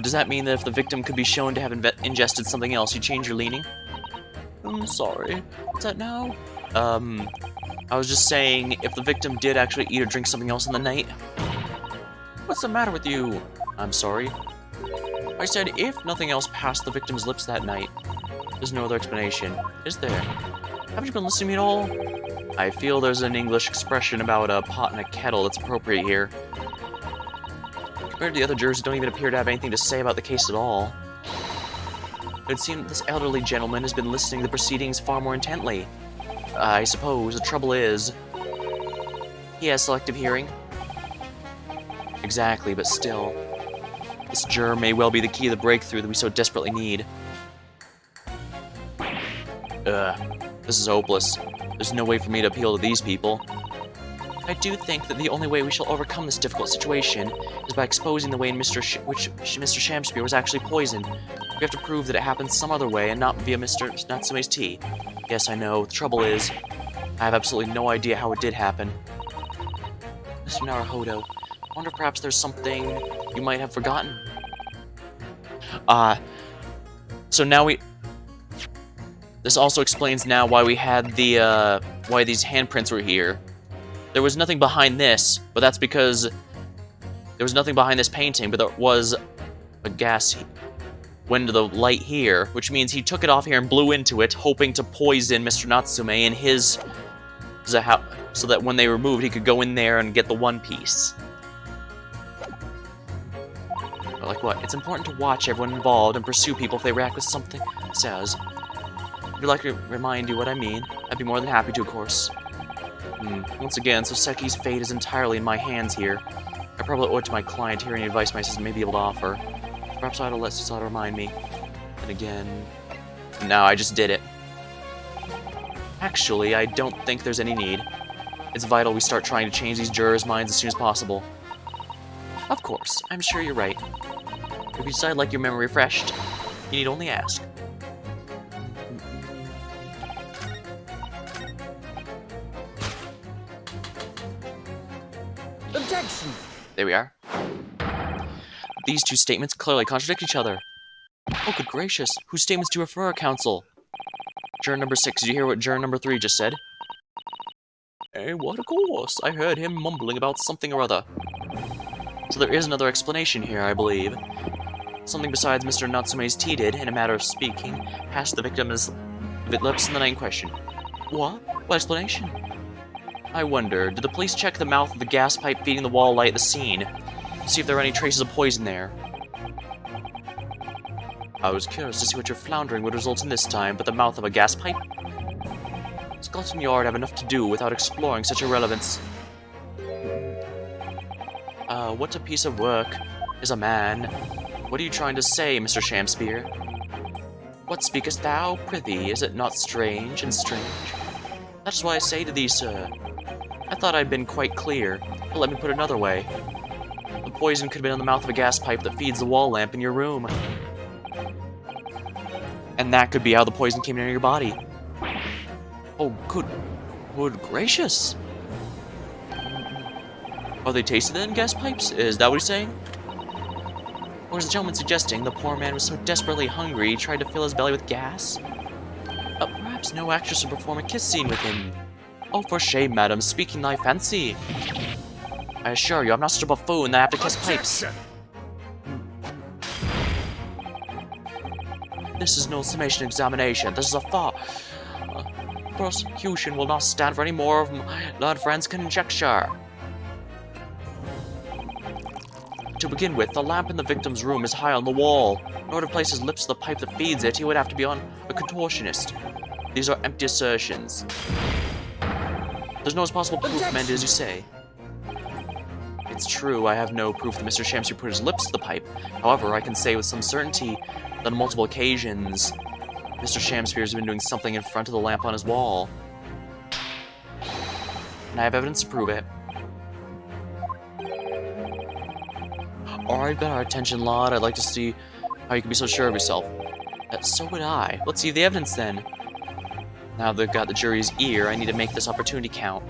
Does that mean that if the victim could be shown to have ingested something else, you change your leaning? I'm sorry. What's that now? I was just saying, if the victim did actually eat or drink something else in the night. What's the matter with you? I'm sorry. I said if nothing else passed the victim's lips that night. There's no other explanation, is there? Haven't you been listening to me at all? I feel there's an English expression about a pot and a kettle that's appropriate here. Compared to the other jurors who don't even appear to have anything to say about the case at all. It seems that this elderly gentleman has been listening to the proceedings far more intently. I suppose the trouble is... he has selective hearing. Exactly, but still... this juror may well be the key to the breakthrough that we so desperately need. This is hopeless. There's no way for me to appeal to these people. I do think that the only way we shall overcome this difficult situation is by exposing the way in which Mr. Shamspeare was actually poisoned. We have to prove that it happened some other way and not via Mr. Natsume's tea. Yes, I know. The trouble is, I have absolutely no idea how it did happen. Mr. Naruhodo, I wonder if perhaps there's something you might have forgotten. So now this also explains now why we had the, why these handprints were here. There was nothing behind this, but that's because there was nothing behind this painting, but there was a gas went into the light here, which means he took it off here and blew into it, hoping to poison Mr. Natsume in his, so that when they removed, he could go in there and get the one piece. But like what? It's important to watch everyone involved and pursue people if they react with something it says. If you'd like to remind you what I mean, I'd be more than happy to, of course. Once again, Soseki's fate is entirely in my hands here. I probably owe it to my client to hear any advice my assistant may be able to offer. Perhaps I ought to let Susato remind me. And again... No, I just did it. Actually, I don't think there's any need. It's vital we start trying to change these jurors' minds as soon as possible. Of course, I'm sure you're right. If you decide like your memory refreshed, you need only ask. Objection! There we are. These two statements clearly contradict each other. Oh, good gracious. Whose statements do you refer, counsel? Juror number 6, did you hear what juror number 3 just said? What, of course. I heard him mumbling about something or other. So there is another explanation here, I believe. Something besides Mr. Natsume's tea did, in a matter of speaking, passed the victim's lips in the night in question. What? What explanation? I wonder, did the police check the mouth of the gas pipe feeding the wall light at the scene, to see if there were any traces of poison there? I was curious to see what your floundering would result in this time, but the mouth of a gas pipe? It's Scotland Yard have enough to do without exploring such irrelevance. What a piece of work is a man. What are you trying to say, Mr. Shamspeare? What speakest thou? Prithee, is it not strange and strange? That's why I say to thee, sir. I thought I'd been quite clear, but let me put it another way. The poison could have been in the mouth of a gas pipe that feeds the wall lamp in your room. And that could be how the poison came into your body. Oh, good gracious. Are they tasted in gas pipes? Is that what he's saying? Or is the gentleman suggesting the poor man was so desperately hungry he tried to fill his belly with gas? Perhaps no actress would perform a kiss scene with him. Oh, for shame, madam, speaking thy fancy. I assure you, I'm not such a buffoon that I have to kiss pipes. This is no summation examination. This is a prosecution will not stand for any more of my learned friend's conjecture. To begin with, the lamp in the victim's room is high on the wall. In order to place his lips to the pipe that feeds it, he would have to be on a contortionist. These are empty assertions. There's no possible proof, Mendy, as you say. It's true, I have no proof that Mr. Shamspeare put his lips to the pipe. However, I can say with some certainty that on multiple occasions, Mr. Shamspeare has been doing something in front of the lamp on his wall. And I have evidence to prove it. Alright, got our attention, Lord. I'd like to see how you can be so sure of yourself. So would I. Let's see the evidence then. Now they've got the jury's ear, I need to make this opportunity count.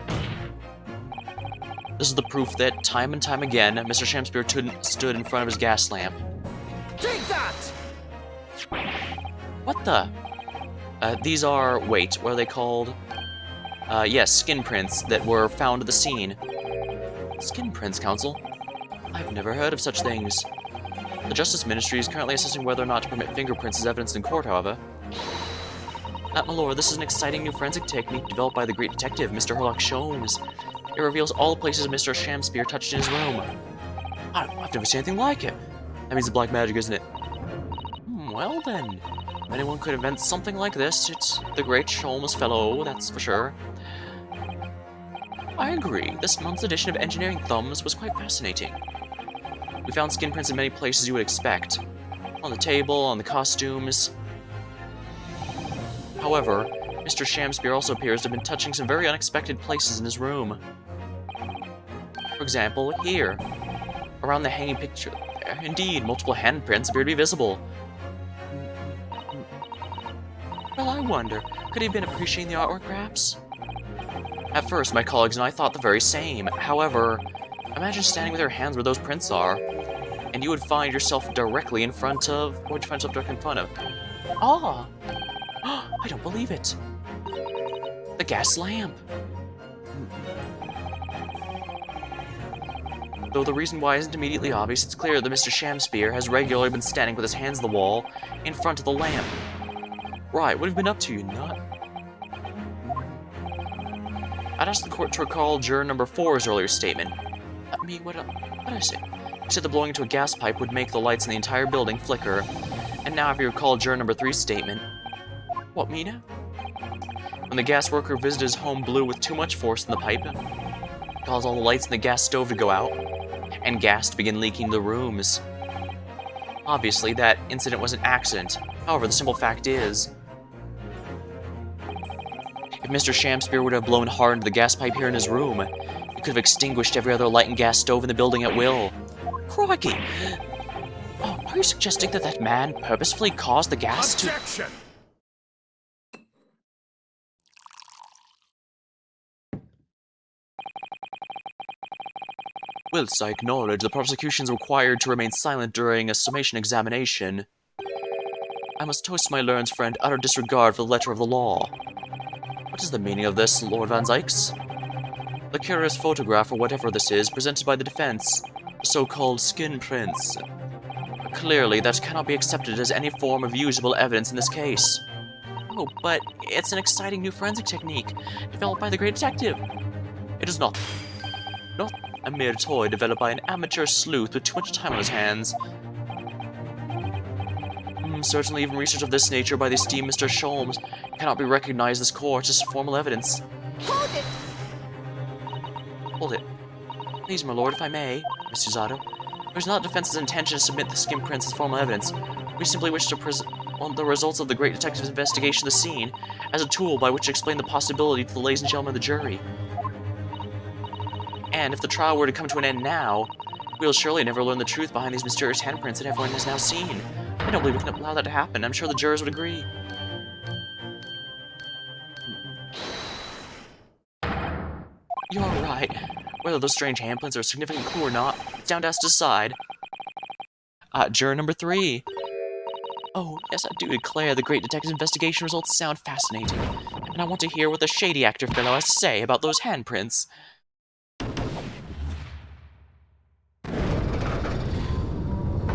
This is the proof that, time and time again, Mr. Shamspeare stood in front of his gas lamp. Take that! What the? These are, wait, what are they called? Yes, skin prints that were found at the scene. Skin prints, counsel? I've never heard of such things. The Justice Ministry is currently assessing whether or not to permit fingerprints as evidence in court, however. My lord, this is an exciting new forensic technique developed by the great detective, Mr. Herlock Sholmes. It reveals all the places Mr. Shamspeare touched in his room. I've never seen anything like it. That means the black magic, isn't it? Well then, if anyone could invent something like this, it's the great Sholmes fellow, that's for sure. I agree. This month's edition of Engineering Thumbs was quite fascinating. We found skin prints in many places you would expect. On the table, on the costumes. However, Mr. Shamspeare also appears to have been touching some very unexpected places in his room. For example, here. Around the hanging picture there. Indeed, multiple handprints appear to be visible. Well, I wonder, could he have been appreciating the artwork, perhaps? At first, my colleagues and I thought the very same. However, imagine standing with your hands where those prints are, and you would find yourself directly in front of... What would you find yourself directly in front of? Ah! I don't believe it. The gas lamp. Though the reason why isn't immediately obvious, it's clear that Mr. Shamspeare has regularly been standing with his hands on the wall in front of the lamp. Right, what have you been up to, you nut? I'd ask the court to recall juror number 4's earlier statement. What did I say? He said that blowing into a gas pipe would make the lights in the entire building flicker. And now if you recall juror number 3's statement. What, Mina? When the gas worker visited his home blew with too much force in the pipe, it caused all the lights in the gas stove to go out, and gas to begin leaking into the rooms. Obviously, that incident was an accident. However, the simple fact is, if Mr. Shamspeare would have blown hard into the gas pipe here in his room, he could have extinguished every other light and gas stove in the building at will. Crikey! Oh, are you suggesting that that man purposefully caused the gas to... Objection! Whilst I acknowledge the prosecution is required to remain silent during a summation examination, I must toast my learned friend utter disregard for the letter of the law. What is the meaning of this, Lord Van Zykes? The curious photograph, or whatever this is, presented by the defense, the so-called skin prints. Clearly, that cannot be accepted as any form of usable evidence in this case. Oh, but it's an exciting new forensic technique, developed by the great detective. It is not a mere toy developed by an amateur sleuth with too much time on his hands. certainly even research of this nature by the esteemed Mr. Sholmes cannot be recognized as court as formal evidence. Hold it! Hold it. Please, my lord, if I may, Mr. Zato. It was not the defense's intention to submit the skin prints as formal evidence. We simply wish to present the results of the great detective's investigation of the scene as a tool by which to explain the possibility to the ladies and gentlemen of the jury. And if the trial were to come to an end now, we'll surely never learn the truth behind these mysterious handprints that everyone has now seen. I don't believe we can allow that to happen. I'm sure the jurors would agree. You're right. Whether those strange handprints are a significant clue or not, it's down to us to decide. Juror number 3. Oh, yes, I do declare the great detective's investigation results sound fascinating, and I want to hear what the shady actor fellow has to say about those handprints.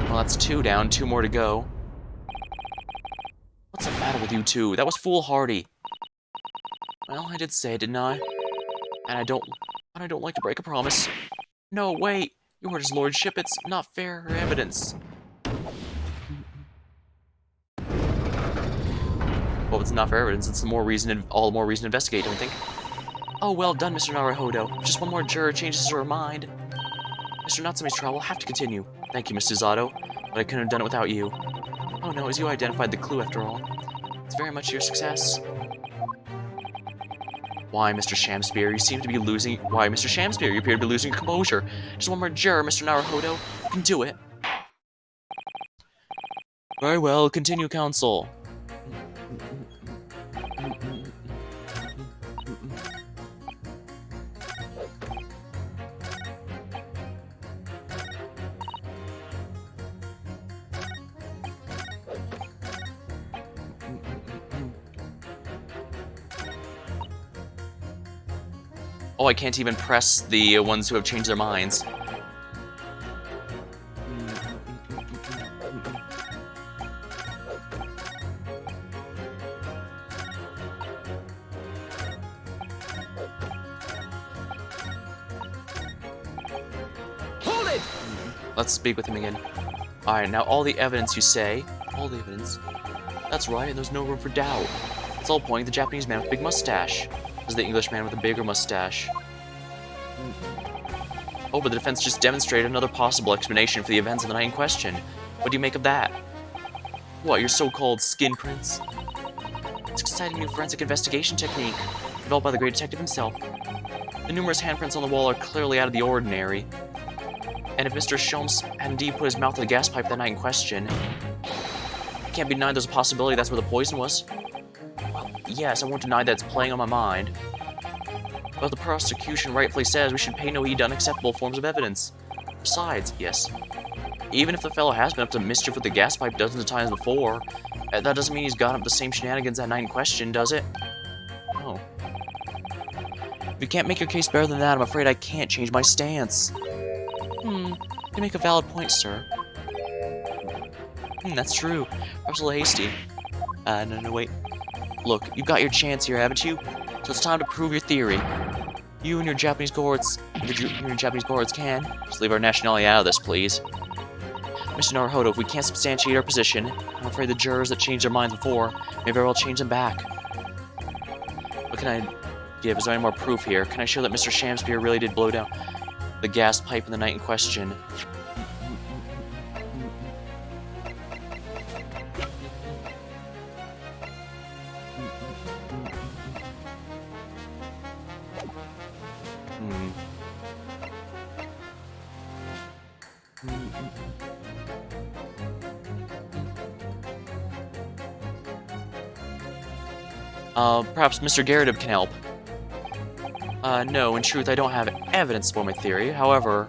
Well, that's 2 down, 2 more to go. What's the matter with you two? That was foolhardy. Well, I did say it, didn't I? And I don't like to break a promise. No, wait. Yours, lordship, it's not fair evidence. Well, if it's not fair evidence, it's all the more reason to investigate, don't you think? Oh, well done, Mr. Naruhodo. If just one more juror changes her mind, Mr. Natsume's trial will have to continue. Thank you, Mr. Zato, but I couldn't have done it without you. Oh no, as you identified the clue after all. It's very much your success. Why, Mr. Shamspear, you seem to be losing... Why, Mr. Shamspear, you appear to be losing your composure. Just one more juror, Mr. Naruhodo. You can do it. Very well, continue, counsel. Oh, I can't even press the ones who have changed their minds. Hold it! Let's speak with him again. Alright, now all the evidence you say. All the evidence. That's right, and there's no room for doubt. It's all pointing to the Japanese man with a big mustache. As the English man with a bigger mustache. Oh, but the defense just demonstrated another possible explanation for the events of the night in question. What do you make of that? What, your so-called skin prints? It's an exciting new forensic investigation technique, developed by the great detective himself. The numerous handprints on the wall are clearly out of the ordinary. And if Mr. Sholmes had indeed put his mouth to the gas pipe that night in question, it can't be denied there's a possibility that's where the poison was. Yes, I won't deny that it's playing on my mind. But the prosecution rightfully says we should pay no heed to unacceptable forms of evidence. Besides, yes, even if the fellow has been up to mischief with the gas pipe dozens of times before, that doesn't mean he's got up the same shenanigans that night in question, does it? Oh. If you can't make your case better than that, I'm afraid I can't change my stance. You make a valid point, sir. That's true. Perhaps a little hasty. No, wait. Look, you've got your chance here, haven't you? So it's time to prove your theory. You and your Japanese cohorts, can. Just leave our nationality out of this, please. Mr. Naruhodo, if we can't substantiate our position, I'm afraid the jurors that changed their minds before may very well change them back. What can I give? Is there any more proof here? Can I show that Mr. Shamspear really did blow down the gas pipe in the night in question? Perhaps Mr. Garrett can help. No, in truth, I don't have evidence for my theory. However,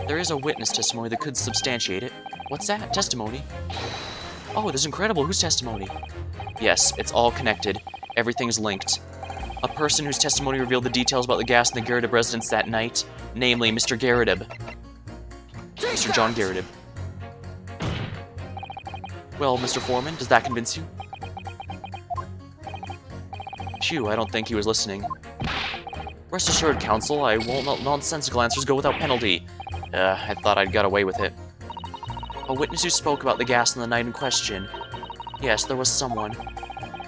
there is a witness testimony that could substantiate it. What's that? Testimony? Oh, that's incredible. Whose testimony? Yes, it's all connected. Everything's linked. A person whose testimony revealed the details about the gas in the Garrett residence that night, namely Mr. Garrett. Mr. John Garrett. Well, Mr. Foreman, does that convince you? Phew, I don't think he was listening. Rest assured, counsel, I won't let nonsensical answers go without penalty. I thought I'd got away with it. A witness who spoke about the gas on the night in question. Yes, there was someone.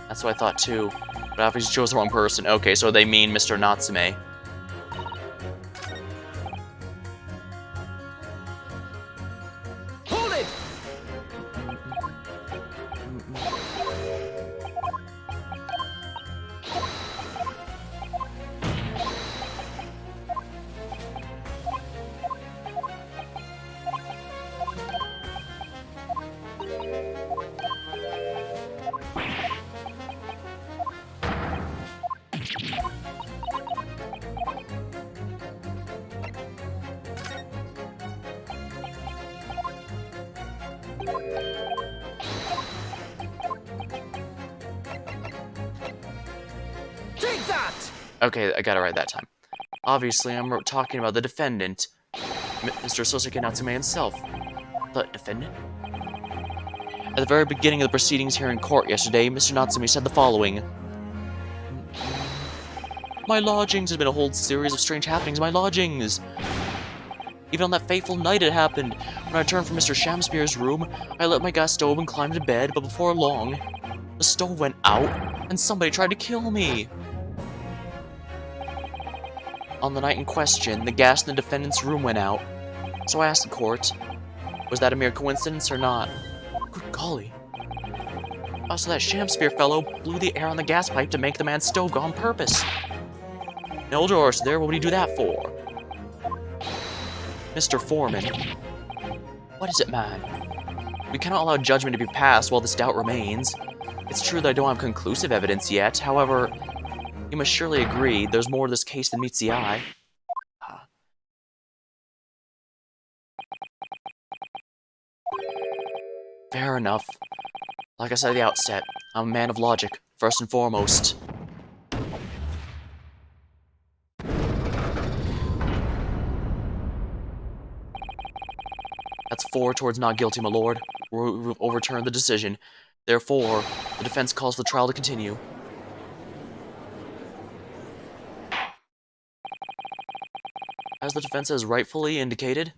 That's what I thought too. But I obviously chose the wrong person. Okay, so they mean Mr. Natsume. Hold it! Take that! Okay, I got it right that time. Obviously, I'm talking about the defendant, Mr. Sosuke Natsume himself. The defendant? At the very beginning of the proceedings here in court yesterday, Mr. Natsume said the following. My lodgings has been a whole series of strange happenings in my lodgings. Even on that fateful night it happened. When I returned from Mr. Shamspeare's room, I lit my gas stove and climbed into bed, but before long, the stove went out, and somebody tried to kill me. On the night in question, the gas in the defendant's room went out. So I asked the court, was that a mere coincidence or not? Good golly. So that Shamspeare fellow blew the air on the gas pipe to make the man's stove go on purpose. No doors there, what would he do that for? Mr. Foreman. What is it, man? We cannot allow judgment to be passed while this doubt remains. It's true that I don't have conclusive evidence yet, however, you must surely agree there's more to this case than meets the eye. Fair enough. Like I said at the outset, I'm a man of logic, first and foremost. That's 4 towards not guilty, my lord. We've overturned the decision. Therefore, the defense calls for the trial to continue. As the defense has rightfully indicated,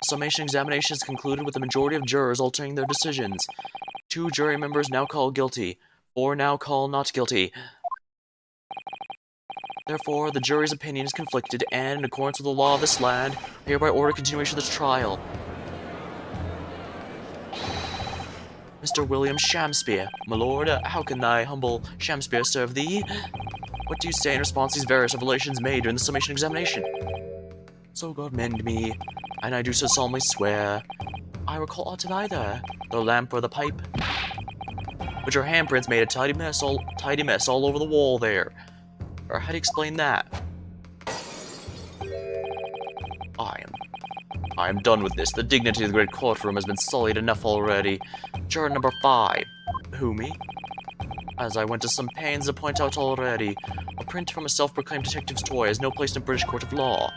the summation examination is concluded with the majority of jurors altering their decisions. 2 jury members now call guilty, 4 now call not guilty. Therefore, the jury's opinion is conflicted, and in accordance with the law of this land, I hereby order continuation of this trial. Mr. William Shamspeare, my lord, how can thy humble Shamspeare serve thee? What do you say in response to these various revelations made during the summation examination? So God mend me, and I do so solemnly swear, I recall aught of either, the lamp or the pipe. But your handprints made a tidy mess all over the wall there. Or how do you explain that? I am done with this. The dignity of the great courtroom has been sullied enough already. Juror number 5. Who, me? As I went to some pains to point out already, a print from a self-proclaimed detective's toy has no place in a British court of law.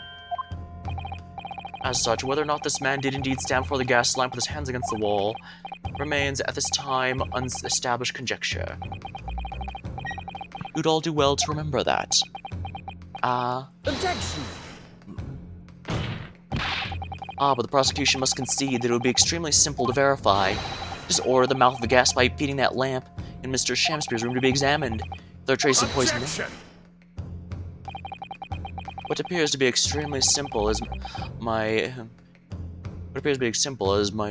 As such, whether or not this man did indeed stand before the gas lamp with his hands against the wall remains, at this time, unestablished conjecture. You'd all do well to remember that. Objection! But the prosecution must concede that it would be extremely simple to verify. Just order the mouth of the gas pipe feeding that lamp in Mr. Shamspeare's room to be examined. If there are traces of poison there. What appears to be extremely simple is my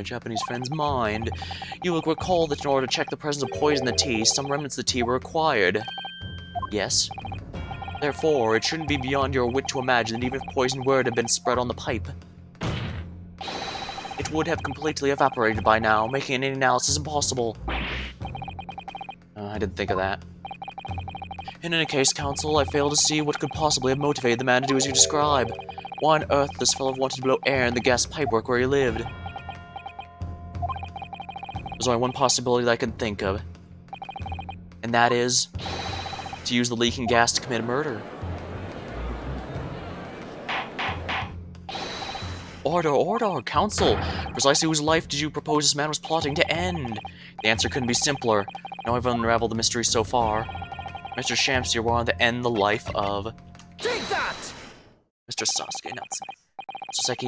Japanese friend's mind. You will recall that in order to check the presence of poison in the tea, some remnants of the tea were required. Yes. Therefore, it shouldn't be beyond your wit to imagine that even if poison were to have been spread on the pipe, it would have completely evaporated by now, making any analysis impossible. I didn't think of that. In any case, counsel, I fail to see what could possibly have motivated the man to do as you describe. Why on earth this fellow wanted to blow air in the gas pipework where he lived? There's only one possibility that I can think of. And that is to use the leaking gas to commit a murder. Order, counsel! Precisely whose life did you propose this man was plotting to end? The answer couldn't be simpler. Now I've unraveled the mystery so far. Mr. Shamspeare wanted to end the life of... Take that! Mr. Soseki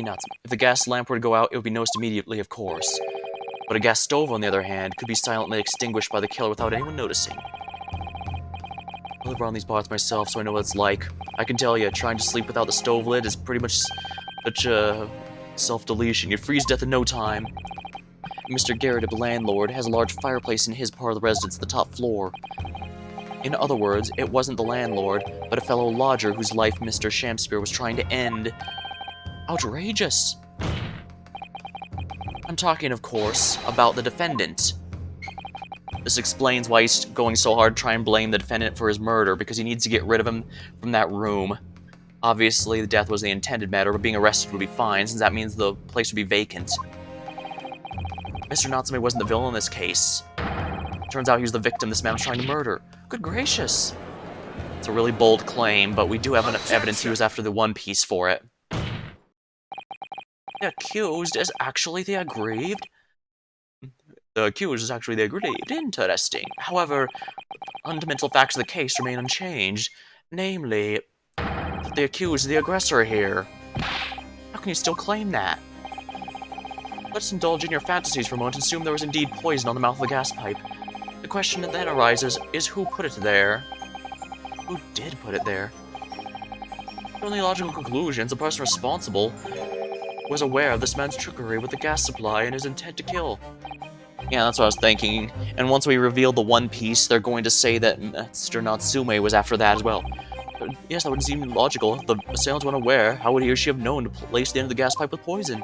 Natsume. If the gas lamp were to go out, it would be noticed immediately, of course. But a gas stove, on the other hand, could be silently extinguished by the killer without anyone noticing. I live around these parts myself, so I know what it's like. I can tell you, trying to sleep without the stove lid is pretty much such a self-deletion. You'd freeze to death in no time. Mr. Garrett, the landlord, has a large fireplace in his part of the residence, the top floor. In other words, it wasn't the landlord, but a fellow lodger whose life Mr. Shamspeare was trying to end. Outrageous! I'm talking, of course, about the defendant. This explains why he's going so hard to try and blame the defendant for his murder, because he needs to get rid of him from that room. Obviously, the death was the intended matter, but being arrested would be fine, since that means the place would be vacant. Mr. Natsume wasn't the villain in this case. Turns out he was the victim this man was trying to murder. Good gracious! It's a really bold claim, but we do have enough evidence he was after the One Piece for it. The accused is actually the aggrieved? The accused is actually the aggrieved. Interesting. However, fundamental facts of the case remain unchanged. Namely, that the accused is the aggressor here. How can you still claim that? Let's indulge in your fantasies for a moment and assume there was indeed poison on the mouth of the gas pipe. The question that then arises is who put it there? Who did put it there? The only logical conclusion is the person responsible was aware of this man's trickery with the gas supply and his intent to kill. Yeah, that's what I was thinking. And once we reveal the One Piece, they're going to say that Mr. Natsume was after that as well. But yes, that would seem logical. If the assailant went aware, how would he or she have known to place the end of the gas pipe with poison?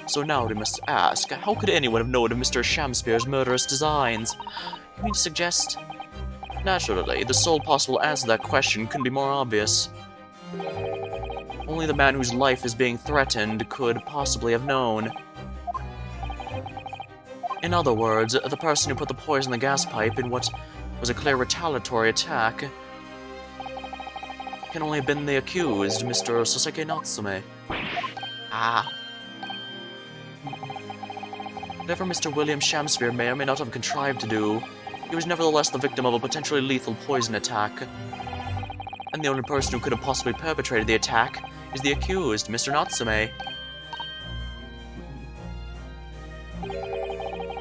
So now we must ask, how could anyone have known of Mr. Shamspeare's murderous designs? You mean to suggest? Naturally, the sole possible answer to that question couldn't be more obvious. Only the man whose life is being threatened could possibly have known. In other words, the person who put the poison in the gas pipe in what was a clear retaliatory attack can only have been the accused, Mr. Soseki Natsume. Ah. Whatever Mr. William Shamspeare may or may not have contrived to do, he was nevertheless the victim of a potentially lethal poison attack. And the only person who could have possibly perpetrated the attack is the accused, Mr. Natsume.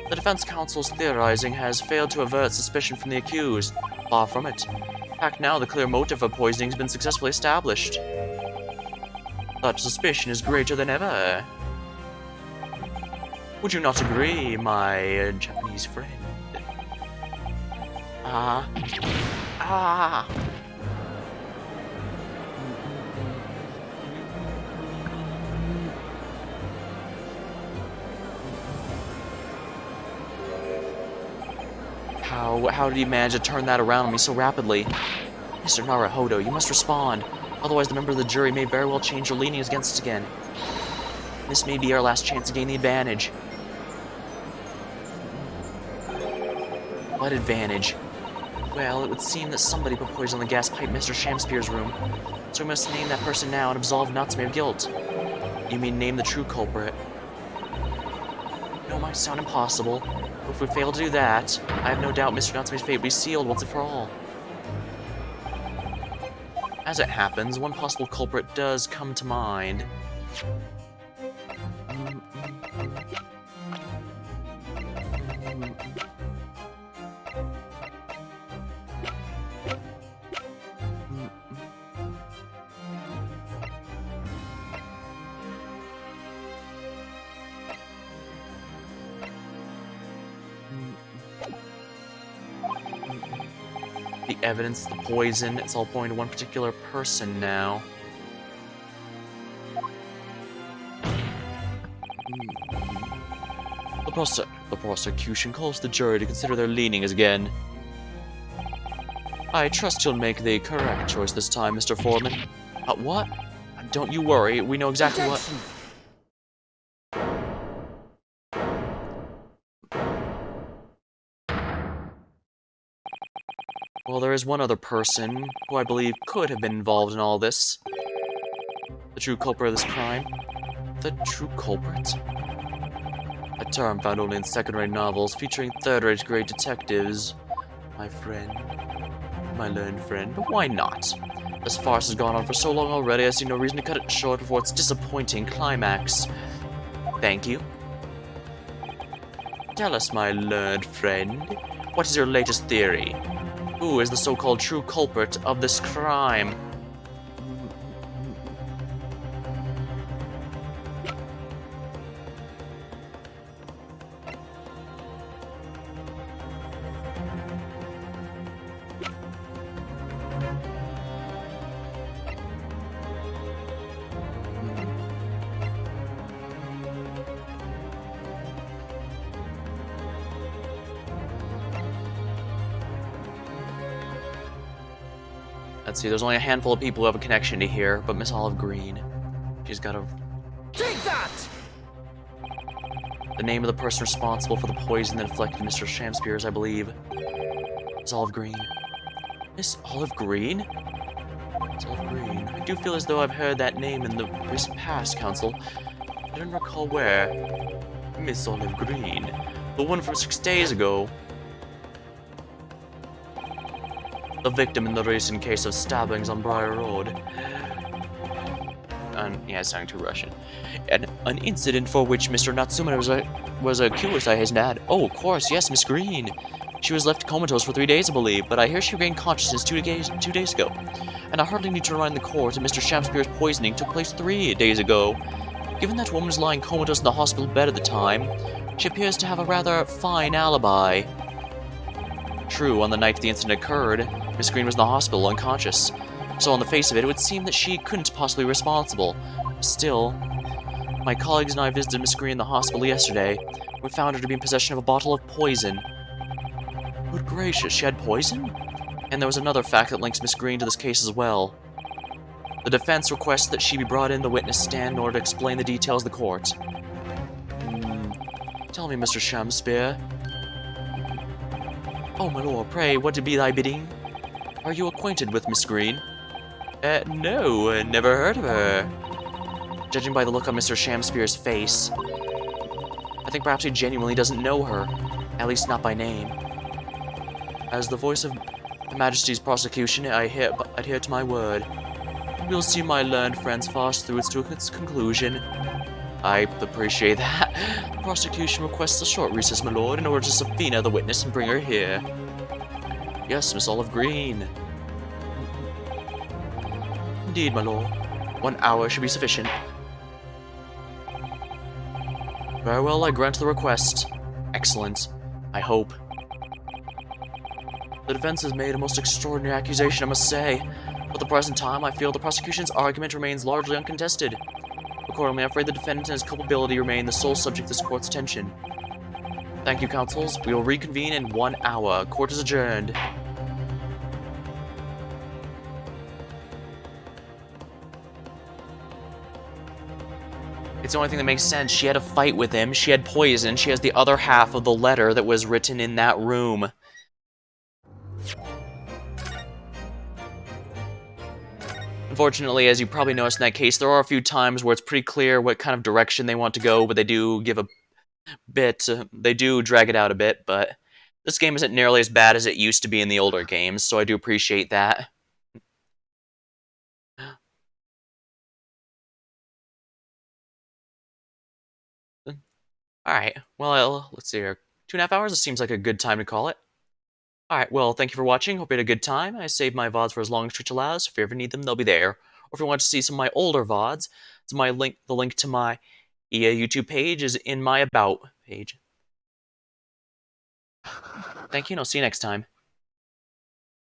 The defense counsel's theorizing has failed to avert suspicion from the accused. Far from it. In fact, now the clear motive for poisoning has been successfully established. That suspicion is greater than ever. Would you not agree, my Japanese friend? How did he manage to turn that around on me so rapidly? Mr. Naruhodo, you must respond. Otherwise, the member of the jury may very well change their leanings against us again. This may be our last chance to gain the advantage. What advantage? Well, it would seem that somebody put poison on the gas pipe in Mr. Shamspeare's room. So we must name that person now and absolve Natsume of guilt. You mean name the true culprit? No, it might sound impossible. But if we fail to do that, I have no doubt Mr. Natsume's fate will be sealed once and for all. As it happens, one possible culprit does come to mind. The evidence, the poison, it's all pointing to one particular person now. The prosecution calls the jury to consider their leanings again. I trust you'll make the correct choice this time, Mr. Foreman. What? Don't you worry, we know exactly what... Well, there is one other person who I believe could have been involved in all this. The true culprit of this crime. The true culprit? A term found only in second-rate novels featuring third-rate great detectives. My friend. My learned friend. But why not? This farce has gone on for so long already, I see no reason to cut it short before its disappointing climax. Thank you. Tell us, my learned friend, what is your latest theory? Who is the so-called true culprit of this crime? Let's see, there's only a handful of people who have a connection to here, but Miss Olive Green. She's got a... Take that! The name of the person responsible for the poison that inflicted Mr. Shamspears, I believe. Miss Olive Green. Miss Olive Green? Miss Olive Green. I do feel as though I've heard that name in the recent past, Council. I don't recall where. Miss Olive Green. The one from 6 days ago. The victim in the recent case of stabbings on Briar Road. Yeah, it sounded too Russian. An incident for which Mr. Natsume was accused, I hasten to add. Oh, of course, yes, Miss Green. She was left comatose for 3 days, I believe, but I hear she regained consciousness 2 days ago. And I hardly need to remind the court that Mr. Shamspeare's poisoning took place 3 days ago. Given that woman was lying comatose in the hospital bed at the time, she appears to have a rather fine alibi. True, on the night the incident occurred, Miss Green was in the hospital, unconscious. So on the face of it, it would seem that she couldn't possibly be responsible. Still, my colleagues and I visited Miss Green in the hospital yesterday. We found her to be in possession of a bottle of poison. Good gracious, she had poison? And there was another fact that links Miss Green to this case as well. The defense requests that she be brought in the witness stand in order to explain the details of the court. Tell me, Mr. Shamspeare. Oh, my lord, pray, what be thy bidding? Are you acquainted with Miss Green? No, never heard of her. Judging by the look on Mr. Shamspeare's face, I think perhaps he genuinely doesn't know her, at least not by name. As the voice of Her Majesty's prosecution, I adhere to my word. We'll see my learned friend's farce through to its conclusion. I appreciate that. The prosecution requests a short recess, my lord, in order to subpoena the witness and bring her here. Yes, Miss Olive Green. Indeed, my lord. 1 hour should be sufficient. Very well, I grant the request. Excellent. I hope. The defense has made a most extraordinary accusation, I must say. But at the present time, I feel the prosecution's argument remains largely uncontested. Accordingly, I'm afraid the defendant and his culpability remain the sole subject of this court's attention. Thank you, counsels. We will reconvene in 1 hour. Court is adjourned. It's the only thing that makes sense. She had a fight with him, she had poison, she has the other half of the letter that was written in that room. Unfortunately, as you probably noticed in that case, there are a few times where it's pretty clear what kind of direction they want to go, but they do give a bit, they do drag it out a bit, but this game isn't nearly as bad as it used to be in the older games, so I do appreciate that. Alright, well, let's see here. 2.5 hours, it seems like a good time to call it. Alright, well, thank you for watching. Hope you had a good time. I saved my VODs for as long as Twitch allows. If you ever need them, they'll be there. Or if you want to see some of my older VODs, the link to my YouTube page is in my About page. Thank you, and I'll see you next time.